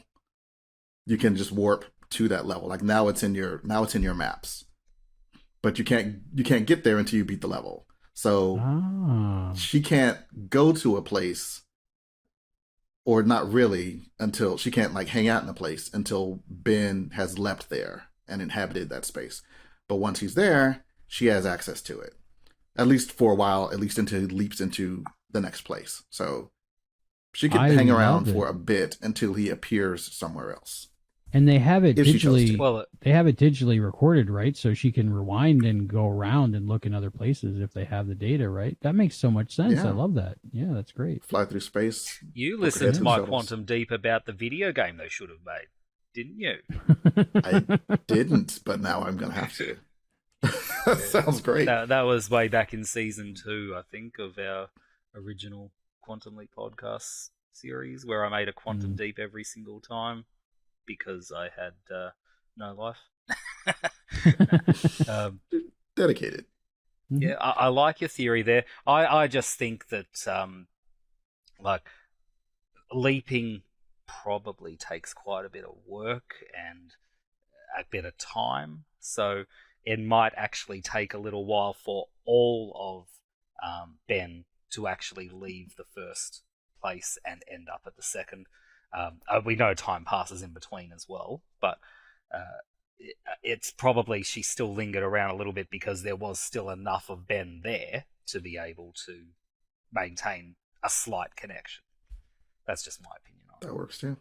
You can just warp to that level. Like now it's in your maps. But you can't get there until you beat the level. So she can't go to a place, or not really, until she can't like hang out in a place until Ben has leapt there and inhabited that space. But once he's there, she has access to it. At least for a while, at least until he leaps into the next place. So she can hang around for a bit until he appears somewhere else. And they have it digitally. They have it digitally recorded, right? So she can rewind and go around and look in other places if they have the data, right? That makes so much sense. Yeah. I love that. Yeah, that's great. Fly through space. You listened to my Quantum Deep about the video game they should have made, didn't you? I didn't, but now I'm gonna have to. That sounds great. That was way back in season 2, I think, of our original Quantum Leap podcast series, where I made a Quantum Deep every single time because I had no life. Dedicated. Yeah, I like your theory there. I just think that like leaping probably takes quite a bit of work and a bit of time, so it might actually take a little while for all of Ben to actually leave the first place and end up at the second. We know time passes in between as well, but it's probably she still lingered around a little bit because there was still enough of Ben there to be able to maintain a slight connection. That's just my opinion on it. That works too.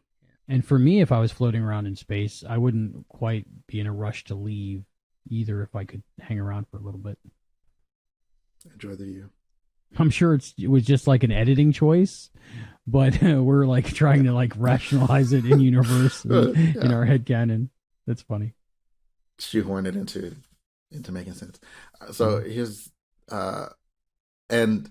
And for me, if I was floating around in space, I wouldn't quite be in a rush to leave either if I could hang around for a little bit. Enjoy the view. I'm sure it was just like an editing choice, but we're like trying to like rationalize it in universe in our head canon. That's funny. Shoehorn it into making sense. So here's and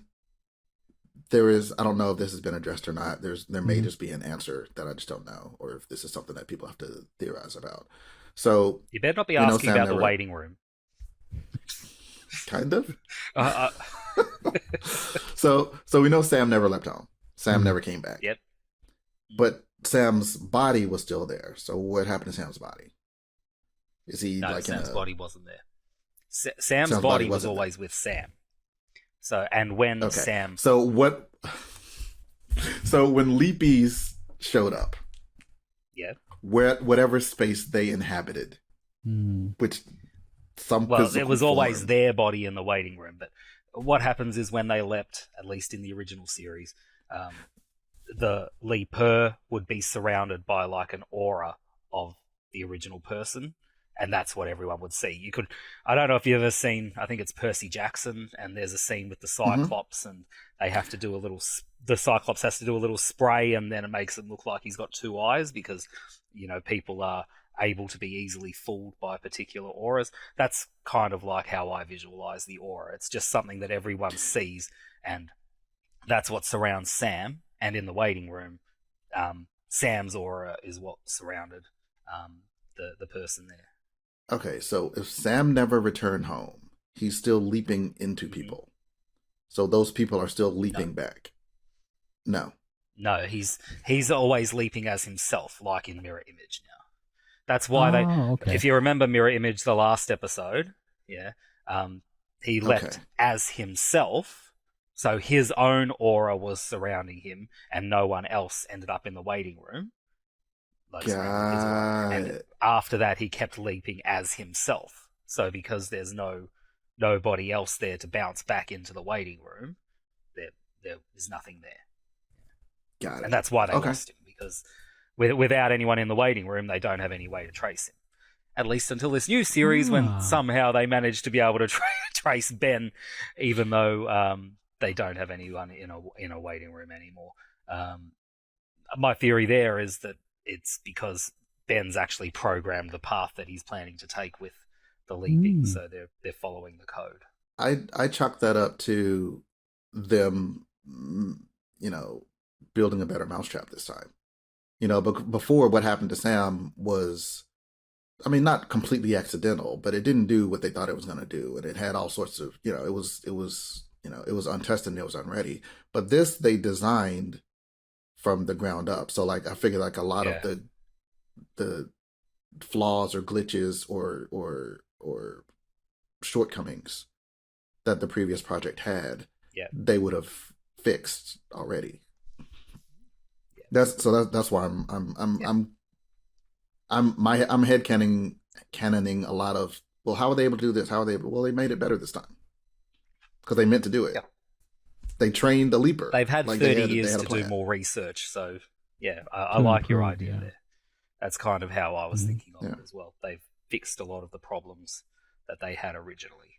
there is, I don't know if this has been addressed or not. There may just be an answer that I just don't know, or if this is something that people have to theorize about. So you better not be asking about the waiting room. Kind of. So we know Sam never left home. Sam never came back. Yep. But Sam's body was still there. So what happened to Sam's body? Is he no, like Sam's body wasn't there. Sam's body was always with Sam. So, and when Sam... So when Leapies showed up, whatever space they inhabited, which it was always their body in the waiting room. But what happens is when they leapt, at least in the original series, the leaper would be surrounded by like an aura of the original person. And that's what everyone would see. I don't know if you've ever seen, I think it's Percy Jackson, and there's a scene with the Cyclops, and they have to do the Cyclops has to do a little spray, and then it makes it look like he's got two eyes because, people are able to be easily fooled by particular auras. That's kind of like how I visualize the aura. It's just something that everyone sees, and that's what surrounds Sam. And in the waiting room, Sam's aura is what surrounded the person there. Okay, so if Sam never returned home, he's still leaping into people. So those people are still leaping back. No, he's always leaping as himself, like in Mirror Image now. That's why if you remember Mirror Image, the last episode, he leapt as himself, so his own aura was surrounding him, and no one else ended up in the waiting room. And after that, he kept leaping as himself. So because there's nobody else there to bounce back into the waiting room, there's nothing there. Got it. And that's why they lost him, because without anyone in the waiting room, they don't have any way to trace him. At least until this new series, when somehow they managed to be able to trace Ben, even though they don't have anyone in a waiting room anymore. My theory there is that it's because Ben's actually programmed the path that he's planning to take with the leaping, so they're following the code. I chalk that up to them, building a better mousetrap this time. But before, what happened to Sam was, not completely accidental, but it didn't do what they thought it was going to do, and it had all sorts of, it was untested and it was unready. But this they designed from the ground up. So I figure a lot of the flaws or glitches or shortcomings that the previous project had, they would have fixed already. That's why I'm headcanoning a lot of, well, how are they able to do this? Well, they made it better this time because they meant to do it. They trained the leaper. They've had 30 years to do more research, so I like your idea there. That's kind of how I was thinking of it as well. They've fixed a lot of the problems that they had originally.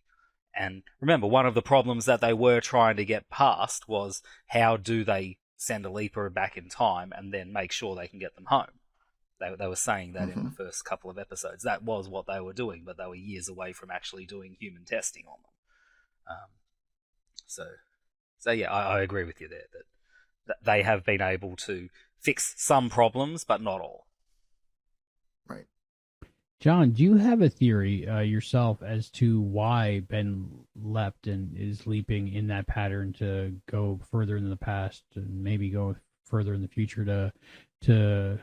And remember, one of the problems that they were trying to get past was how do they send a leaper back in time and then make sure they can get them home. They were saying that in the first couple of episodes. That was what they were doing, but they were years away from actually doing human testing on them. So yeah, I agree with you there that they have been able to fix some problems, but not all. Right. John, do you have a theory yourself as to why Ben leapt and is leaping in that pattern to go further into the past and maybe go further in the future to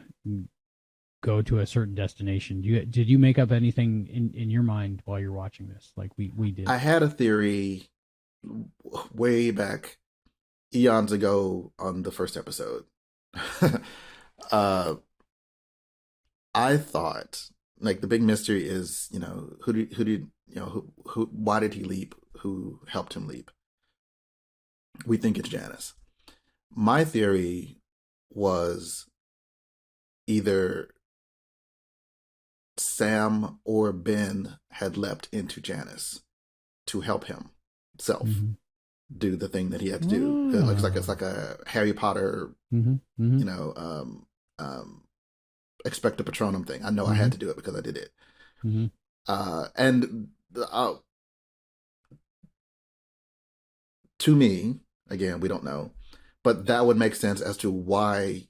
go to a certain destination? Did you make up anything in your mind while you're watching this, like we did? I had a theory way back eons ago on the first episode. I thought the big mystery is, why did he leap? Who helped him leap? We think it's Janus. My theory was either Sam or Ben had leapt into Janus to help himself do the thing that he had to do. It looks like it's like a Harry Potter, expecto patronum thing. I know I had to do it because I did it. To me, again, we don't know, but that would make sense as to why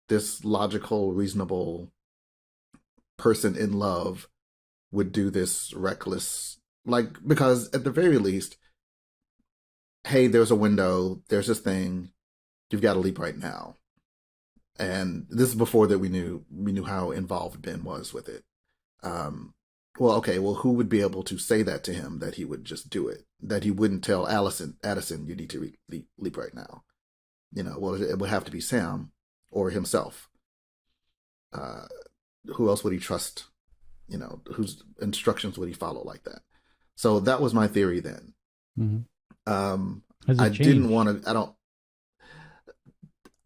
this logical, reasonable person in love would do this reckless, because at the very least, hey, there's a window, there's this thing, you've got to leap right now. And this is before that we knew how involved Ben was with it. well, okay, well, who would be able to say that to him that he would just do it? That he wouldn't tell Addison, you need to leap right now. Well, it would have to be Sam or himself. Who else would he trust? Whose instructions would he follow like that? So that was my theory then. Mm-hmm. I didn't want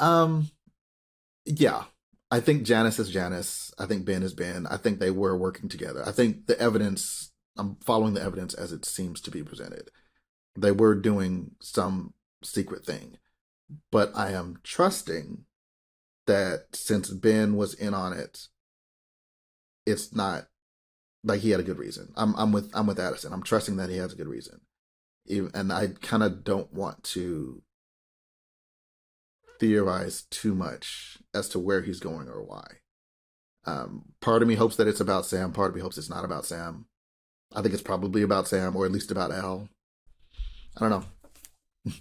to. Yeah. I think Janus is Janus. I think Ben is Ben. I think they were working together. I think I'm following the evidence as it seems to be presented. They were doing some secret thing. But I am trusting that since Ben was in on it, it's not like he had a good reason. I'm with Addison. I'm trusting that he has a good reason. And I kind of don't want to theorize too much as to where he's going or why. Part of me hopes that it's about Sam. Part of me hopes it's not about Sam. I think it's probably about Sam, or at least about Al. I don't know.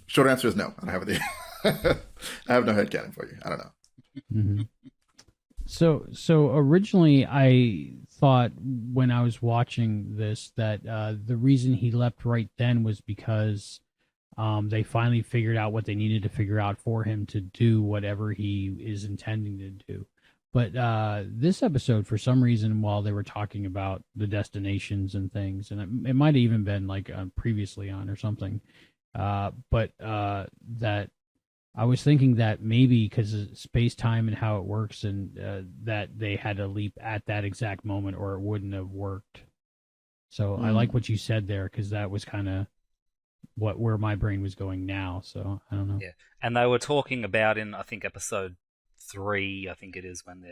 Short answer is no. I don't have it. I have no headcanon for you. I don't know. Mm-hmm. So originally I thought when I was watching this that the reason he left right then was because they finally figured out what they needed to figure out for him to do whatever he is intending to do. But this episode, for some reason, while they were talking about the destinations and things, and it might have even been like previously on or something, but that I was thinking that maybe because of space time and how it works, and that they had to leap at that exact moment, or it wouldn't have worked. So I like what you said there, because that was kind of where my brain was going now. So I don't know. Yeah, and they were talking about in, I think, episode 3, I think it is, when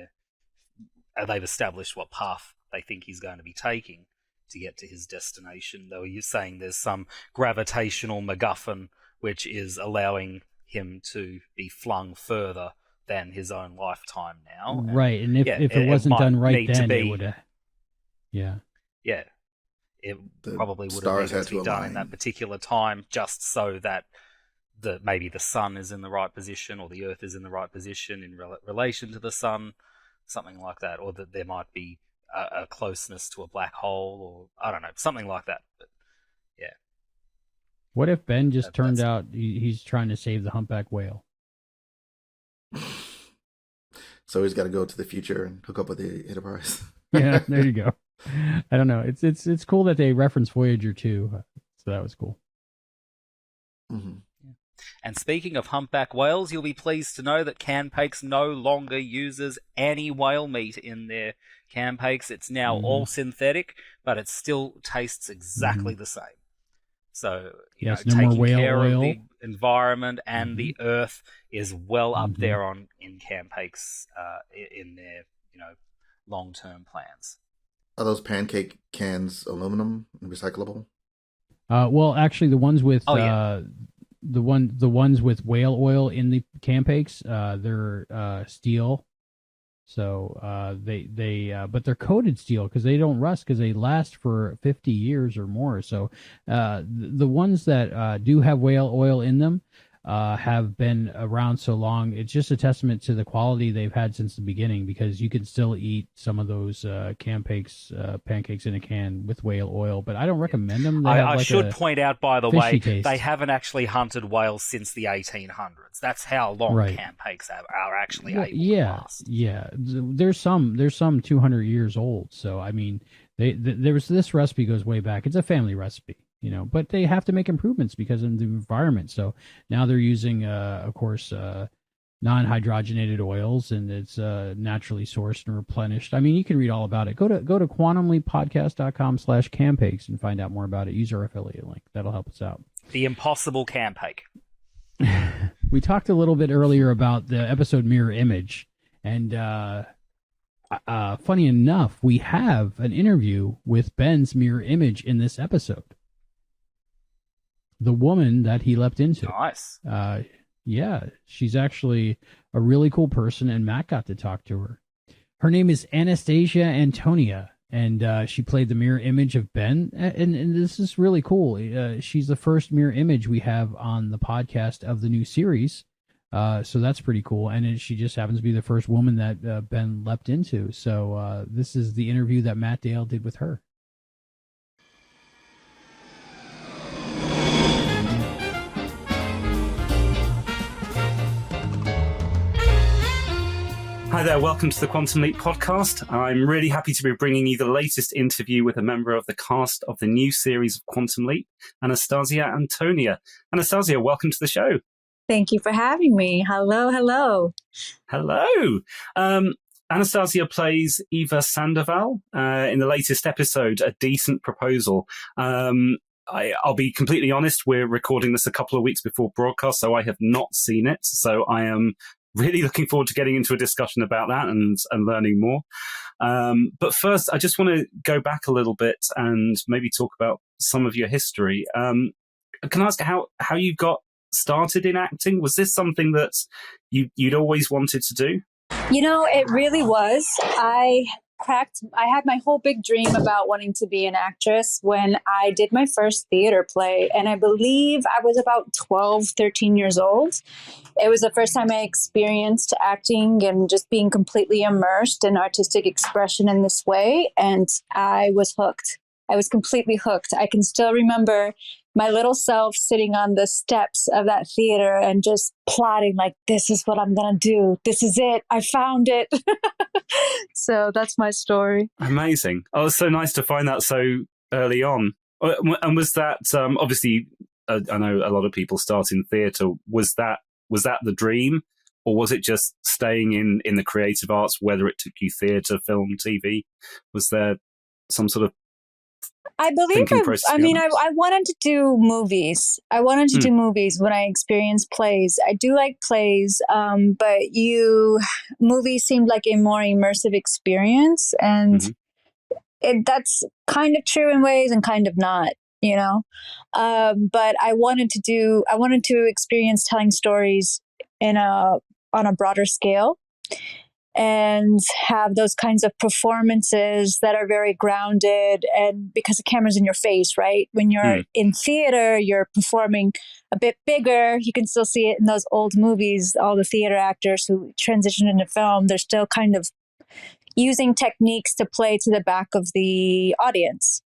they've established what path they think he's going to be taking to get to his destination. Though you're saying there's some gravitational MacGuffin which is allowing him to be flung further than his own lifetime now. Right, and if it wasn't done right then, it would have... Yeah. Yeah. It probably would have needed to be done in that particular time, just so that maybe the sun is in the right position, or the Earth is in the right position in relation to the sun, something like that, or that there might be a closeness to a black hole, or I don't know, something like that. But yeah. What if Ben just turned out he's trying to save the humpback whale? So he's got to go to the future and hook up with the Enterprise. Yeah, there you go. I don't know. It's cool that they reference Voyager too, so that was cool. Mm-hmm. And speaking of humpback whales, you'll be pleased to know that Campakes no longer uses any whale meat in their Campakes. It's now all synthetic, but it still tastes exactly the same. So, you know, taking care of the environment and the Earth is well up there in Campakes in their, long-term plans. Are those pancake cans aluminum and recyclable? Well, actually, the ones with the ones with whale oil in the Campakes, they're steel. So but they're coated steel because they don't rust, because they last for 50 years or more. So the ones that do have whale oil in them have been around so long. It's just a testament to the quality they've had since the beginning, because you can still eat some of those pancakes in a can with whale oil, but I don't recommend them. I should point out, by the way, they haven't actually hunted whales since the 1800s. That's how long Campakes are actually able to last. Yeah, there's some 200 years old. So I mean, this recipe goes way back. It's a family recipe. But they have to make improvements because of the environment. So now they're using, of course, non-hydrogenated oils, and it's naturally sourced and replenished. I mean, you can read all about it. Go to quantumleappodcast.com/Campakes and find out more about it. Use our affiliate link. That'll help us out. The impossible Campake. We talked a little bit earlier about the episode Mirror Image, and funny enough, we have an interview with Ben's mirror image in this episode. The woman that he leapt into. Nice. Yeah, she's actually a really cool person, and Matt got to talk to her. Her name is Anastasia Antonia, and she played the mirror image of Ben, and this is really cool. She's the first mirror image we have on the podcast of the new series, so that's pretty cool, and she just happens to be the first woman that Ben leapt into. So this is the interview that Matt Dale did with her. Hi there, welcome to the Quantum Leap podcast. I'm really happy to be bringing you the latest interview with a member of the cast of the new series of Quantum Leap, Anastasia Antonia. Anastasia, welcome to the show. Thank you for having me. Hello, hello. Hello. Anastasia plays Eva Sandoval in the latest episode, A Decent Proposal. I'll be completely honest, we're recording this a couple of weeks before broadcast, so I have not seen it. So I am really looking forward to getting into a discussion about that and learning more. But first, I just want to go back a little bit and maybe talk about some of your history. Can I ask how you got started in acting? Was this something that you'd always wanted to do? You know, it really was. I had my whole big dream about wanting to be an actress when I did my first theater play. And I believe I was about 12, 13 years old. It was the first time I experienced acting and just being completely immersed in artistic expression in this way. And I was hooked. I was completely hooked. I can still remember my little self sitting on the steps of that theater and just plotting like, this is what I'm going to do. This is it. I found it. So that's my story. Amazing. Oh, it's so nice to find that so early on. And was that, obviously, I know a lot of people start in theatre. Was that the dream? Or was it just staying in the creative arts, whether it took you theatre, film, TV? Was there some sort of I believe I wanted to do movies. I wanted to do movies when I experienced plays. I do like plays, but movies seemed like a more immersive experience. And that's kind of true in ways and kind of not, you know. But I wanted to experience telling stories on a broader scale. And have those kinds of performances that are very grounded, and because the camera's in your face, right? When you're in theater, you're performing a bit bigger. You can still see it in those old movies. All the theater actors who transitioned into film, they're still kind of using techniques to play to the back of the audience.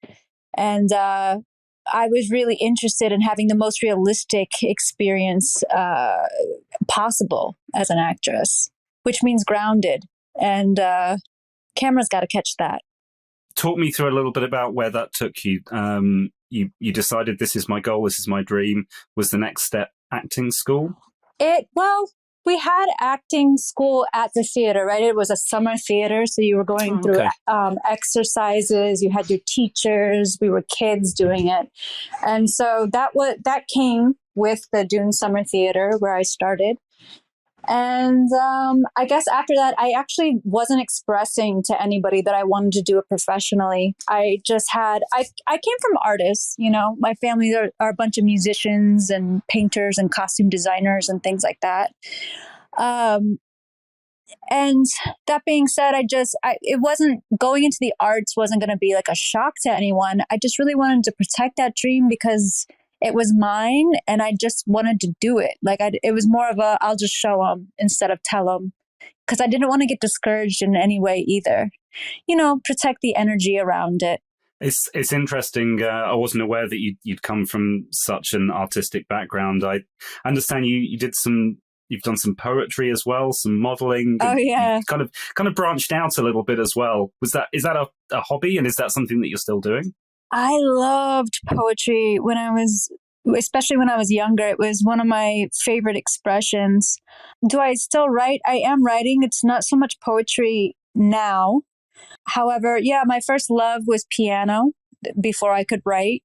And I was really interested in having the most realistic experience possible as an actress, which means grounded, and camera's got to catch that. Talk me through a little bit about where that took you. You decided, this is my goal, this is my dream. Was the next step acting school? We had acting school at the theater, right? It was a summer theater, so you were going through exercises. You had your teachers. We were kids doing it, and so that came with the Dune Summer Theater where I started. And I guess after that, I actually wasn't expressing to anybody that I wanted to do it professionally. I came from artists, you know, my family are a bunch of musicians and painters and costume designers and things like that. And that being said, it wasn't going into the arts wasn't going to be like a shock to anyone. I just really wanted to protect that dream because it was mine, and I just wanted to do it. It was more of I'll just show them instead of tell them, because I didn't want to get discouraged in any way either. You know, protect the energy around it. It's interesting. I wasn't aware that you'd come from such an artistic background. I understand you've done some poetry as well, some modeling. Oh yeah, kind of branched out a little bit as well. Is that a hobby, and is that something that you're still doing? I loved poetry especially when I was younger. It was one of my favorite expressions. Do I still write? I am writing. It's not so much poetry now. However, yeah, my first love was piano before I could write.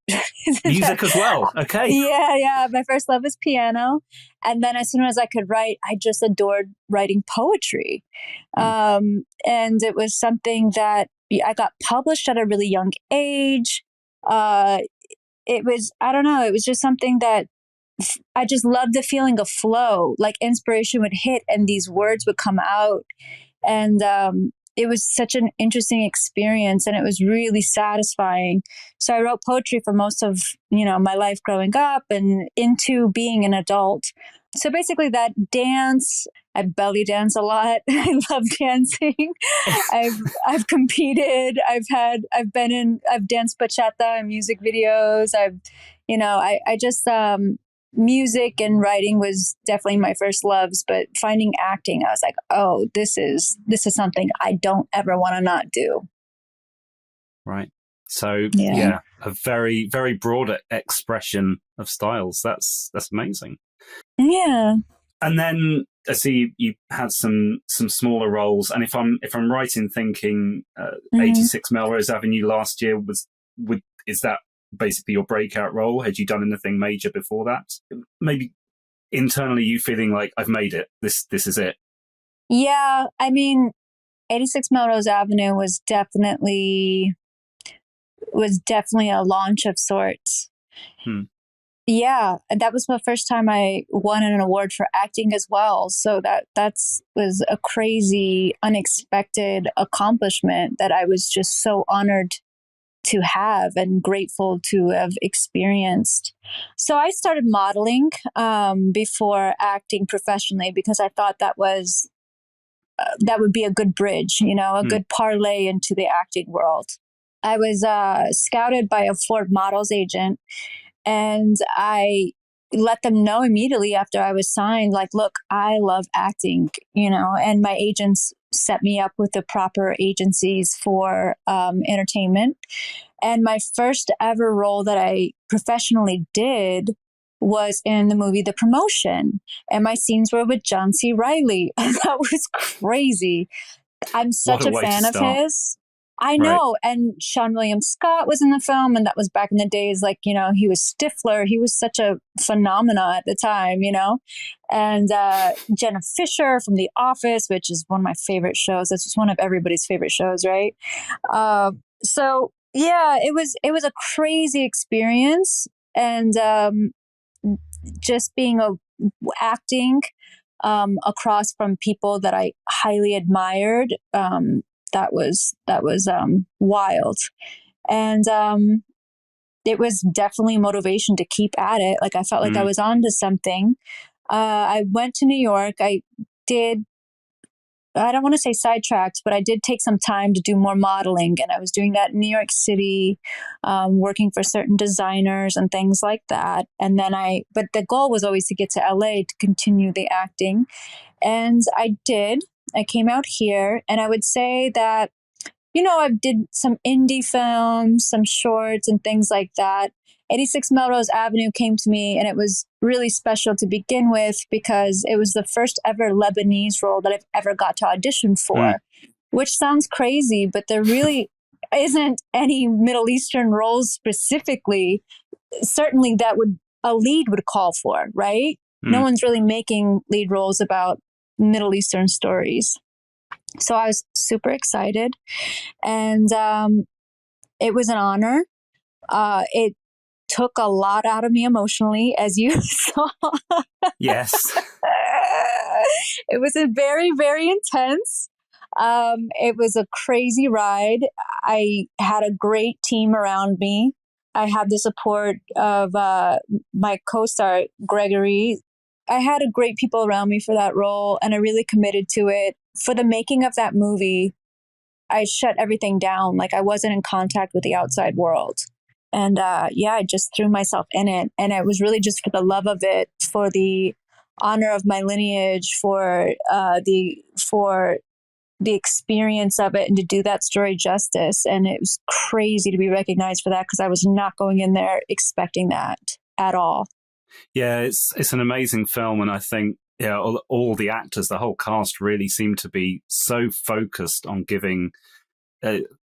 Music as well. Okay. Yeah. My first love was piano. And then as soon as I could write, I just adored writing poetry. And it was something that I got published at a really young age. It was just something that I just loved, the feeling of flow, like inspiration would hit and these words would come out. And it was such an interesting experience, and it was really satisfying. So I wrote poetry for most of, my life growing up and into being an adult. So basically that dance, I belly dance a lot. I love dancing. I've competed. I've danced bachata in music videos. music and writing was definitely my first loves, but finding acting, I was like, oh, this is something I don't ever want to not do. Right. So yeah, a very, very broad expression of styles. That's amazing. Yeah. And then I see you had some smaller roles, and if I'm right in thinking, 86 Melrose Avenue last year is that basically your breakout role? Had you done anything major before that? Maybe internally you feeling like, I've made it. This is it. Yeah, I mean, 86 Melrose Avenue was definitely a launch of sorts. Yeah, that was the first time I won an award for acting as well. So that was a crazy, unexpected accomplishment that I was just so honored to have and grateful to have experienced. So I started modeling before acting professionally because I thought that would be a good bridge, a good parlay into the acting world. I was scouted by a Ford Models agent, and I let them know immediately after I was signed, like, look, I love acting, and my agents set me up with the proper agencies for entertainment. And my first ever role that I professionally did was in the movie The Promotion. And my scenes were with John C. Reilly. That was crazy. I'm such a fan of his. I know. Right. And Sean William Scott was in the film, and that was back in the days, like, he was Stifler. He was such a phenomena at the time, and Jenna Fisher from The Office, which is one of my favorite shows. That's just one of everybody's favorite shows, right? So yeah, it was a crazy experience, and just being acting across from people that I highly admired. That was wild. And it was definitely motivation to keep at it. Like, I felt like I was on to something. I went to New York. I don't want to say sidetracked, but I did take some time to do more modeling. And I was doing that in New York City, working for certain designers and things like that. And then but the goal was always to get to LA to continue the acting. And I did. I came out here, and I would say that, I did some indie films, some shorts and things like that. 86 Melrose Avenue came to me, and it was really special to begin with because it was the first ever Lebanese role that I've ever got to audition for, which sounds crazy, but there really isn't any Middle Eastern roles specifically, certainly that a lead would call for, right? No one's really making lead roles about Middle Eastern stories. So I was super excited, and it was an honor. It took a lot out of me emotionally, as you saw. Yes. It was a very, very intense. It was a crazy ride. I had a great team around me. I had the support of my co-star, Gregory. I had great people around me for that role, and I really committed to it. For the making of that movie, I shut everything down. Like, I wasn't in contact with the outside world. And I just threw myself in it. And it was really just for the love of it, for the honor of my lineage, for the experience of it, and to do that story justice. And it was crazy to be recognized for that, because I was not going in there expecting that at all. Yeah, it's an amazing film, and I think all the actors, the whole cast, really seem to be so focused on giving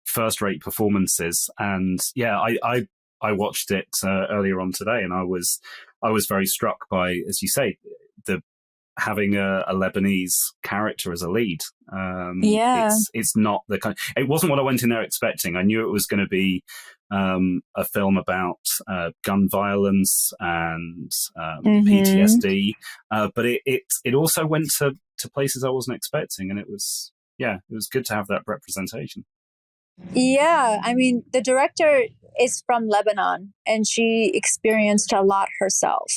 first-rate performances. And I watched it earlier on today, and I was very struck by, as you say, having a Lebanese character as a lead. It's not the kind. It wasn't what I went in there expecting. I knew it was going to be a film about gun violence and PTSD, but it also went to places I wasn't expecting, and it was good to have that representation. Yeah, I mean, the director is from Lebanon, and she experienced a lot herself.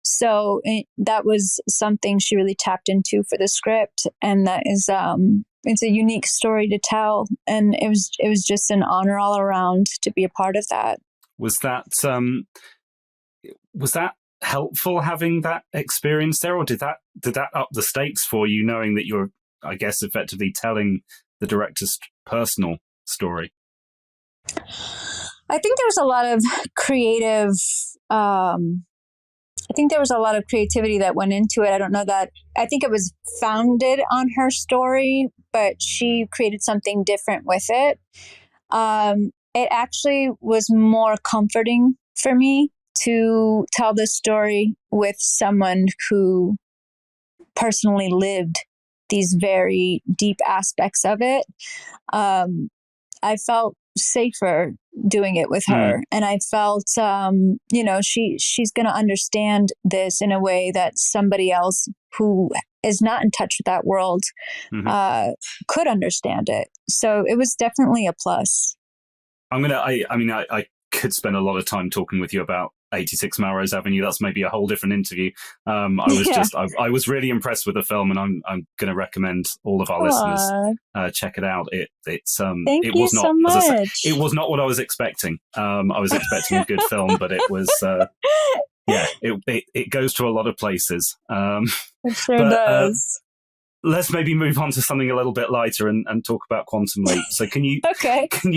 So that was something she really tapped into for the script, and that is it's a unique story to tell, and it was just an honor all around to be a part of that. Was that helpful having that experience there, or did that up the stakes for you, knowing that you're, I guess, effectively telling the director's personal story? I think there was a lot of creative. I think there was a lot of creativity that went into it. I don't know that. I think it was founded on her story, but she created something different with it. It actually was more comforting for me to tell this story with someone who personally lived these very deep aspects of it. I felt safer doing it with her, and I felt, she's going to understand this in a way that somebody else who is not in touch with that world could understand it. So it was definitely a plus. I could spend a lot of time talking with you about 86 Melrose Avenue. That's maybe a whole different interview. I was really impressed with the film, and I'm going to recommend all of our listeners check it out. Thank you so much. It was not what I was expecting. I was expecting a good film, but it was it goes to a lot of places. It sure does. Let's maybe move on to something a little bit lighter and talk about Quantum Leap. So can you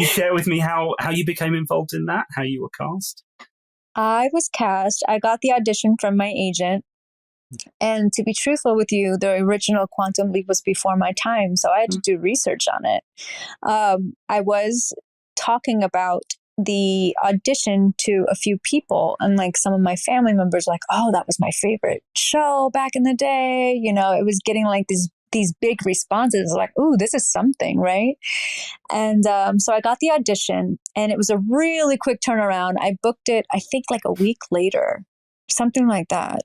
share with me how you became involved in that, how you were cast? I was cast. I got the audition from my agent. And to be truthful with you, the original Quantum Leap was before my time, so I had to do research on it. I was talking about the audition to a few people, and like some of my family members like, oh, that was my favorite show back in the day. You know, it was getting like these big responses like, ooh, this is something, right? And so I got the audition, and it was a really quick turnaround. I booked it, I think, like a week later, something like that.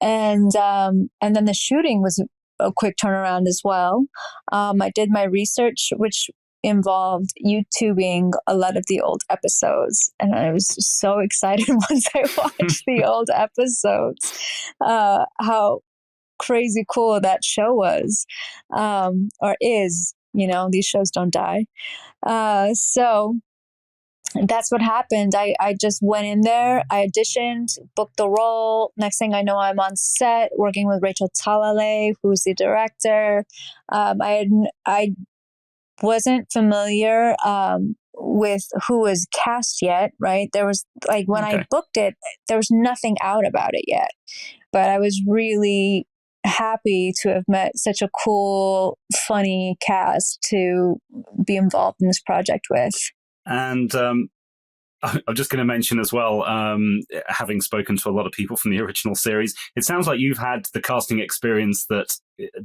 And then the shooting was a quick turnaround as well. I did my research, which involved YouTubing a lot of the old episodes, and I was so excited once I watched the old episodes, how crazy cool that show was, or is. You know, these shows don't die. So that's what happened. I just went in there, I auditioned, booked the role. Next thing I know, I'm on set working with Rachel Talalay, who's the director. I wasn't familiar with who was cast yet, right? There was, like, when I booked it, there was nothing out about it yet. But I was really happy to have met such a cool, funny cast to be involved in this project with. And I'm just going to mention as well, having spoken to a lot of people from the original series, it sounds like you've had the casting experience that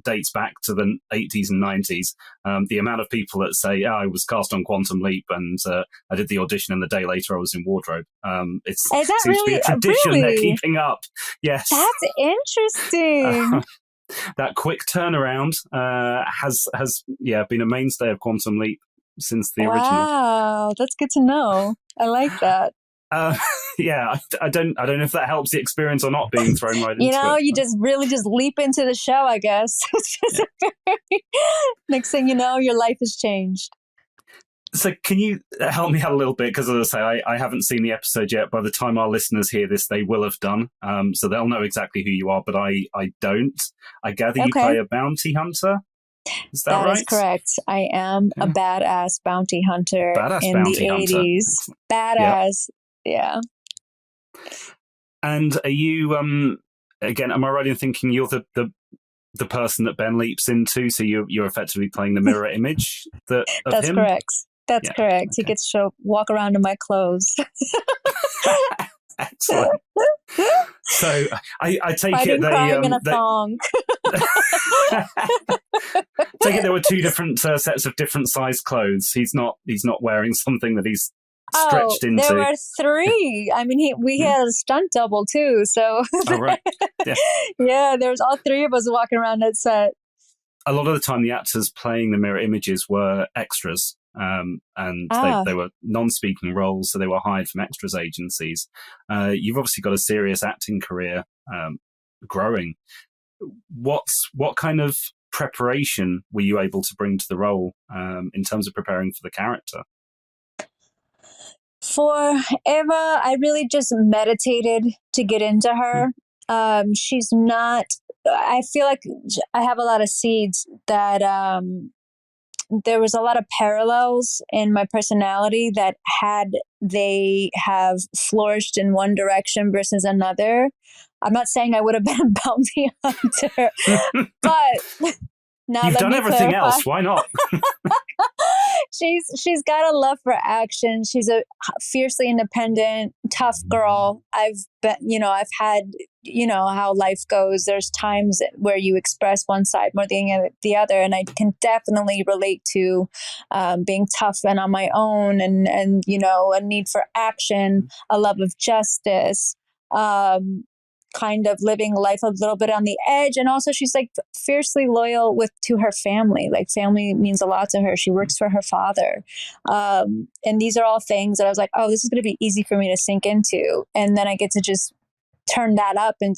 dates back to the 80s and 90s. The amount of people that say, I was cast on Quantum Leap and I did the audition and the day later I was in wardrobe. It seems to be a tradition they're keeping up. Yes. That's interesting. That quick turnaround has been a mainstay of Quantum Leap since the original. Wow, that's good to know. I like that. I don't know if that helps the experience or not, being thrown right into it. You just really just leap into the show, I guess. It's just next thing you know, your life has changed. So can you help me out a little bit? Because as I say, I haven't seen the episode yet. By the time our listeners hear this, they will have done. So they'll know exactly who you are, but I don't. I gather you play a bounty hunter? Is that right? That is correct. I am a badass bounty hunter in the 80s. Badass, yeah. And are you, again, am I right in thinking you're the person that Ben leaps into? So you're effectively playing the mirror image of That's him? Correct. That's correct. He gets to walk around in my clothes. Excellent. So I take Fighting, it they crying in a thong. Take it there were two different sets of different size clothes. He's not wearing something that he's stretched into. There were three. I mean, we had a stunt double too. So right. Yeah, there was all three of us walking around that set. A lot of the time, the actors playing the mirror images were extras. And they were non-speaking roles, so they were hired from extras agencies. You've obviously got a serious acting career growing. What kind of preparation were you able to bring to the role in terms of preparing for the character? For Eva, I really just meditated to get into her. She's not, I feel like I have a lot of seeds that there was a lot of parallels in my personality that had they have flourished in one direction versus another. I'm not saying I would have been a bounty hunter, but now you've done everything clarify. Else. Why not? She's got a love for action. She's a fiercely independent, tough girl. I've had, how life goes. There's times where you express one side more than the other. And I can definitely relate to being tough and on my own and, a need for action, a love of justice, kind of living life a little bit on the edge. And also she's like fiercely loyal to her family. Like family means a lot to her. She works for her father. And these are all things that I was like, oh, this is going to be easy for me to sink into. And then I get to just turn that up and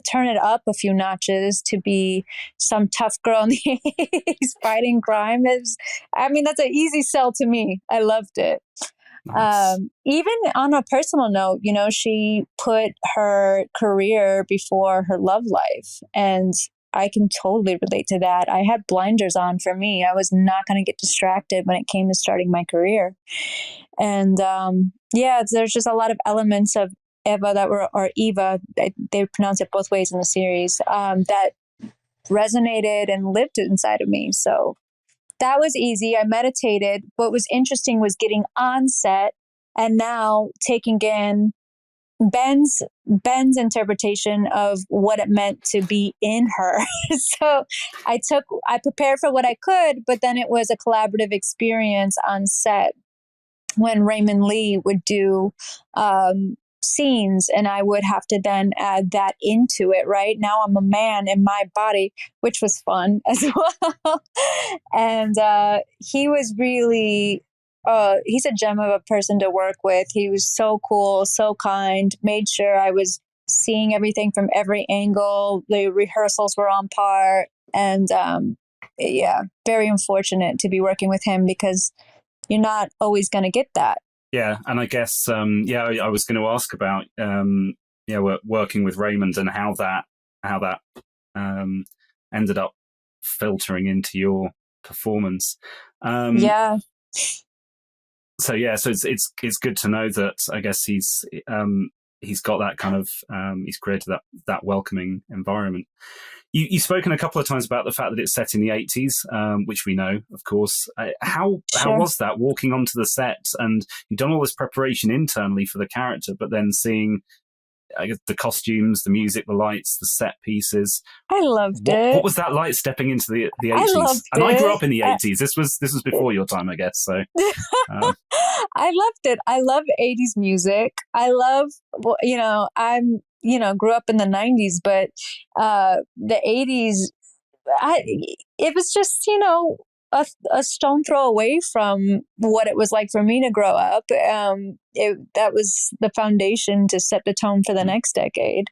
turn it up a few notches to be some tough girl in the 80s fighting crime. That's an easy sell to me. I loved it. Nice. Even on a personal note, she put her career before her love life. And I can totally relate to that. I had blinders on for me. I was not going to get distracted when it came to starting my career. And there's just a lot of elements of Eva or Eva, they pronounce it both ways in the series, that resonated and lived inside of me. So that was easy. I meditated. What was interesting was getting on set and now taking in Ben's interpretation of what it meant to be in her. So I prepared for what I could, but then it was a collaborative experience on set when Raymond Lee would do scenes and I would have to then add that into it. Right now I'm a man in my body, which was fun as well. And he was really he's a gem of a person to work with. He was so cool, so kind, made sure I was seeing everything from every angle. The rehearsals were on par. And very unfortunate to be working with him because you're not always going to get that. Yeah, and I guess I was going to ask about working with Raymond and how that ended up filtering into your performance. So it's good to know that I guess he's got that kind of he's created that welcoming environment. You've spoken a couple of times about the fact that it's set in the 80s, which we know, of course. How was that, walking onto the set? And you've done all this preparation internally for the character, but then seeing the costumes, the music, the lights, the set pieces. I loved it. What was that like, stepping into the 80s? I loved it. I grew up in the 80s. This was before your time, I guess. So I loved it. I love 80s music. I love, grew up in the 90s, but the 80s, it was just, a stone throw away from what it was like for me to grow up. That was the foundation to set the tone for the next decade.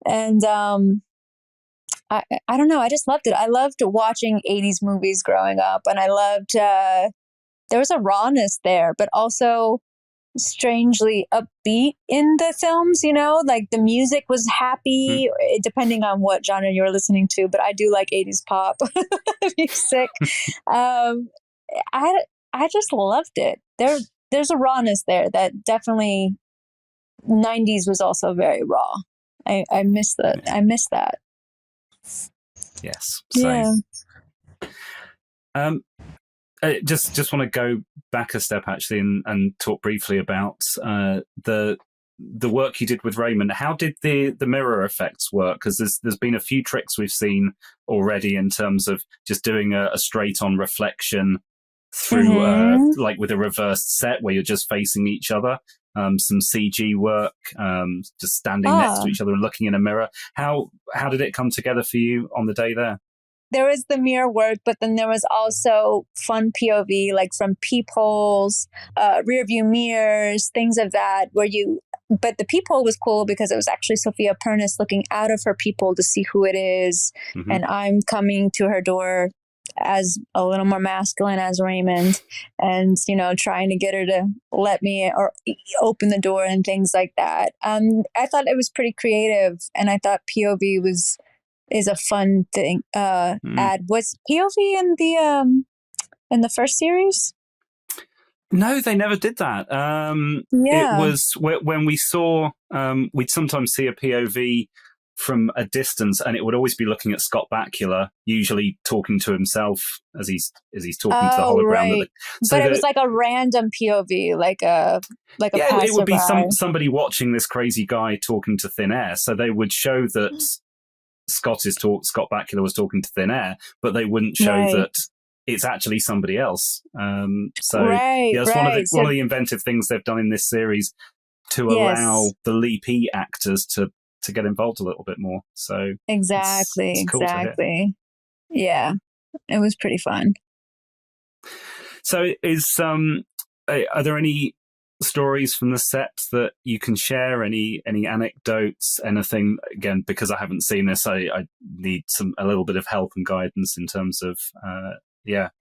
And I don't know, I just loved it. I loved watching 80s movies growing up, and I loved, there was a rawness there, but also strangely upbeat in the films, like the music was happy, depending on what genre you were listening to, but I do like 80s pop music. I just loved it. There's a rawness there that definitely 90s was also very raw. I miss that. I miss that. Yes. Same. Yeah. Just want to go back a step actually and talk briefly about the work you did with Raymond. How did the mirror effects work? Because there's been a few tricks we've seen already in terms of just doing a straight on reflection through like with a reversed set where you're just facing each other. Some CG work, just standing next to each other and looking in a mirror. How did it come together for you on the day there? There was the mirror work, but then there was also fun POV, like from peepholes, rear view mirrors, things of that, but the peephole was cool because it was actually Sophia Pernis looking out of her peephole to see who it is. Mm-hmm. And I'm coming to her door as a little more masculine as Raymond, and trying to get her to let me or open the door and things like that. I thought it was pretty creative, and I thought POV is a fun thing. Add was POV in the first series? No, they never did that. It was when we saw, we'd sometimes see a POV from a distance, and it would always be looking at Scott Bakula, usually talking to himself as he's talking to the hologram. Right. But it was like a random POV, like a passerby. It would be somebody watching this crazy guy talking to thin air. So they would show that Scott Bakula was talking to thin air, but they wouldn't show that it's actually somebody else. That's one of the inventive things they've done in this series to allow the lead actors to get involved a little bit more. So exactly. Yeah, it was pretty fun. So are there any stories from the set that you can share? Any anecdotes? Anything? Again, because I haven't seen this, I need a little bit of help and guidance in terms of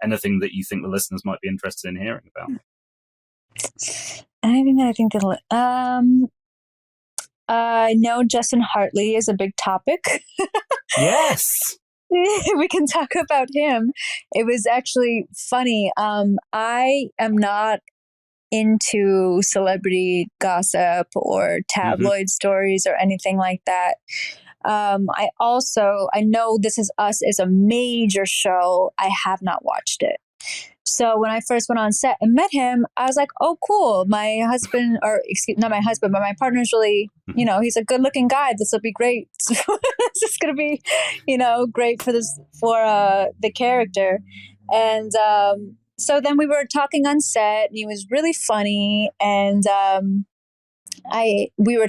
anything that you think the listeners might be interested in hearing about. Anything that I think that I know Justin Hartley is a big topic. Yes. We can talk about him. It was actually funny. I am not into celebrity gossip or tabloid stories or anything like that. I know This Is Us is a major show. I have not watched it. So when I first went on set and met him, I was like, oh, cool. My husband, not my husband, but my partner's really, he's a good looking guy. This will be great. This is going to be, great for the character. And so then we were talking on set, and he was really funny. And we were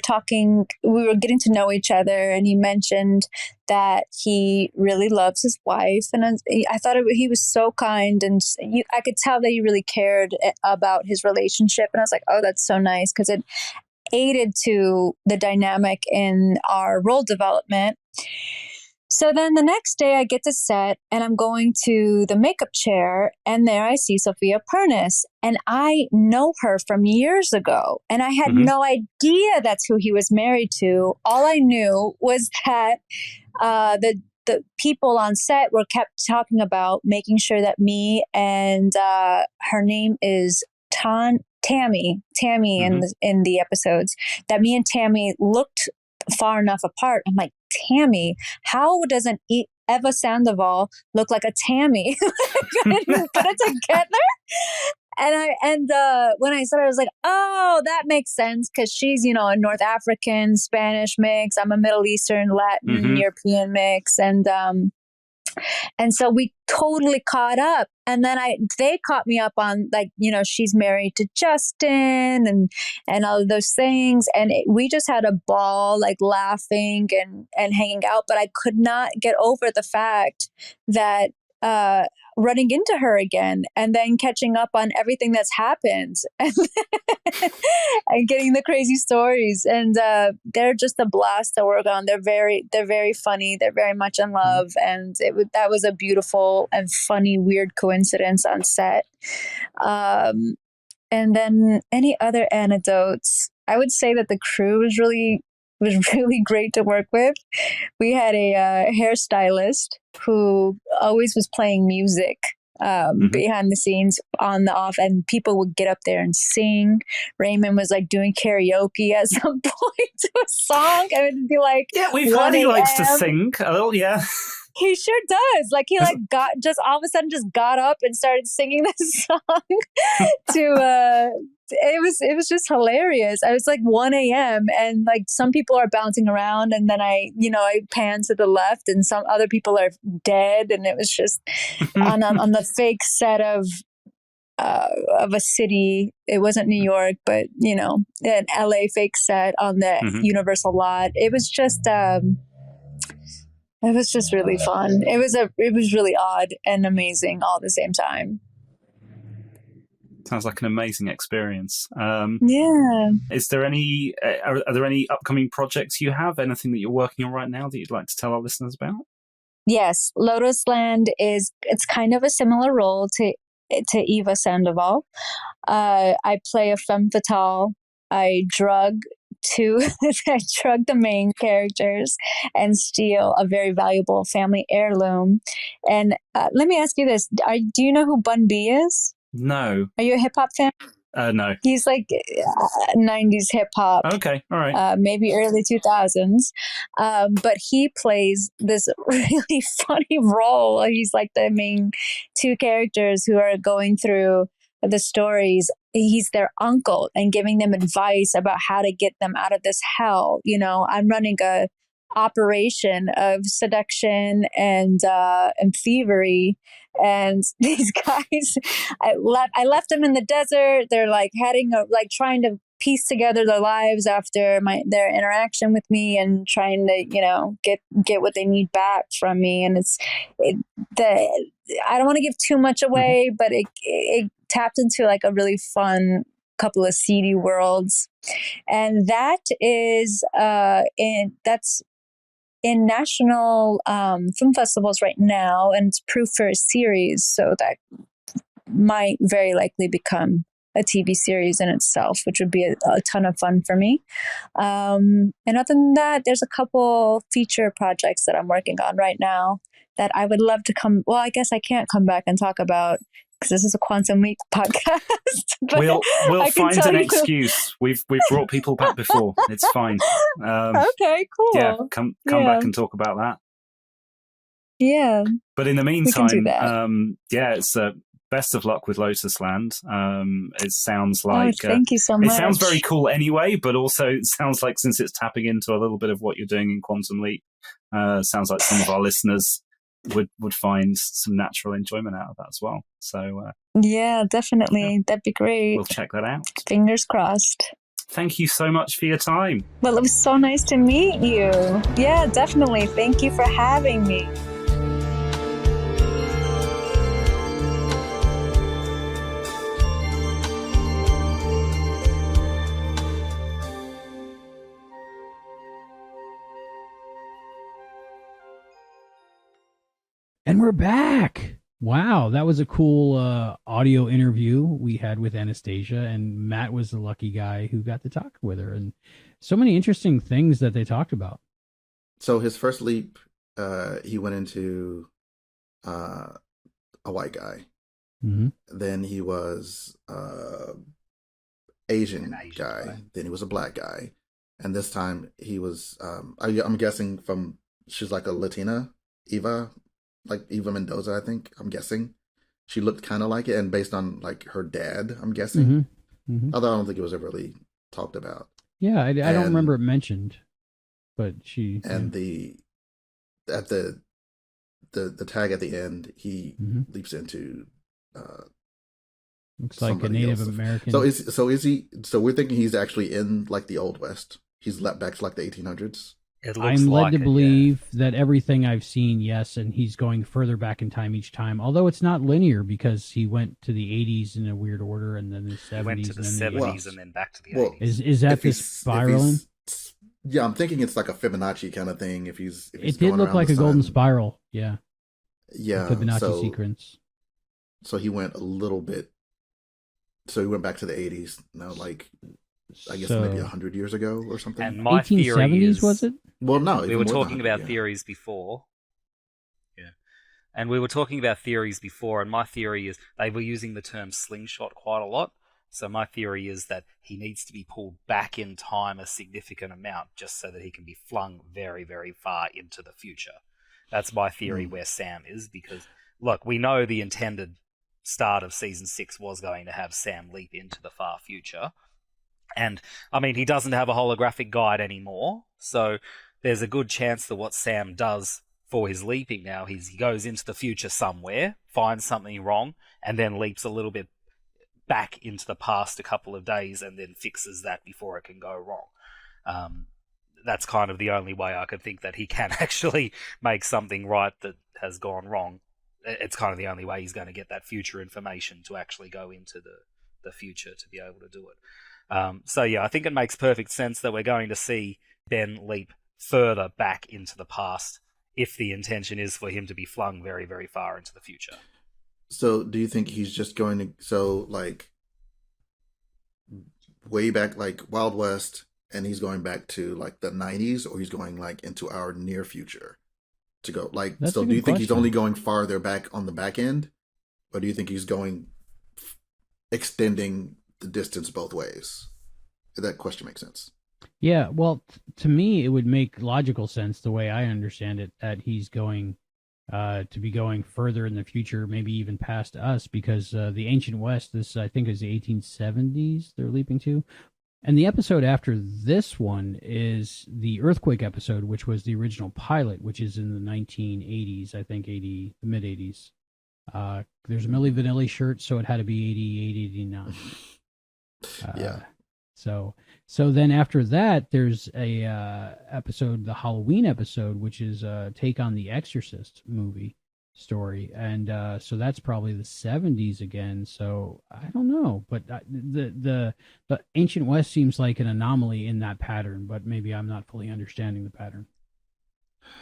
getting to know each other, and he mentioned that he really loves his wife, and I thought he was so kind, and I could tell that he really cared about his relationship, and I was like, oh, that's so nice, because it aided to the dynamic in our role development. So then the next day I get to set, and I'm going to the makeup chair, and there I see Sophia Pernis, and I know her from years ago, and I had no idea that's who he was married to. All I knew was that the people on set were kept talking about making sure that me and her name is Tammy in the episodes, that me and Tammy looked far enough apart. I'm like, Tammy, how doesn't Eva Sandoval look like a Tammy? Put it together. And when I said it, I was like, oh, that makes sense, because she's, a North African, Spanish mix. I'm a Middle Eastern, Latin, European mix. And so we totally caught up. And then they caught me up on, like, she's married to Justin and all of those things. And we just had a ball, like, laughing and hanging out. But I could not get over the fact that running into her again and then catching up on everything that's happened and getting the crazy stories. And they're just a blast to work on. They're very funny. They're very much in love. And that was a beautiful and funny, weird coincidence on set. And then any other anecdotes, I would say that the crew was really great to work with. We had a hairstylist who always was playing music behind the scenes, on the off, and people would get up there and sing. Raymond was like doing karaoke at some point to a song, and it'd be like, yeah, we've heard he likes to sing a little, yeah. He sure does. Like, he got just all of a sudden just got up and started singing this song it was just hilarious. I was like 1 a.m. and like some people are bouncing around, and then I pan to the left and some other people are dead, and it was just on the fake set of a city. It wasn't New York, but an LA fake set on the Universal lot. It was just really fun. It was really odd and amazing all at the same time. Sounds like an amazing experience. Yeah. Is there are there any upcoming projects you have? Anything that you're working on right now that you'd like to tell our listeners about? Yes, Lotus Land it's kind of a similar role to Eva Sandoval. I play a femme fatale. I drug I drug the main characters and steal a very valuable family heirloom. And let me ask you this: do you know who Bun B is? No. Are you a hip hop fan? No. He's like 90s hip hop. Okay, all right. Maybe early 2000s. But he plays this really funny role. He's like the main two characters who are going through the stories. He's their uncle and giving them advice about how to get them out of this hell. You know, I'm running a operation of seduction and thievery, and these guys, I left them in the desert. They're like trying to piece together their lives after their interaction with me, and trying to get what they need back from me. And I don't want to give too much away, but it tapped into like a really fun couple of seedy worlds, and that is that's in national film festivals right now, and it's proof for a series, so that might very likely become a TV series in itself, which would be a ton of fun for me. And other than that, there's a couple feature projects that I'm working on right now that I would love to well, I guess I can't come back and talk about because this is a Quantum Leap podcast. We'll find an excuse. We've brought people back before. It's fine. Okay, cool. Yeah, come back and talk about that. Yeah. But in the meantime, it's best of luck with Lotus Land. It sounds like thank you so much. It sounds very cool anyway, but also it sounds like, since it's tapping into a little bit of what you're doing in Quantum Leap, sounds like some of our listeners would find some natural enjoyment out of that as well. So yeah, definitely. That'd be great. We'll check that out. Fingers crossed. Thank you so much for your time. Well, it was so nice to meet you. Yeah, definitely. Thank you for having me. And we're back. Wow, that was a cool audio interview we had with Anastasia, and Matt was the lucky guy who got to talk with her, and so many interesting things that they talked about. So his first leap, he went into a white guy. Mm-hmm. Then he was Asian guy. Then he was a black guy, and this time he was. I'm guessing she's like a Latina, Eva. Like Eva Mendoza, I think. I'm guessing she looked kind of like it, and based on like her dad, I'm guessing. Mm-hmm. Mm-hmm. Although I don't think it was ever really talked about. Yeah, I don't remember it mentioned, but she and the tag at the end, he leaps into. Looks like a Native American. So is he? So we're thinking he's actually in like the Old West. He's leapt back to like the 1800s. I'm led to believe that everything I've seen, yes, and he's going further back in time each time. Although it's not linear, because he went to the 80s in a weird order, and then the 70s. He went to the 70s and then back to the 80s. Is that the spiraling? Yeah, I'm thinking it's like a Fibonacci kind of thing. If he's it did look like a golden spiral. Yeah. Yeah. The Fibonacci sequence. So he went a little bit. So he went back to the 80s. Now, like, I guess maybe 100 years ago or something. And my 1870s, theory is, was it? Well, no. We were talking about theories before. Yeah. And we were talking about theories before, and my theory is they were using the term slingshot quite a lot. So my theory is that he needs to be pulled back in time a significant amount just so that he can be flung very, very far into the future. That's my theory where Sam is, because, look, we know the intended start of Season 6 was going to have Sam leap into the far future. And, I mean, he doesn't have a holographic guide anymore, so there's a good chance that what Sam does for his leaping now is he goes into the future somewhere, finds something wrong, and then leaps a little bit back into the past a couple of days and then fixes that before it can go wrong. That's kind of the only way I could think that he can actually make something right that has gone wrong. It's kind of the only way he's going to get that future information to actually go into the future to be able to do it. So yeah, I think it makes perfect sense that we're going to see Ben leap further back into the past if the intention is for him to be flung very, very far into the future. So do you think he's just going to, so like way back, like Wild West, and he's going back to like the 90s, or he's going like into our near future to go like, That's so a do you good think he's question. only going farther back on the back end, or do you think he's going extending the distance both ways? If that question makes sense. Yeah, well, to me, it would make logical sense the way I understand it, that he's going to be going further in the future, maybe even past us, because the Ancient West, this I think is the 1870s they're leaping to. And the episode after this one is the Earthquake episode, which was the original pilot, which is in the 1980s, I think the mid-80s. There's a Milli Vanilli shirt, so it had to be 88, 89. Yeah. So then after that, there's a episode, the Halloween episode, which is take on the Exorcist movie story, and so that's probably the 70s again. So I don't know, but the Ancient West seems like an anomaly in that pattern, but maybe I'm not fully understanding the pattern.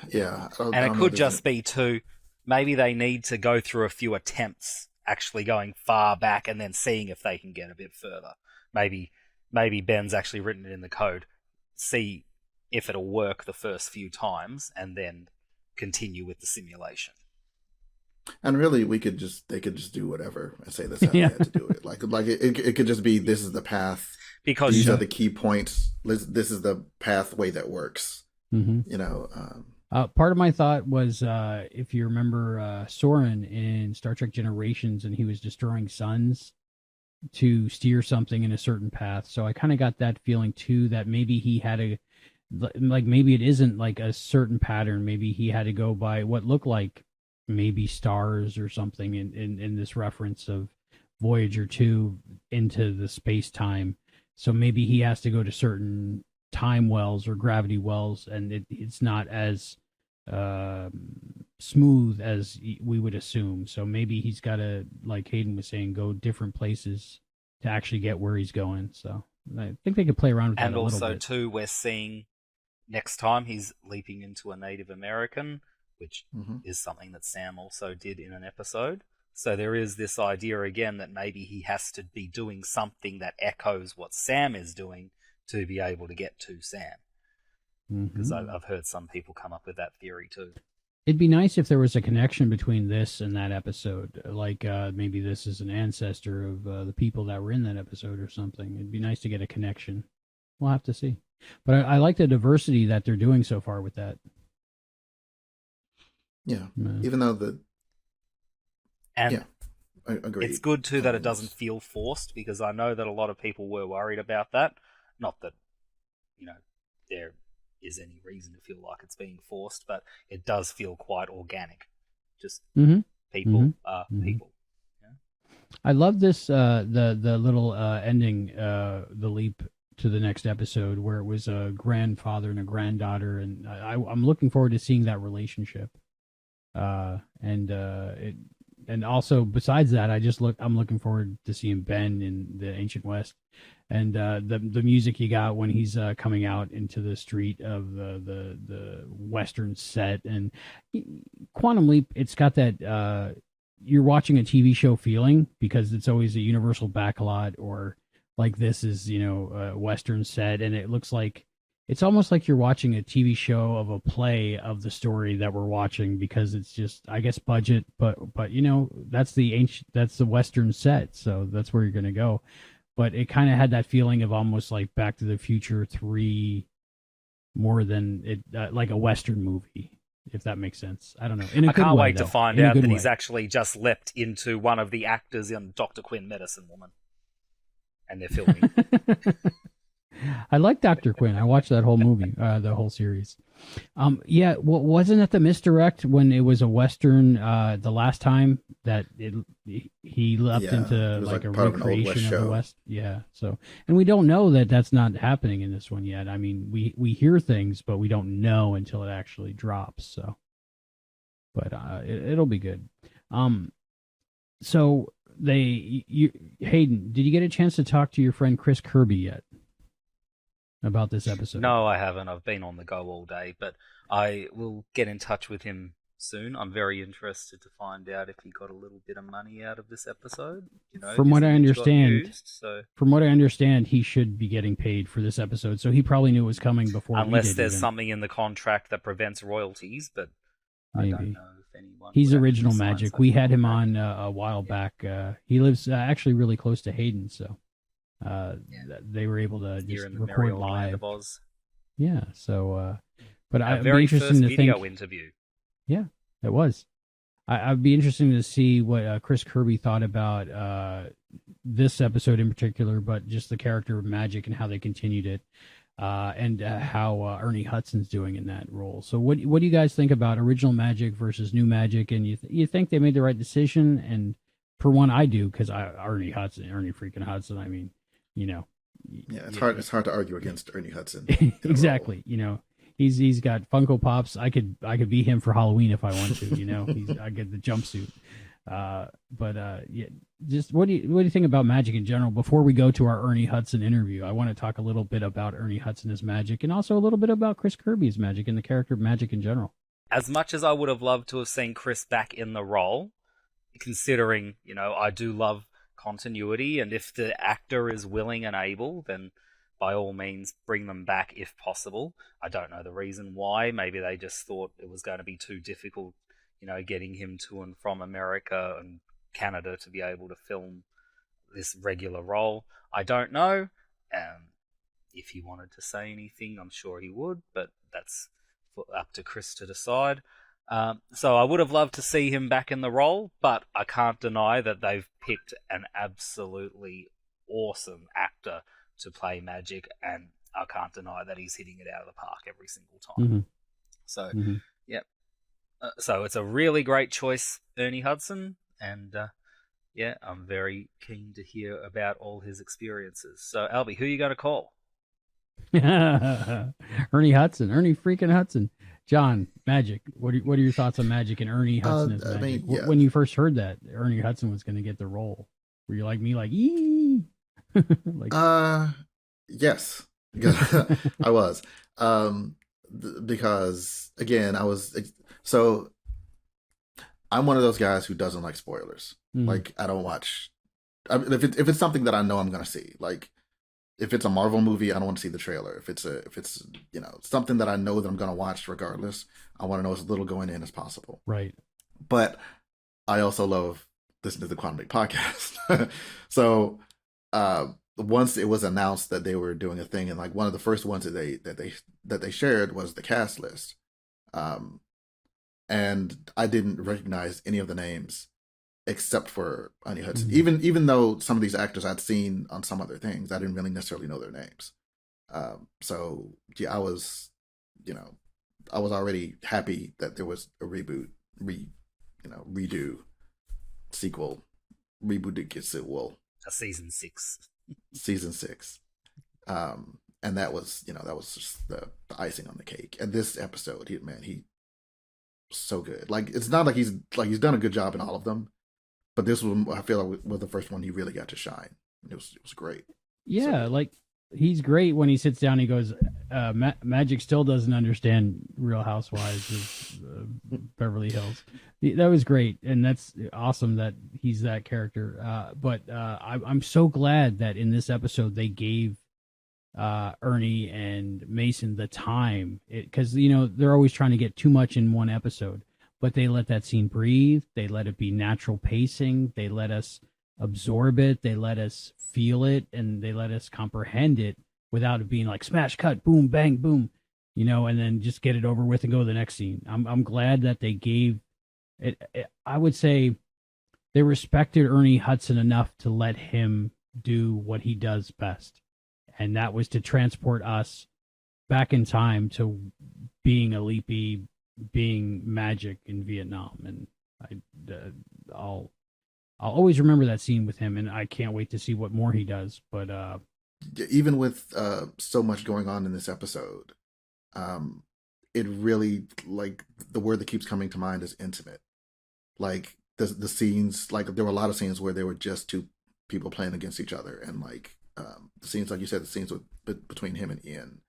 Yeah, and it could just be too. Maybe they need to go through a few attempts, actually going far back, and then seeing if they can get a bit further. Maybe Ben's actually written it in the code. See if it'll work the first few times, and then continue with the simulation. And really, they could just do whatever and say that's how they had to do it. Like it could just be, this is the path, because these are the key points. This is the pathway that works. Mm-hmm. You know. Part of my thought was, if you remember Soren in Star Trek Generations, and he was destroying suns to steer something in a certain path. So I kind of got that feeling too, that maybe he had maybe it isn't like a certain pattern. Maybe he had to go by what looked like maybe stars or something in this reference of Voyager 2 into the space-time. So maybe he has to go to certain time wells or gravity wells, and it's not as smooth as we would assume. So maybe he's got to, like Hayden was saying, go different places to actually get where he's going. So I think they could play around with that a little bit. And also too, we're seeing next time he's leaping into a Native American, which is something that Sam also did in an episode. So there is this idea again that maybe he has to be doing something that echoes what Sam is doing to be able to get to Sam. Because I've heard some people come up with that theory too. It'd be nice if there was a connection between this and that episode. Like maybe this is an ancestor of the people that were in that episode or something. It'd be nice to get a connection. We'll have to see. But I like the diversity that they're doing so far with that. Yeah. Even though I agree. It's good too that it doesn't feel forced, because I know that a lot of people were worried about that. Not that, there is any reason to feel like it's being forced, but it does feel quite organic. Just people are people. Yeah? I love this the little ending, the leap to the next episode, where it was a grandfather and a granddaughter, and I'm looking forward to seeing that relationship. And also besides that, I'm looking forward to seeing Ben in the Ancient West, and the music you got when he's coming out into the street of the Western set. And Quantum Leap, it's got that you're watching a TV show feeling, because it's always a Universal backlot, or like this is a Western set, and it looks like it's almost like you're watching a TV show of a play of the story that we're watching, because it's just, I guess, budget, but that's the Western set, so that's where you're going to go. But it kind of had that feeling of almost like Back to the Future 3, more than it like a Western movie, if that makes sense. I don't know. I can't wait to find out that he's actually just leapt into one of the actors in Dr. Quinn Medicine Woman, and they're filming. I like Dr. Quinn. I watched that whole movie, the whole series. Wasn't it the misdirect when it was a Western the last time that he leapt into like a recreation of the West? Yeah. So, and we don't know that that's not happening in this one yet. I mean, we hear things, but we don't know until it actually drops. So, but it'll be good. So Hayden, did you get a chance to talk to your friend Chris Kirby yet about this episode? No, I haven't. I've been on the go all day, but I will get in touch with him soon. I'm very interested to find out if he got a little bit of money out of this episode. From what I understand, he should be getting paid for this episode. So he probably knew it was coming before. Unless there's something in the contract that prevents royalties, but maybe. I don't know if anyone. He's original Magic. We had him on a while back. He lives actually really close to Hayden, so they were able to just record live. Yeah. So, but I'd be interested to video interview. Yeah, it was. I'd be interested to see what Chris Kirby thought about this episode in particular, but just the character of Magic and how they continued it, and how Ernie Hudson's doing in that role. So what do you guys think about original Magic versus new Magic? And you think they made the right decision? And for one, I do, because Ernie freaking Hudson. I mean, yeah, it's hard. It's hard to argue against Ernie Hudson. Exactly. He's got Funko Pops. I could be him for Halloween if I want to. I get the jumpsuit. Yeah. Just what do you think about Magic in general? Before we go to our Ernie Hudson interview, I want to talk a little bit about Ernie Hudson as Magic, and also a little bit about Chris Kirby as Magic and the character of Magic in general. As much as I would have loved to have seen Chris back in the role, considering I do love continuity, and if the actor is willing and able, then by all means, bring them back if possible. I don't know the reason why. Maybe they just thought it was going to be too difficult, getting him to and from America and Canada to be able to film this regular role. I don't know. If he wanted to say anything, I'm sure he would, but that's up to Chris to decide. So I would have loved to see him back in the role, but I can't deny that they've picked an absolutely awesome actor to play Magic, and I can't deny that he's hitting it out of the park every single time. Mm-hmm. So, yeah. So it's a really great choice, Ernie Hudson, and I'm very keen to hear about all his experiences. So, Albie, who are you going to call? Ernie Hudson. Ernie freaking Hudson. John, Magic. What are your thoughts on Magic and Ernie Hudson as Magic? When you first heard that Ernie Hudson was going to get the role, were you like me, like, ee? Yes. I was. Because again, I'm one of those guys who doesn't like spoilers. Mm-hmm. Like, I don't watch. If it's something that I know I'm going to see, like if it's a Marvel movie, I don't want to see the trailer. If it's something that I know that I'm going to watch regardless, I want to know as little going in as possible. Right. But I also love listening to the Quantum Leap podcast. So once it was announced that they were doing a thing, and like one of the first ones that they shared was the cast list, and I didn't recognize any of the names except for Ernie Hudson. Mm-hmm. Even though some of these actors I'd seen on some other things, I didn't really necessarily know their names. So yeah, I was already happy that there was a reboot, redo, sequel, reboot, a season 6. Season 6. And that was just the icing on the cake. And this episode, he was so good. Like, it's not like he's done a good job in all of them, but this one, I feel like, was the first one he really got to shine. It was great. Yeah, like, he's great when he sits down and he goes, Magic still doesn't understand Real Housewives of Beverly Hills. That was great, and that's awesome that he's that character. But I'm so glad that in this episode they gave Ernie and Mason the time, because they're always trying to get too much in one episode, but they let that scene breathe. They let it be natural pacing. They let us absorb it. They let us feel it, and they let us comprehend it without it being like smash, cut, boom, bang, boom, and then just get it over with and go to the next scene. I'm glad that they gave it. I would say they respected Ernie Hudson enough to let him do what he does best, and that was to transport us back in time to being a Leapy, being Magic in Vietnam. And I'll always remember that scene with him, and I can't wait to see what more he does. But even with so much going on in this episode, it really, like, the word that keeps coming to mind is intimate. Like, the scenes, like, there were a lot of scenes where there were just two people playing against each other, and like the scenes, like you said, the scenes between him and Ian,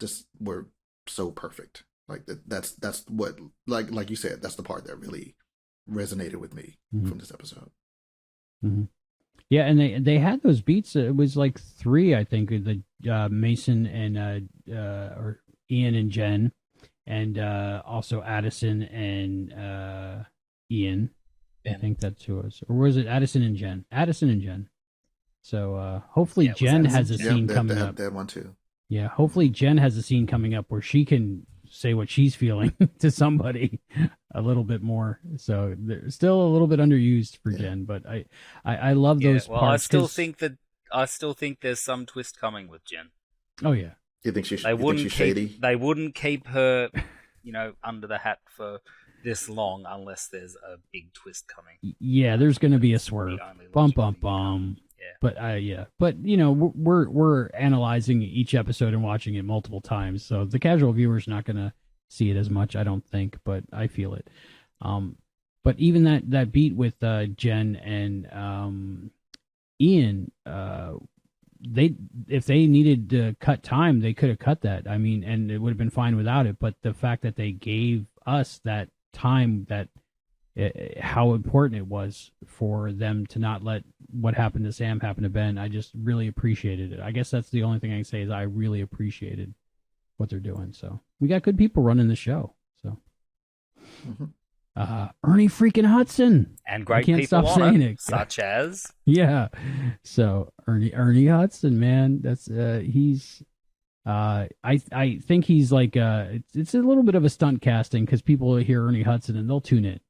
just were so perfect. Like that's what, like you said, that's the part that really resonated with me from this episode. Mm-hmm. Yeah, and they had those beats. It was like 3, I think, the Mason and or Ian and Jen, and also Addison and Ian. I think that's who it was. Or was it Addison and Jen? Addison and Jen. So hopefully Jen has a scene coming up. That one too. Yeah, hopefully Jen has a scene coming up where she can say what she's feeling to somebody a little bit more. So they're still a little bit underused for Jen, but I love those parts. I still think there's some twist coming with Jen. Oh yeah. You think she's shady? They wouldn't keep her, under the hat for this long unless there's a big twist coming. Yeah, there's going to be a swerve. Bum bum bum. Yeah. But we're analyzing each episode and watching it multiple times, so the casual viewer's not going to see it as much, I don't think, but I feel it. But even that beat with Jen and Ian, if they needed to cut time, they could have cut that. I mean, and it would have been fine without it. But the fact that they gave us that time, that how important it was for them to not let what happened to Sam happen to Ben, I just really appreciated it. I guess that's the only thing I can say is I really appreciated what they're doing. So we got good people running the show. So Ernie freaking Hudson, and great can't people stop saying it, such as So Ernie Hudson, man, that's he's. I think he's like it's a little bit of a stunt casting because people hear Ernie Hudson and they'll tune in.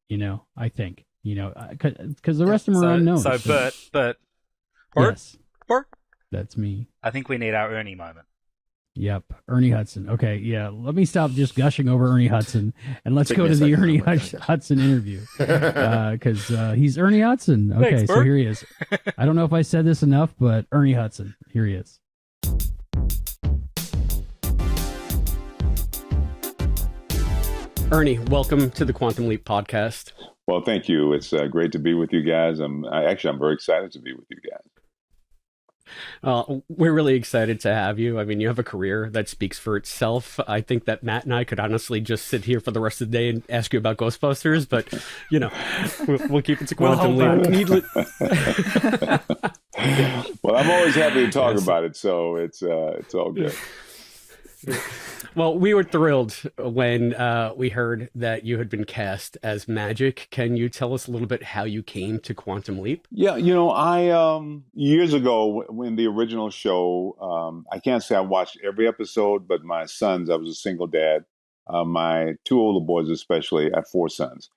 I think because the rest of them are unknown. So Bert, yes, Bert, that's me. I think we need our Ernie moment. Yep, Ernie Hudson. Okay, yeah. Let me stop just gushing over Ernie Hudson and let's go to the Ernie Hudson interview because he's Ernie Hudson. Okay, thanks, so here he is. I don't know if I said this enough, but Ernie Hudson, here he is. Ernie, welcome to the Quantum Leap podcast. Well, thank you. It's great to be with you guys. I'm very excited to be with you guys. We're really excited to have you. I mean, you have a career that speaks for itself. I think that Matt and I could honestly just sit here for the rest of the day and ask you about Ghostbusters, but we'll keep it to Quantum Leap. Well, I'm always happy to talk about it, so it's all good. Well, we were thrilled when we heard that you had been cast as Magic. Can you tell us a little bit how you came to Quantum Leap? Yeah, I years ago when the original show, I can't say I watched every episode, but my sons, I was a single dad. My 2 older boys, especially, I have 4 sons.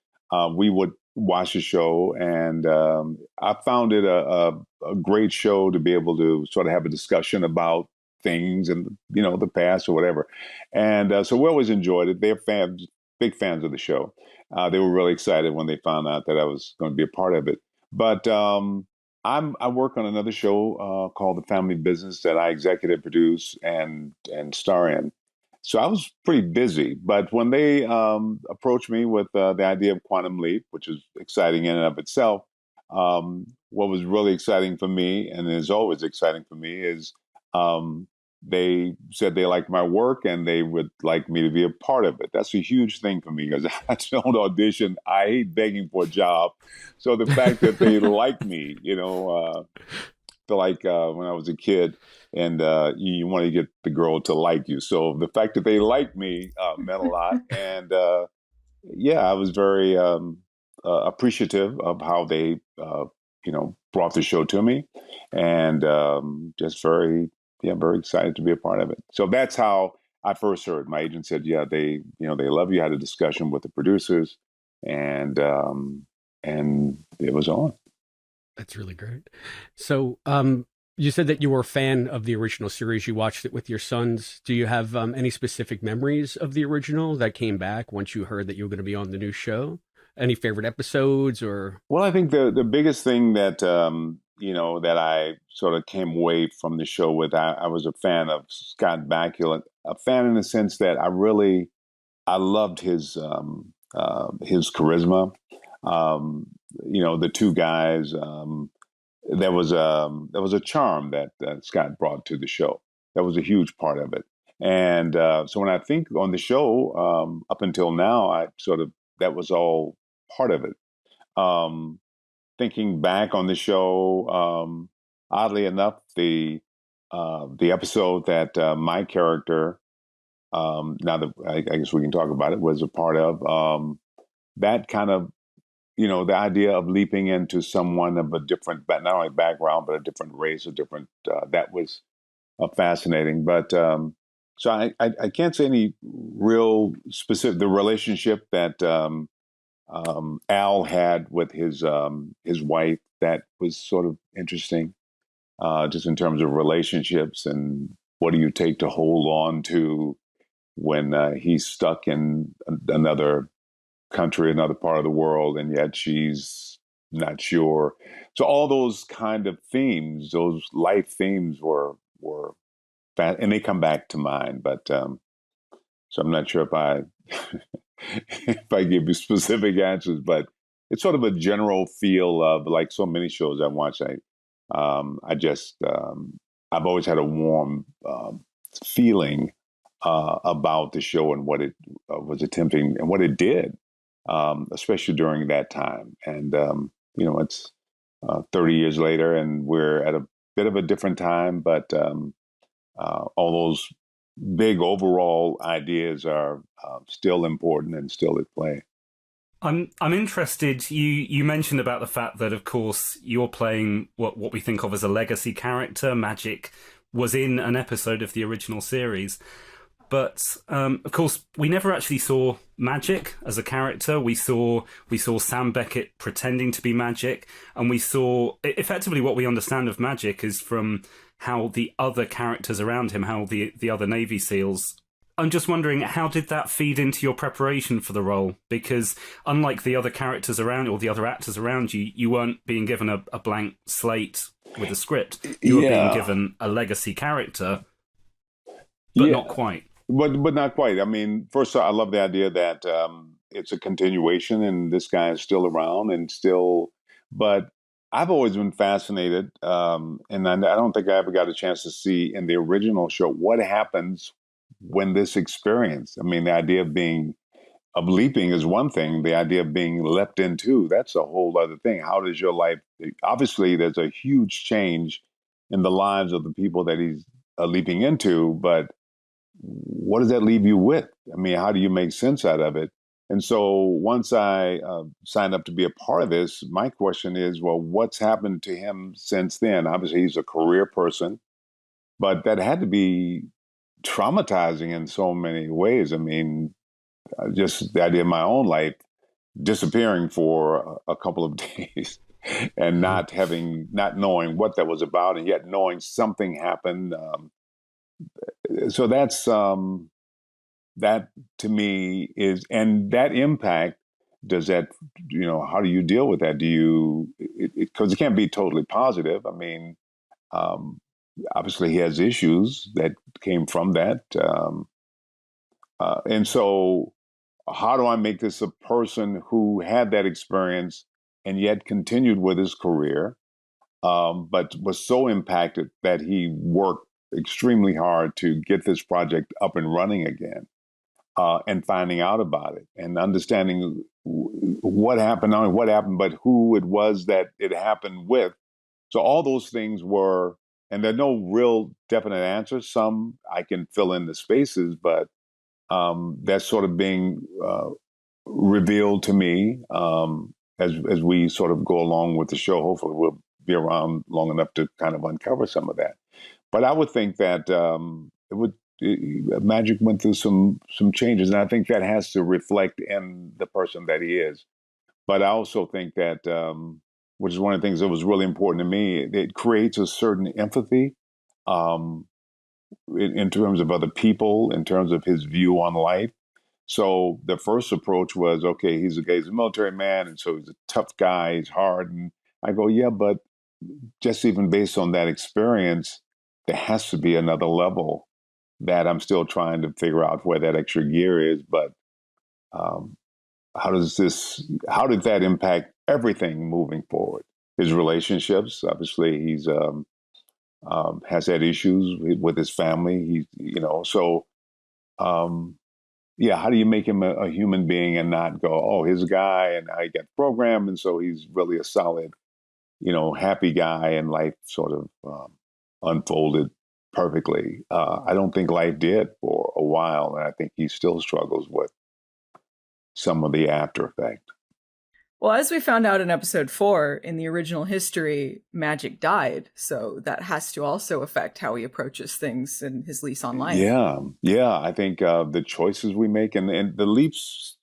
We would watch the show, and I found it a great show to be able to sort of have a discussion about things and the past or whatever, and so we always enjoyed it. They're big fans of the show. They were really excited when they found out that I was going to be a part of it. But I work on another show called The Family Business that I executive produce and star in. So I was pretty busy. But when they approached me with the idea of Quantum Leap, which is exciting in and of itself, what was really exciting for me, and is always exciting for me, is they said they liked my work and they would like me to be a part of it. That's a huge thing for me because I don't audition. I hate begging for a job. So the fact that they like me, like when I was a kid and you want to get the girl to like you. So the fact that they liked me meant a lot. And I was very appreciative of how they, brought the show to me, and just very excited to be a part of it. So that's how I first heard. My agent said, "Yeah, they love you." I had a discussion with the producers, and it was on. That's really great. So, you said that you were a fan of the original series. You watched it with your sons. Do you have any specific memories of the original that came back once you heard that you were going to be on the new show? Any favorite episodes or? Well, I think the biggest thing that, that I sort of came away from the show with, I was a fan of Scott Bakula, a fan in the sense that I loved his charisma. The 2 guys, there was a charm that Scott brought to the show. That was a huge part of it. And so when I think on the show, up until now, that was all part of it. Thinking back on the show, oddly enough, the episode that my character, now that I guess we can talk about it, was a part of, that kind of, the idea of leaping into someone of a different, not only background, but a different race, that was fascinating. But so I can't say any real specific, the relationship that Al had with his wife, that was sort of interesting, just in terms of relationships and what do you take to hold on to when he's stuck in another country, another part of the world, and yet she's not sure. So all those kind of themes, those life themes were and they come back to mind. But so I'm not sure if I if I give you specific answers, but it's sort of a general feel of, like so many shows I watch. I've always had a warm feeling about the show and what it was attempting and what it did, especially during that time. And it's 30 years later, and we're at a bit of a different time, but all those big overall ideas are still important and still at play. I'm interested. You mentioned about the fact that, of course, you're playing what we think of as a legacy character. Magic was in an episode of the original series, but of course, we never actually saw Magic as a character. We saw Sam Beckett pretending to be Magic, and we saw effectively what we understand of Magic is from how the other characters around him, how the other Navy SEALs. I'm just wondering, how did that feed into your preparation for the role? Because unlike the other characters around, or the other actors around you, you weren't being given a blank slate with a script. You were being given a legacy character, but not quite. But not quite. I mean, first, I love the idea that it's a continuation, and this guy is still around and still. But I've always been fascinated, and I don't think I ever got a chance to see in the original show what happens when this experience. I mean, the idea of leaping is one thing. The idea of being leapt into, that's a whole other thing. How does your life? Obviously, there's a huge change in the lives of the people that he's leaping into, but what does that leave you with? I mean, how do you make sense out of it? And so once I signed up to be a part of this, my question is, well, what's happened to him since then? Obviously, he's a career person, but that had to be traumatizing in so many ways. I mean, just the idea of my own life disappearing for a couple of days and not knowing what that was about, and yet knowing something happened. So that's that to me is, and that impact, does that, how do you deal with that? Do you, because it can't be totally positive. I mean, obviously he has issues that came from that. And so how do I make this a person who had that experience and yet continued with his career, but was so impacted that he worked extremely hard to get this project up and running again, and finding out about it and understanding what happened, not only what happened, but who it was that it happened with. So all those things were, and there are no real definite answers. Some I can fill in the spaces, but that's sort of being revealed to me as we sort of go along with the show. Hopefully we'll be around long enough to kind of uncover some of that. But I would think that Magic went through some changes, and I think that has to reflect in the person that he is. But I also think that, which is one of the things that was really important to me, it creates a certain empathy in terms of other people, in terms of his view on life. So the first approach was, okay, he's a military man, and so he's a tough guy, he's hard. And I go, yeah, but just even based on that experience, there has to be another level that I'm still trying to figure out where that extra gear is. But how did that impact everything moving forward? His relationships, obviously, he's has had issues with his family. So how do you make him a human being and not go, oh, here's a guy and I got programmed, and so he's really a solid, happy guy, and life sort of unfolded perfectly. I don't think life did for a while, and I think he still struggles with some of the after effect. Well, as we found out in episode 4, in the original history, Magic died. So that has to also affect how he approaches things in his lease on life. Yeah. I think the choices we make and the leaps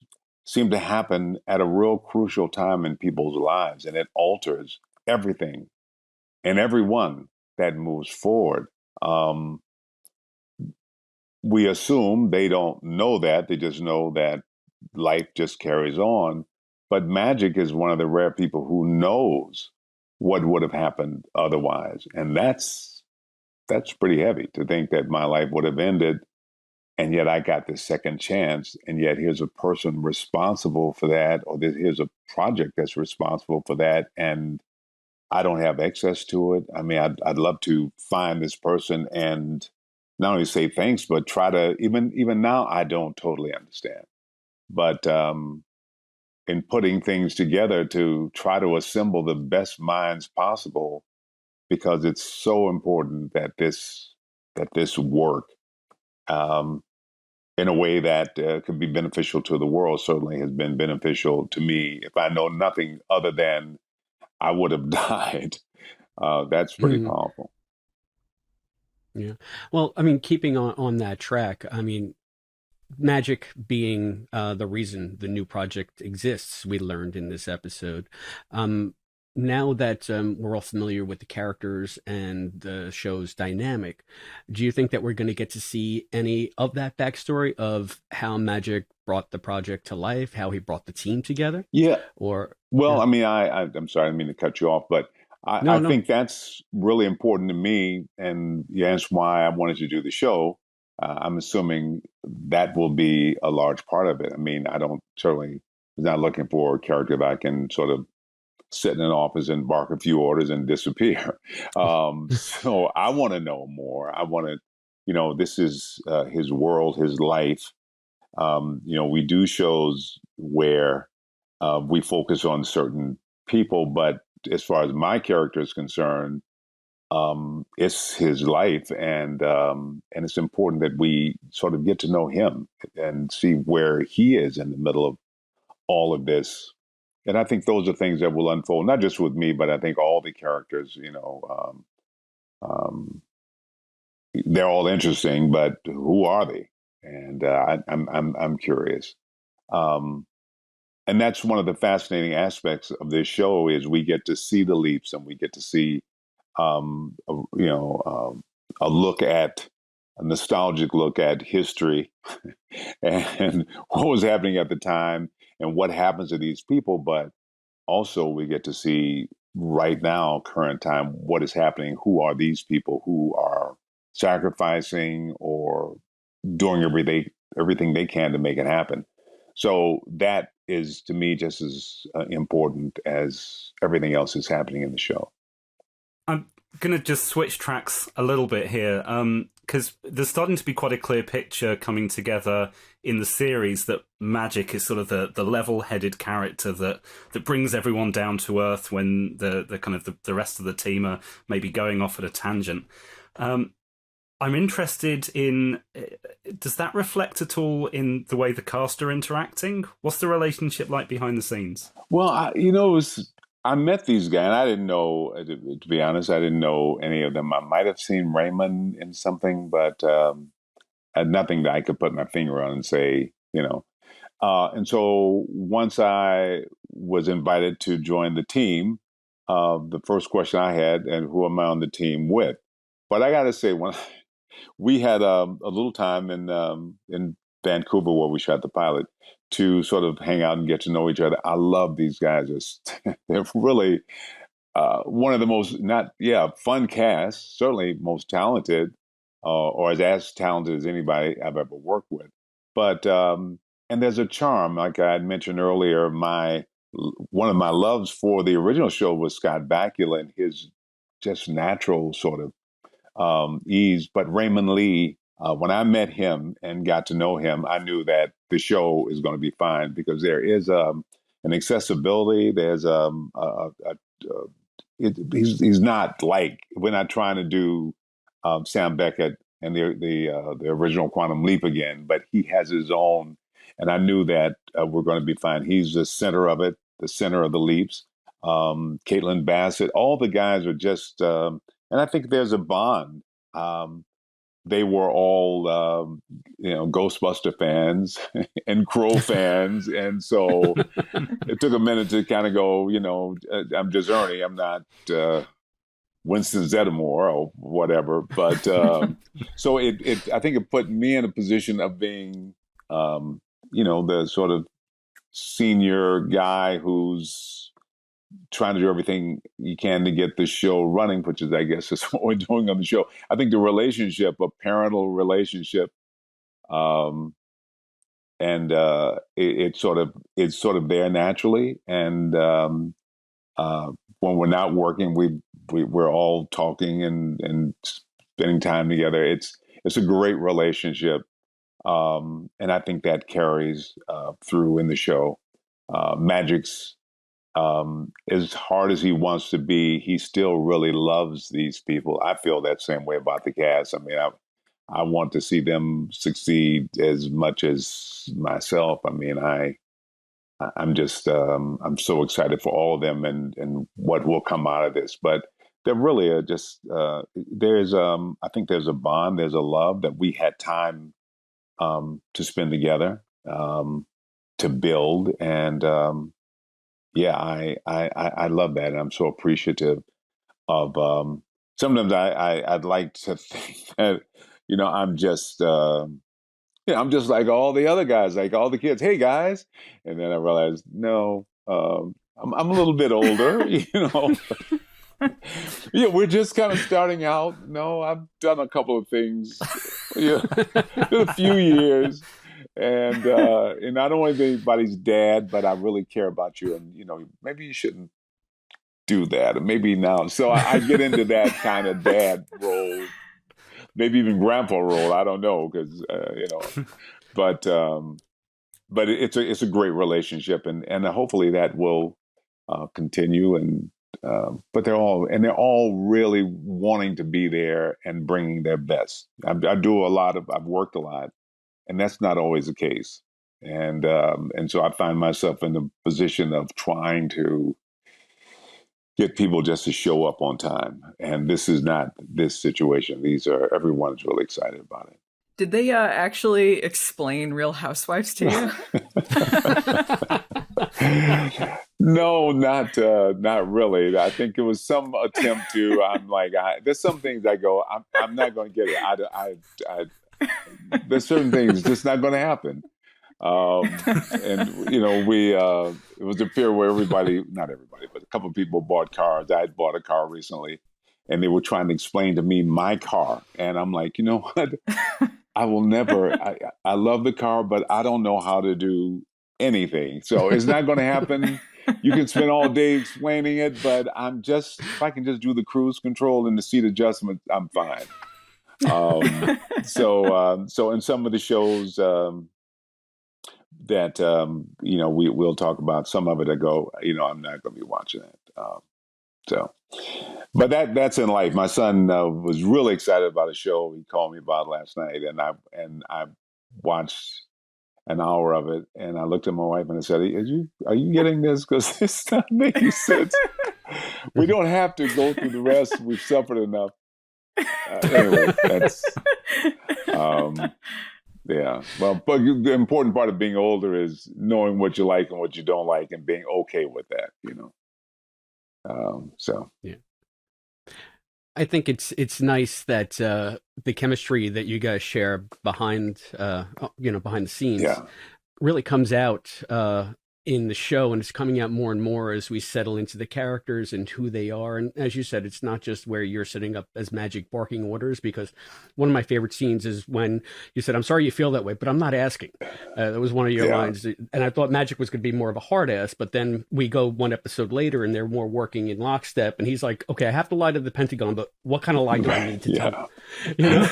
seem to happen at a real crucial time in people's lives. And it alters everything and everyone that moves forward. We assume they don't know that. They just know that life just carries on. But Magic is one of the rare people who knows what would have happened otherwise. And that's pretty heavy to think that my life would have ended, and yet I got this second chance, and yet here's a person responsible for that, or here's a project that's responsible for that, and I don't have access to it. I mean, I'd love to find this person and not only say thanks, but try to, even now, I don't totally understand. But in putting things together to try to assemble the best minds possible, because it's so important that this work in a way that could be beneficial to the world. Certainly has been beneficial to me. If I know nothing other than I would have died, that's pretty powerful. Yeah. Well, I mean, keeping on that track, I mean, Magic being the reason the new project exists, we learned in this episode. Now that we're all familiar with the characters and the show's dynamic, do you think that we're going to get to see any of that backstory of how Magic brought the project to life, how he brought the team together? Yeah. Yeah. I mean, I'm sorry, I didn't mean to cut you off, but I think that's really important to me, and you asked why I wanted to do the show. I'm assuming that will be a large part of it. I mean, certainly was not looking for a character that I can sort of sit in an office and bark a few orders and disappear. So I want to know more. I want to, this is his world, his life. We do shows where we focus on certain people, but as far as my character is concerned, it's his life, and it's important that we sort of get to know him and see where he is in the middle of all of this. And I think those are things that will unfold, not just with me, but I think all the characters. They're all interesting, but who are they? And I'm curious. And that's one of the fascinating aspects of this show is we get to see the leaps, and we get to see a nostalgic look at history and what was happening at the time and what happens to these people. But also we get to see right now, current time, what is happening. Who are these people who are sacrificing or doing everything they can to make it happen? So that is, to me, just as important as everything else that's happening in the show. I'm going to just switch tracks a little bit here, because there's starting to be quite a clear picture coming together in the series that Magic is sort of the level-headed character that brings everyone down to earth when the kind of the rest of the team are maybe going off at a tangent. I'm interested in, does that reflect at all in the way the cast are interacting? What's the relationship like behind the scenes? Well, I met these guys, and I didn't know, to be honest, I didn't know any of them. I might have seen Raymond in something, but had nothing that I could put my finger on and say, And so once I was invited to join the team, the first question I had, and who am I on the team with? But I got to say, when we had a little time in Vancouver where we shot the pilot to sort of hang out and get to know each other. I love these guys. They're really one of the most, fun casts, certainly most talented, or as talented as anybody I've ever worked with. But, and there's a charm, like I had mentioned earlier, one of my loves for the original show was Scott Bakula and his just natural sort of ease. But Raymond Lee when I met him and got to know him, I knew that the show is going to be fine because there is an accessibility. There's he's not like, we're not trying to do Sam Beckett and the original Quantum Leap again, but he has his own, and I knew that we're going to be fine. He's the center of it, the center of the leaps. Caitlin Bassett, all the guys are just, and I think there's a bond. They were all, Ghostbuster fans and Crow fans. And so it took a minute to kind of go, I'm just Ernie. I'm not Winston Zeddemore or whatever. But so I think it put me in a position of being, the sort of senior guy who's trying to do everything you can to get the show running, which is, I guess, is what we're doing on the show. I think the relationship, a parental relationship, it's sort of there naturally. And when we're not working, we're all talking and spending time together. It's a great relationship, and I think that carries through in the show. Magic's, as hard as he wants to be, he still really loves these people. I feel that same way about the cast. I mean, I want to see them succeed as much as myself. I mean, I'm just, I'm so excited for all of them and what will come out of this. But there really are just, I think there's a bond, there's a love that we had time to spend together, to build. And, I love that, and I'm so appreciative of. Sometimes I'd like to think that I'm just I'm just like all the other guys, like all the kids. Hey guys, and then I realized no, I'm a little bit older, Yeah, we're just kind of starting out. No, I've done a couple of things, been a few years. And I don't want to be anybody's dad, but I really care about you. And, maybe you shouldn't do that. Or maybe now. So I get into that kind of dad role, maybe even grandpa role. I don't know. Because, but it's a great relationship. And hopefully that will continue. And but they're all really wanting to be there and bringing their best. I've worked a lot. And that's not always the case. And so I find myself in the position of trying to get people just to show up on time. And this is not this situation. Everyone's really excited about it. Did they actually explain Real Housewives to you? No, not really. I think it was some attempt to, I'm like, there's some things I go, I'm not going to get it. There's certain things just not going to happen. And it was a period where not everybody, but a couple of people bought cars. I had bought a car recently, and they were trying to explain to me my car. And I'm like, you know what? I will never, I love the car, but I don't know how to do anything. So it's not going to happen. You can spend all day explaining it, but if I can just do the cruise control and the seat adjustment, I'm fine. So in some of the shows that we'll talk about, some of it I go, I'm not going to be watching it. But that's in life. My son was really excited about a show he called me about last night, and I watched an hour of it, and I looked at my wife and I said, "Are you getting this? Because it's not making sense. We don't have to go through the rest. We've suffered enough." Anyway, that's yeah. Well, but the important part of being older is knowing what you like and what you don't like, and being okay with that. So yeah, I think it's nice that the chemistry that you guys share behind the scenes really comes out in the show, and it's coming out more and more as we settle into the characters and who they are. And as you said, it's not just where you're sitting up as Magic barking orders, because one of my favorite scenes is when you said, "I'm sorry you feel that way, but I'm not asking." That was one of your lines. And I thought Magic was going to be more of a hard ass, but then we go one episode later and they're more working in lockstep. And he's like, "Okay, I have to lie to the Pentagon, but what kind of lie do I need to tell?" You know?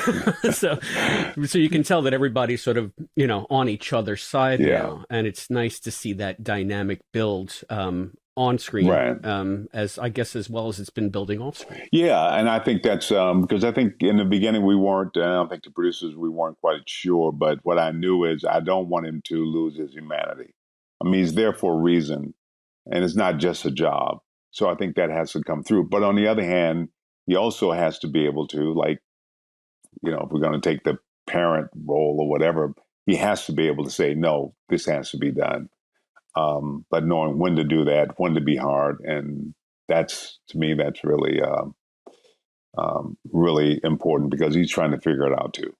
so you can tell that everybody's sort of, you know, on each other's side now. And it's nice to see that dynamic build on screen, as I guess as well as it's been building off screen. Yeah, and I think that's because I think in the beginning I don't think the producers, we weren't quite sure, but what I knew is I don't want him to lose his humanity. I mean, he's there for a reason, and it's not just a job. So I think that has to come through. But on the other hand, he also has to be able to, like, you know, if we're going to take the parent role or whatever, he has to be able to say, no, this has to be done. But knowing when to do that, when to be hard. And that's, to me, that's really, really important, because he's trying to figure it out too.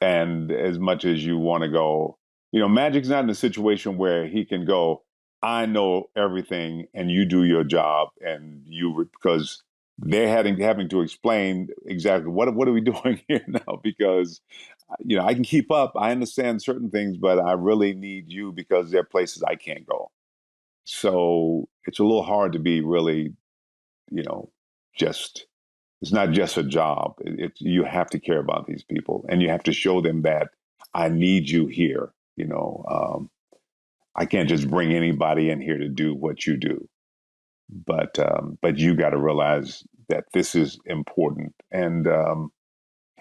And as much as you want to go, you know, Magic's not in a situation where he can go, I know everything and you do your job, and because they're having to explain exactly what are we doing here now, because, you know, I can keep up. I understand certain things, but I really need you because there are places I can't go. So it's a little hard to be really, you know, it's not just a job. You have to care about these people, and you have to show them that I need you here. You know, I can't just bring anybody in here to do what you do. But you got to realize that this is important. And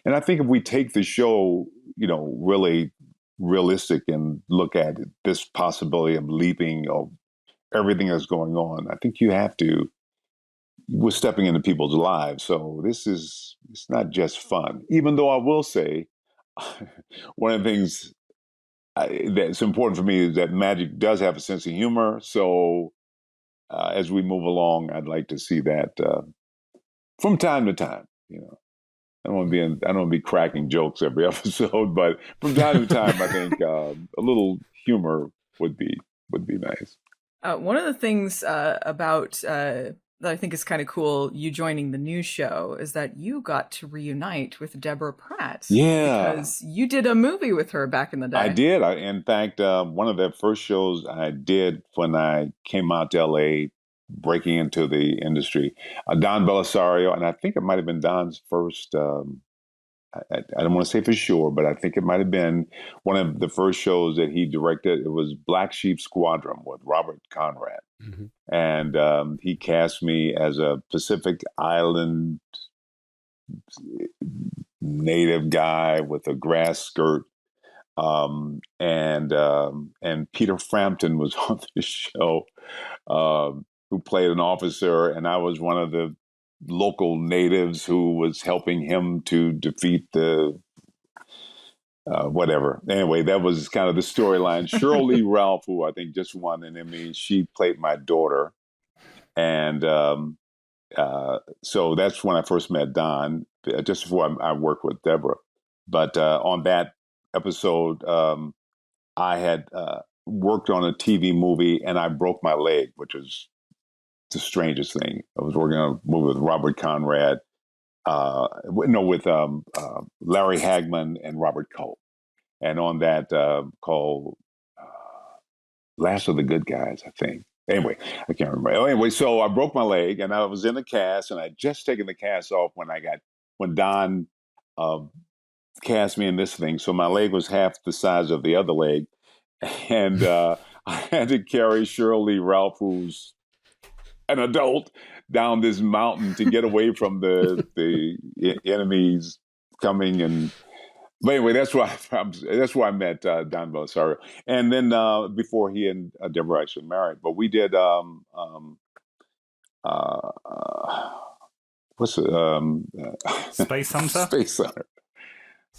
I think if we take the show, you know, really realistic and look at this possibility of leaping of everything that's going on, I think we're stepping into people's lives. So it's not just fun. Even though I will say, one of the things that's important for me is that Magic does have a sense of humor. So as we move along, I'd like to see that from time to time. You know, I don't want to be cracking jokes every episode, but from time to time, I think a little humor would be nice. One of the things about that I think is kind of cool, you joining the new show, is that you got to reunite with Deborah Pratt. Yeah. Because you did a movie with her back in the day. I did. In fact, one of the first shows I did when I came out to LA, breaking into the industry, Don Belisario, and I think it might have been Don's first, I don't want to say for sure, but I think it might have been one of the first shows that he directed. It was Black Sheep Squadron with Robert Conrad. Mm-hmm. And he cast me as a Pacific Island native guy with a grass skirt. And Peter Frampton was on the show, who played an officer, and I was one of the local natives who was helping him to defeat the whatever. Anyway, that was kind of the storyline. Shirley Ralph, who I think just won an Emmy, she played my daughter. And so that's when I first met Don, just before I worked with Deborah. But on that episode, I had worked on a TV movie, and I broke my leg, which was the strangest thing. I was working on a movie with Robert Conrad, with Larry Hagman and Robert Culp. And on that called Last of the Good Guys, I think. Anyway, I can't remember. Anyway, so I broke my leg, and I was in the cast, and I had just taken the cast off when Don cast me in this thing. So my leg was half the size of the other leg. And I had to carry Shirley Ralph, who's an adult, down this mountain to get away from the enemies coming. But anyway, that's why I met Don Belisario. And then before he and Deborah actually married, but we did what's it? Space Hunter. Space Hunter.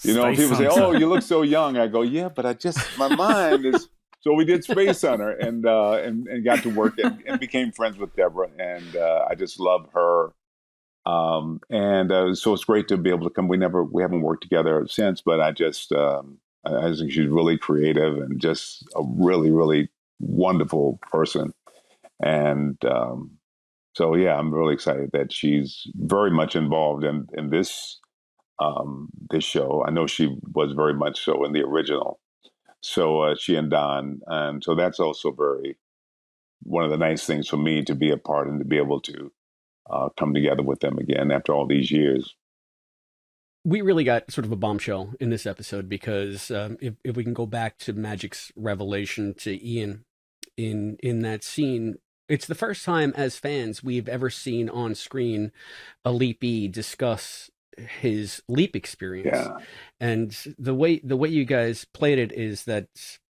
You know, people say, "Oh, you look so young." I go, "Yeah, but my mind is." So we did Space Hunter and got to work and became friends with Deborah, and I just love her. So it's great to be able to come. We haven't worked together since, but I just I think she's really creative and just a really, really wonderful person. And so, yeah, I'm really excited that she's very much involved in this this show. I know she was very much so in the original. So she and Don, and so that's also one of the nice things for me to be a part and to be able to come together with them again after all these years. We really got sort of a bombshell in this episode because if we can go back to Magic's revelation to Ian in that scene, it's the first time as fans we've ever seen on screen a leapee discuss his leap experience. Yeah. And the way you guys played it is that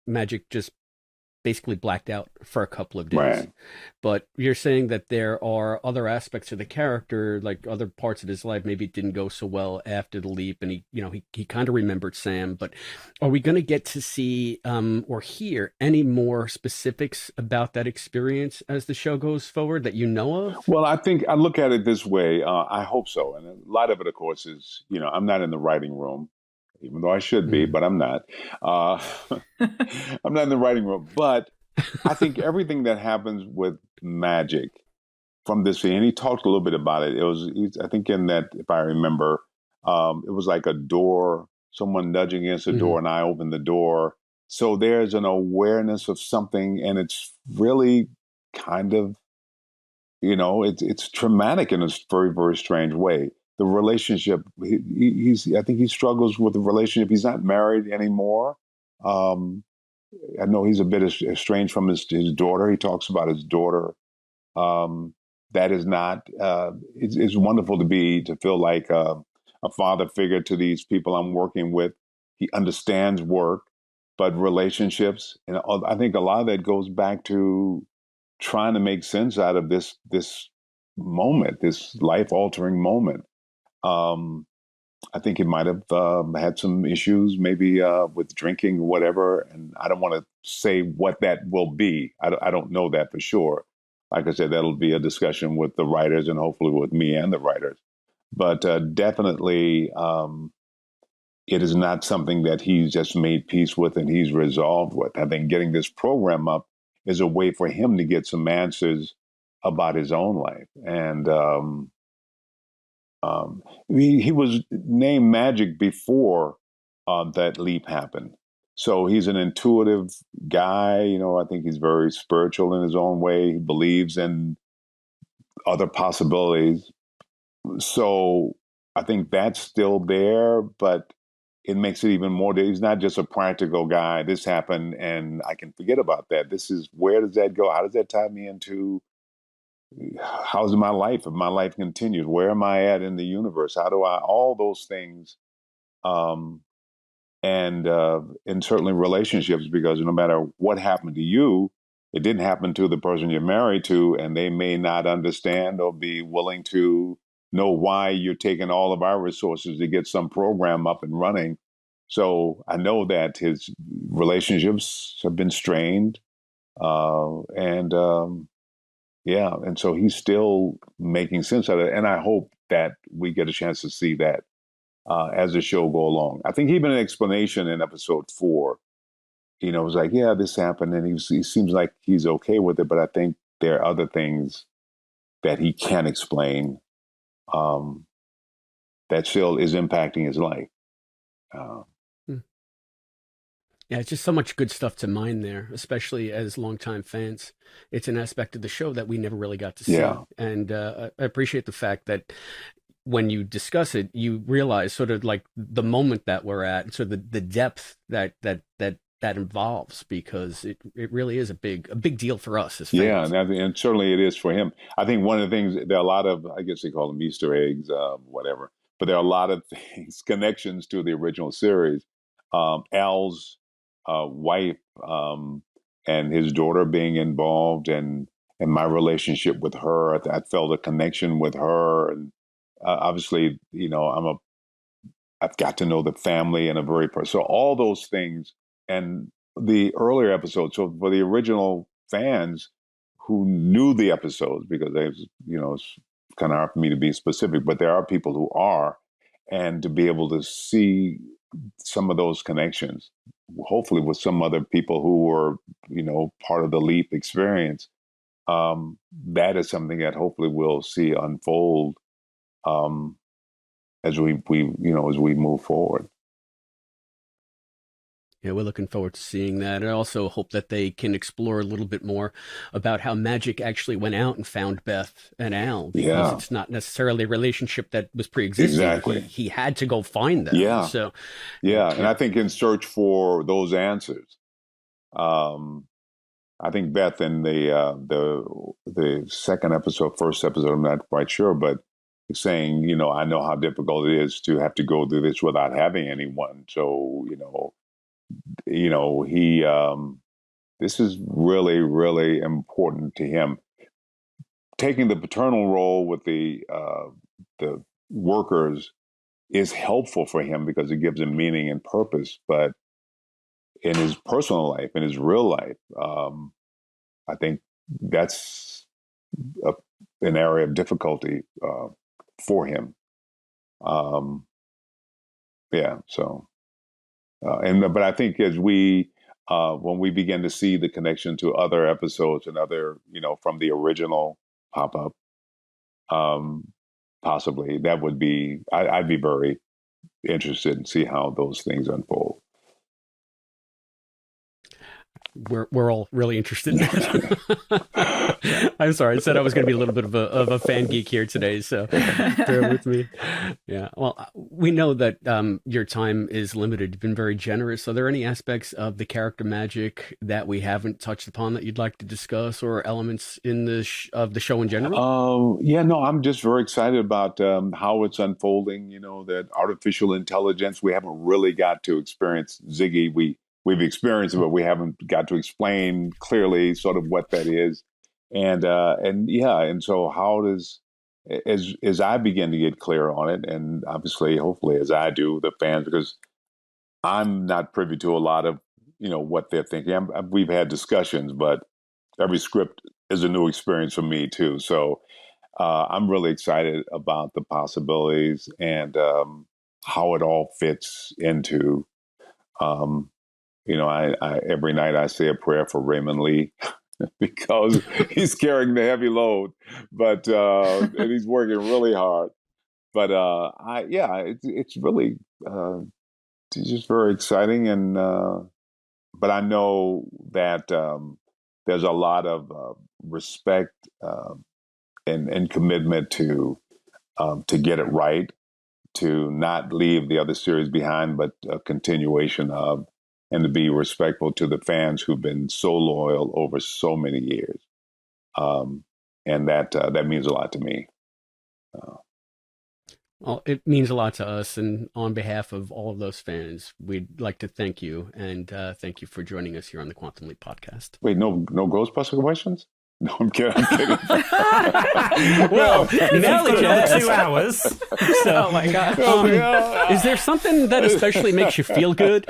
Magic just basically blacked out for a couple of days. Right. But you're saying that there are other aspects of the character, like other parts of his life maybe didn't go so well after the leap, and he kind of remembered Sam. But are we going to get to see or hear any more specifics about that experience as the show goes forward that you know of? Well, I think I look at it this way. I hope so. And a lot of it, of course, is, I'm not in the writing room, even though I should be, but I'm not. I'm not in the writing room. But I think everything that happens with Magic from this scene, and he talked a little bit about it. I think in that, if I remember, it was like a door, someone nudging against the door, and I opened the door. So there's an awareness of something, and it's really kind of, it's traumatic in a very, very strange way. The relationship, I think he struggles with the relationship. He's not married anymore. I know he's a bit estranged from his daughter. He talks about his daughter. That is not, it's wonderful to feel like a father figure to these people I'm working with. He understands work, but relationships, and I think a lot of that goes back to trying to make sense out of this moment, this life-altering moment. I think he might have had some issues, maybe with drinking or whatever. And I don't want to say what that will be. I don't know that for sure. Like I said, that'll be a discussion with the writers and hopefully with me and the writers. But definitely, it is not something that he's just made peace with and he's resolved with. I think getting this program up is a way for him to get some answers about his own life. And he was named Magic before that leap happened. So he's an intuitive guy. I think he's very spiritual in his own way. He believes in other possibilities. So I think that's still there, but it makes it even more. He's not just a practical guy. This happened and I can forget about that. Where does that go? How does that tie me into how's my life? If my life continues, where am I at in the universe? How do all those things, and certainly relationships, because no matter what happened to you, it didn't happen to the person you're married to, and they may not understand or be willing to know why you're taking all of our resources to get some program up and running. So I know that his relationships have been strained, yeah, and so he's still making sense of it, and I hope that we get a chance to see that as the show go along. I think even an explanation in episode 4, it was like, yeah, this happened, and he seems like he's okay with it, but I think there are other things that he can't explain that still is impacting his life. Yeah, it's just so much good stuff to mine there, especially as longtime fans. It's an aspect of the show that we never really got to see. Yeah. And I appreciate the fact that when you discuss it, you realize sort of like the moment that we're at, sort of the depth that involves, because it really is a big deal for us as fans. Yeah, and certainly it is for him. I think one of the things, there are a lot of, I guess they call them Easter eggs, whatever, but there are a lot of things, connections to the original series. Al's wife and his daughter being involved, and my relationship with her. I felt a connection with her, and obviously, I've got to know the family in a very so all those things, and the earlier episodes. So for the original fans who knew the episodes, because it's kind of hard for me to be specific, but there are people who are, and to be able to see some of those connections, hopefully with some other people who were, part of the Leap experience. That is something that hopefully we'll see unfold as we move forward. Yeah, we're looking forward to seeing that. I also hope that they can explore a little bit more about how Magic actually went out and found Beth and Al, because it's not necessarily a relationship that was pre-existing. Exactly. He had to go find them. Yeah. So, and I think in search for those answers, I think Beth in the second episode, first episode, I'm not quite sure, but saying, I know how difficult it is to have to go through this without having anyone. So, he this is really, really important to him. Taking the paternal role with the workers is helpful for him because it gives him meaning and purpose. But in his personal life, in his real life, I think that's an area of difficulty for him. But I think as when we begin to see the connection to other episodes and other, from the original pop-up, possibly that would be, I'd be very interested in see how those things unfold. We're all really interested in that. I'm sorry, I said I was going to be a little bit of a fan geek here today, so bear with me. Yeah, well, we know that your time is limited. You've been very generous. Are there any aspects of the character Magic that we haven't touched upon that you'd like to discuss, or elements in of the show in general? I'm just very excited about how it's unfolding. That artificial intelligence, we haven't really got to experience Ziggy. We've experienced it, but we haven't got to explain clearly sort of what that is. And so how does, as I begin to get clear on it, and obviously, hopefully, as I do, the fans, because I'm not privy to a lot of, what they're thinking. We've had discussions, but every script is a new experience for me too. So I'm really excited about the possibilities and how it all fits into, I every night I say a prayer for Raymond Lee because he's carrying the heavy load, but and he's working really hard. But it's really it's just very exciting, and but I know that there's a lot of respect and commitment to get it right, to not leave the other series behind, but a continuation of. And to be respectful to the fans who've been so loyal over so many years. And that means a lot to me. Well, it means a lot to us. And on behalf of all of those fans, we'd like to thank you. And thank you for joining us here on the Quantum Leap podcast. Wait, no Ghostbuster questions? No, I'm kidding. Well, now that you have 2 hours. So, oh my God. Is there something that especially makes you feel good?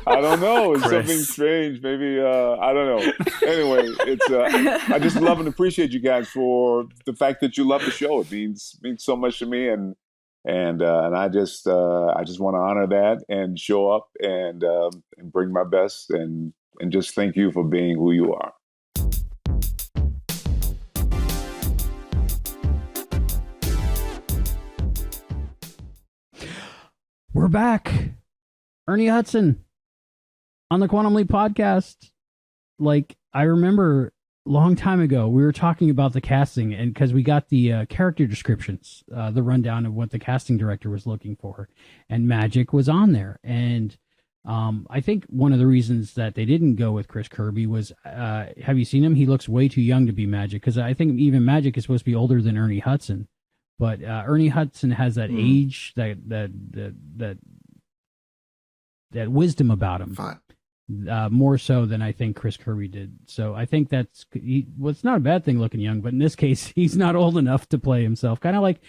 I don't know. It's something strange. Maybe, I don't know. Anyway, it's I just love and appreciate you guys for the fact that you love the show. It means so much to me, and I just want to honor that and show up and bring my best and just thank you for being who you are. We're back. Ernie Hudson on the Quantum Leap podcast. Like, I remember a long time ago, we were talking about the casting, and because we got the character descriptions, the rundown of what the casting director was looking for, and Magic was on there. And I think one of the reasons that they didn't go with Chris Kirby was, have you seen him? He looks way too young to be Magic, because I think even Magic is supposed to be older than Ernie Hudson. But Ernie Hudson has that age, that wisdom about him, more so than I think Chris Kirby did. So I think it's not a bad thing looking young, but in this case, he's not old enough to play himself. Kind of like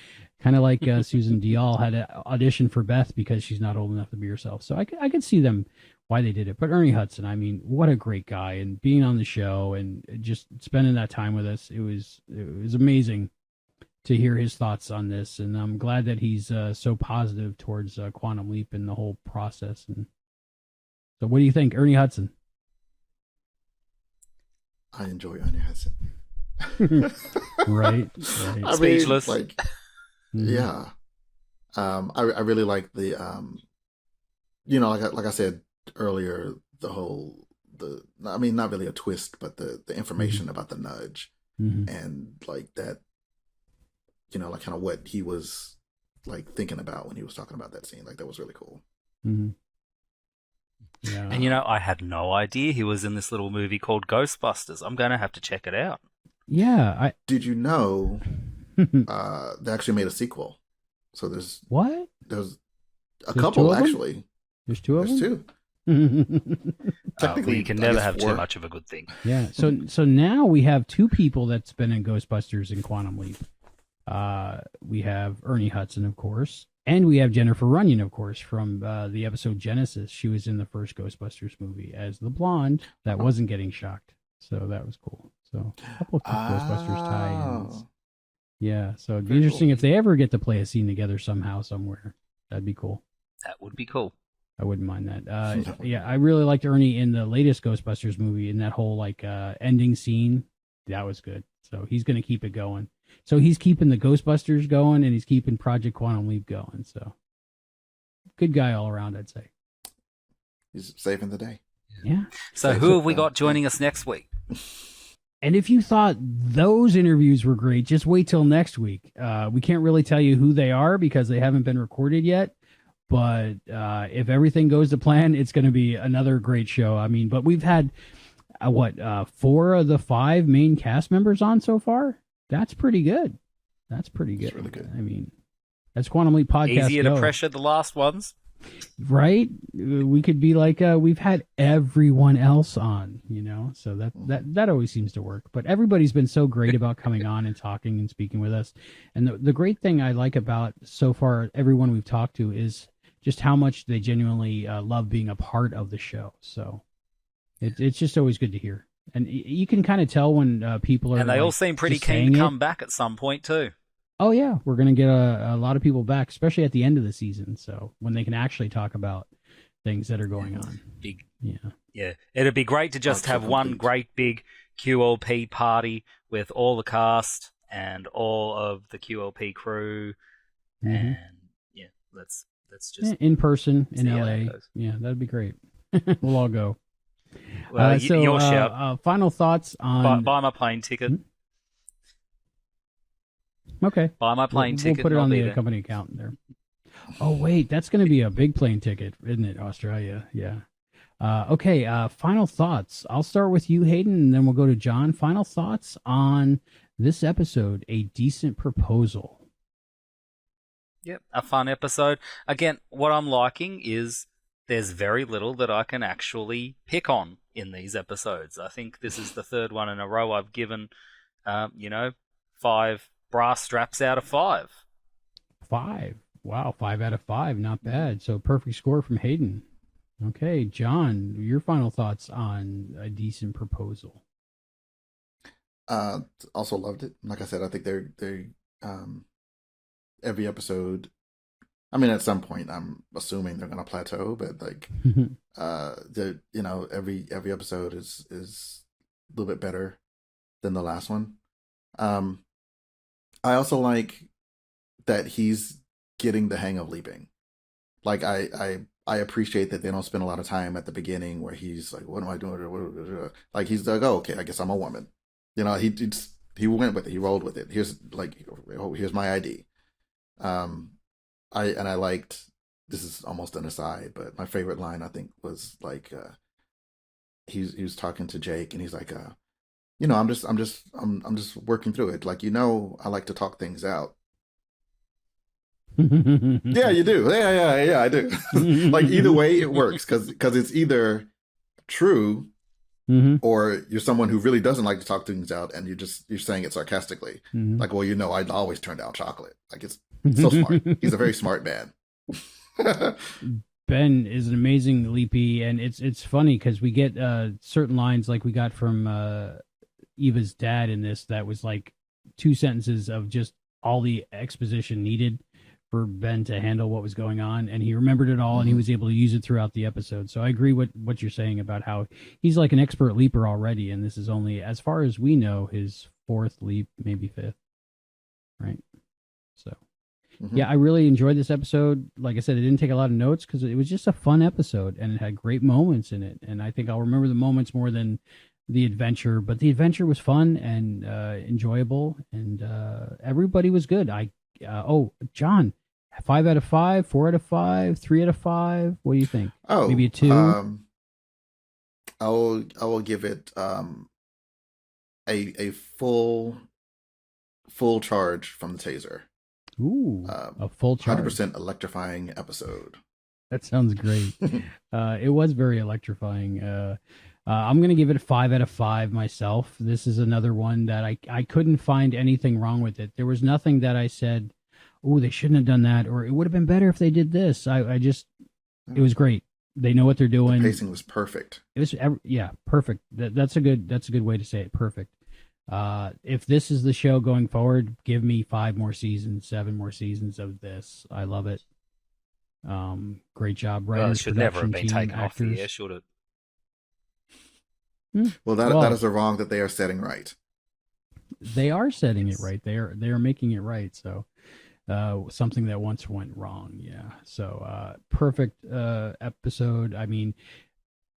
Susan Dial had to audition for Beth because she's not old enough to be herself. So I could see them why they did it. But Ernie Hudson, I mean, what a great guy, and being on the show and just spending that time with us, it was amazing to hear his thoughts on this, and I'm glad that he's so positive towards Quantum Leap and the whole process. And so, what do you think, Ernie Hudson? I enjoy Ernie Hudson. Right. I Speechless. Mean, yeah. I really like the like I said earlier, not really a twist, but the information about the nudge and like that, like kind of what he was like thinking about when he was talking about that scene. Like that was really cool. Yeah. And I had no idea he was in this little movie called Ghostbusters. I'm going to have to check it out. Yeah. Did you know they actually made a sequel? So there's a couple actually. There's two of them? There's two. Technically, you can never have too much of a good thing. Yeah. So now we have two people that's been in Ghostbusters and Quantum Leap. We have Ernie Hudson, of course, and we have Jennifer Runyon, of course, from the episode Genesis. She was in the first Ghostbusters movie as the blonde that wasn't getting shocked. So that was cool. So a couple of Ghostbusters tie-ins. Yeah, so it'd be interesting if they ever get to play a scene together somehow, somewhere. That'd be cool. That would be cool. I wouldn't mind that. Yeah, I really liked Ernie in the latest Ghostbusters movie in that whole ending scene. That was good. So he's going to keep it going. So he's keeping the Ghostbusters going, and he's keeping Project Quantum Leap going. So good guy all around, I'd say. He's saving the day. Yeah. So who have we got joining us next week? And if you thought those interviews were great, just wait till next week. We can't really tell you who they are because they haven't been recorded yet. But if everything goes to plan, it's going to be another great show. I mean, but we've had, 4 of the 5 main cast members on so far? That's pretty good. That's pretty good. That's really good. I mean, that's Quantum Leap Podcast. Easier to pressure the last ones. Right? We could be like, we've had everyone else on, so that always seems to work. But everybody's been so great about coming on and talking and speaking with us. And the great thing I like about so far everyone we've talked to is just how much they genuinely love being a part of the show. So it's just always good to hear. And you can kind of tell when people are. And they all seem pretty keen to come back at some point too. Oh, yeah. We're going to get a lot of people back, especially at the end of the season. So when they can actually talk about things that are going on. Yeah. It'd be great to just have one great big QLP party with all the cast and all of the QLP crew. And let's just. In person in LA. Yeah, that'd be great. We'll all go. Well, your shout. Final thoughts on. Buy my plane ticket. Okay. Buy my plane ticket. We'll put it on the company account there. Oh, wait. That's going to be a big plane ticket, isn't it? Australia. Yeah. Okay. Final thoughts. I'll start with you, Hayden, and then we'll go to John. Final thoughts on this episode, A Decent Proposal. Yep. A fun episode. Again, what I'm liking is there's very little that I can actually pick on in these episodes. I think this is the third one in a row I've given, 5 brass straps out of 5. 5. Wow, 5 out of 5. Not bad. So perfect score from Hayden. Okay, John, your final thoughts on A Decent Proposal. Also loved it. Like I said, I think they every episode. I mean, at some point, I'm assuming they're going to plateau, but every episode is a little bit better than the last one. I also like that he's getting the hang of leaping. Like I appreciate that they don't spend a lot of time at the beginning where he's like, "What am I doing?" Like he's like, "Oh, okay, I guess I'm a woman." He went with it. He rolled with it. Here's my ID. I liked. This is almost an aside, but my favorite line I think was like he was talking to Jake and he's like, I'm just working through it. Like, I like to talk things out. Yeah, you do. Yeah, I do. Like either way, it works because it's either true or you're someone who really doesn't like to talk things out, and you're saying it sarcastically. Like, well, I'd always turn down chocolate. Like it's so smart. He's a very smart man. Ben is an amazing leapy, and it's funny because we get certain lines like we got from Eva's dad in this that was like 2 sentences of just all the exposition needed for Ben to handle what was going on, and he remembered it all, and he was able to use it throughout the episode. So I agree with what you're saying about how he's like an expert leaper already, and this is only, as far as we know, his 4th leap, maybe 5th, right? So yeah, I really enjoyed this episode. Like I said, it didn't take a lot of notes because it was just a fun episode, and it had great moments in it, and I think I'll remember the moments more than the adventure, but the adventure was fun and enjoyable, and everybody was good. John, 5 out of 5, 4 out of 5, 3 out of 5. What do you think? Oh, maybe a 2. I will give it a full charge from the taser. Ooh, a full charge, 100% electrifying episode. That sounds great. It was very electrifying. I'm going to give it a 5 out of 5 myself. This is another one that I couldn't find anything wrong with it. There was nothing that I said, oh, they shouldn't have done that, or it would have been better if they did this. It was great. They know what they're doing. The pacing was perfect. It was, perfect. That's a good way to say it. Perfect. If this is the show going forward, give me 5 more seasons, 7 more seasons of this. I love it. Great job, writers. Well, it should never have been taken off the air, should it? Well, that is a wrong that they are setting right. They are setting it right. They are making it right. So, something that once went wrong. Yeah. So, perfect episode. I mean,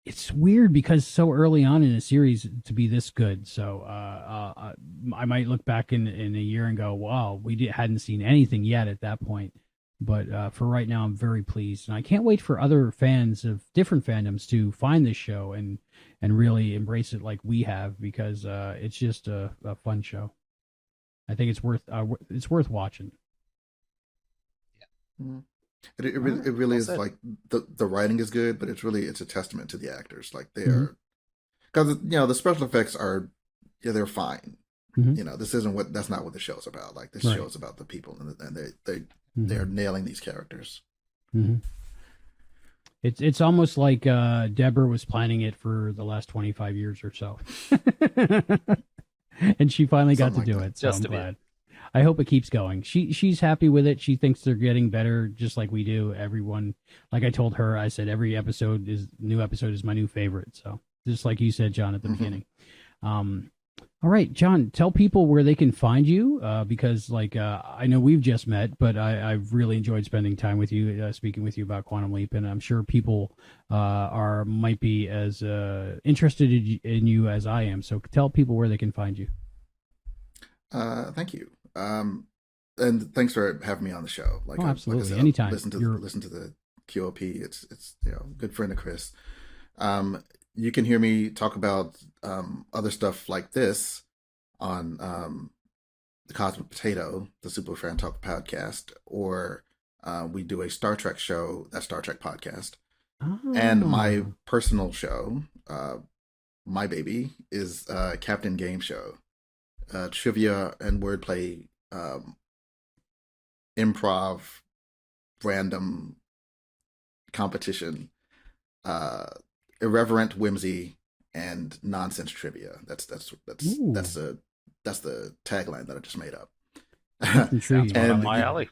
it's weird because so early on in a series to be this good. So, I might look back in a year and go, "Wow, hadn't seen anything yet at that point." But for right now, I'm very pleased, and I can't wait for other fans of different fandoms to find this show and really embrace it like we have, because it's just a fun show. I think it's worth watching. Yeah, it really is. Like the writing is good, but it's a testament to the actors. Like they are, because the special effects are they're fine. That's not what the show's about. Like this show is about the people, and they're nailing these characters. It's almost like Deborah was planning it for the last 25 years or so, and she finally got to do it. So I'm glad. I hope it keeps going. She's happy with it. She thinks they're getting better, just like we do. Everyone, like I told her, I said every new episode is my new favorite. So just like you said, John, at the beginning. All right, John, tell people where they can find you, because I know we've just met, but I've really enjoyed spending time with you, speaking with you about Quantum Leap, and I'm sure people might be as interested in you as I am. So tell people where they can find you. Thank you, and thanks for having me on the show. Absolutely, like I said, anytime. Listen to the QOP. It's good friend of Chris. You can hear me talk about other stuff like this on the Cosmic Potato, the Super Fan Talk podcast, or we do a Star Trek show, that Star Trek podcast. And my personal show, my baby, is Captain Game Show, trivia and wordplay, improv, random competition, irreverent whimsy, and nonsense trivia. That's the tagline that I just made up. Sounds right up my alley.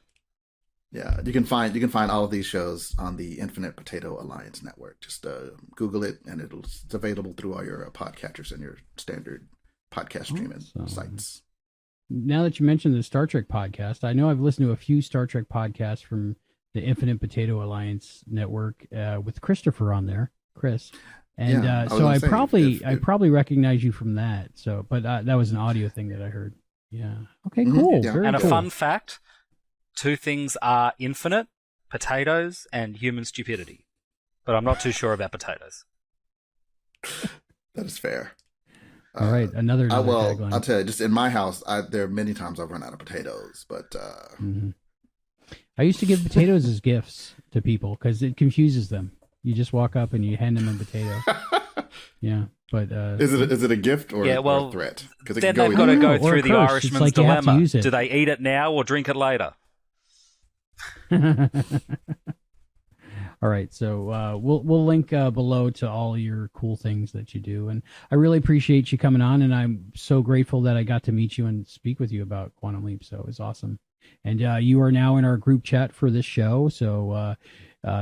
Yeah, you can find all of these shows on the Infinite Potato Alliance network. Just Google it, and it's available through all your podcatchers and your standard podcast streaming sites. Now that you mentioned the Star Trek podcast, I know I've listened to a few Star Trek podcasts from the Infinite Potato Alliance network with Christopher on there. Chris, and so I probably recognize you from that. So, but that was an audio thing that I heard. Yeah. Okay. Cool. Yeah. And a fun fact: 2 things are infinite: potatoes and human stupidity. But I'm not too sure about potatoes. That is fair. All right, another tagline. I'll tell you, just in my house, there are many times I've run out of potatoes, but I used to give potatoes as gifts to people because it confuses them. You just walk up and you hand them a potato. Yeah, but is it a gift or a threat? Because then they've got to go through the Irishman's dilemma. Do they eat it now or drink it later? All right, so we'll link below to all your cool things that you do, and I really appreciate you coming on, and I'm so grateful that I got to meet you and speak with you about Quantum Leap. So it was awesome, and you are now in our group chat for this show, so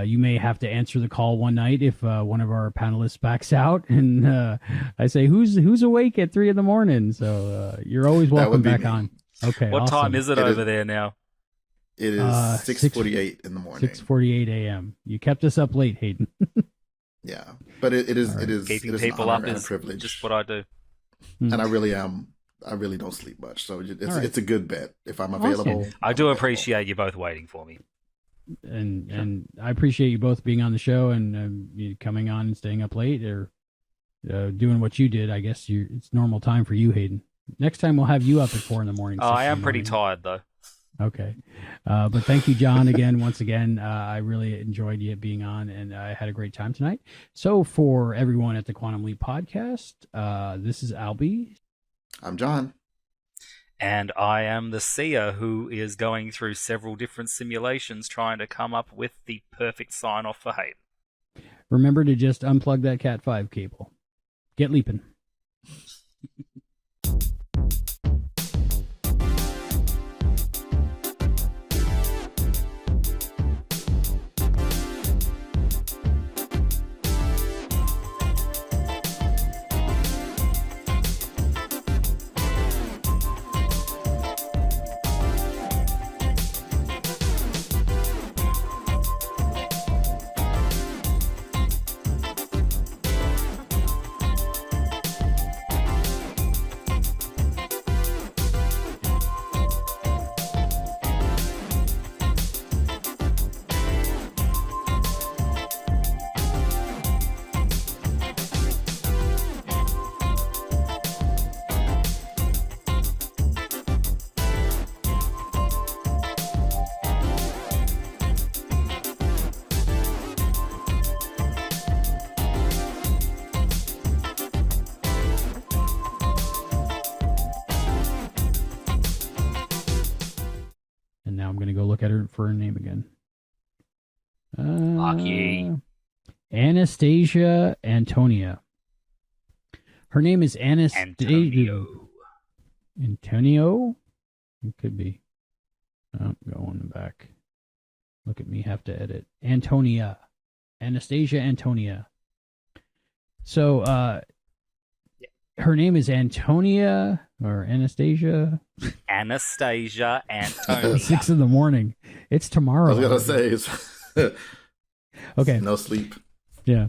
you may have to answer the call one night if one of our panelists backs out, and I say who's awake at 3 a.m. So you're always welcome back on. Okay, what awesome. time is it over there now? It is 6:48 in the morning. 6:48 a.m. You kept us up late, Hayden. Yeah, but it is keeping people up is privilege. Just what I do, and I really don't sleep much, so it's a good bet if I'm available. Awesome. I do appreciate you both waiting for me, and I appreciate you both being on the show and you coming on and staying up late or doing what you did. I guess it's normal time for you, Hayden. Next time we'll have you up at 4 a.m. Oh, I am pretty tired though. Okay. But thank you, John, once again. I really enjoyed you being on, and I had a great time tonight. So for everyone at the Quantum Leap podcast, this is Albie. I'm John. And I am the seer who is going through several different simulations trying to come up with the perfect sign-off for Hayden. Remember to just unplug that Cat 5 cable. Get leaping. Now I'm going to go look at her for her name again. Lucky. Anastasia Antonia. Her name is Antonio. Antonio? It could be. Oh, go on the back. Look at me, have to edit. Antonia. Anastasia Antonia. So, her name is Antonia or Anastasia. Anastasia Antonia. 6 a.m. It's tomorrow. I was gonna say, okay. No sleep. Yeah.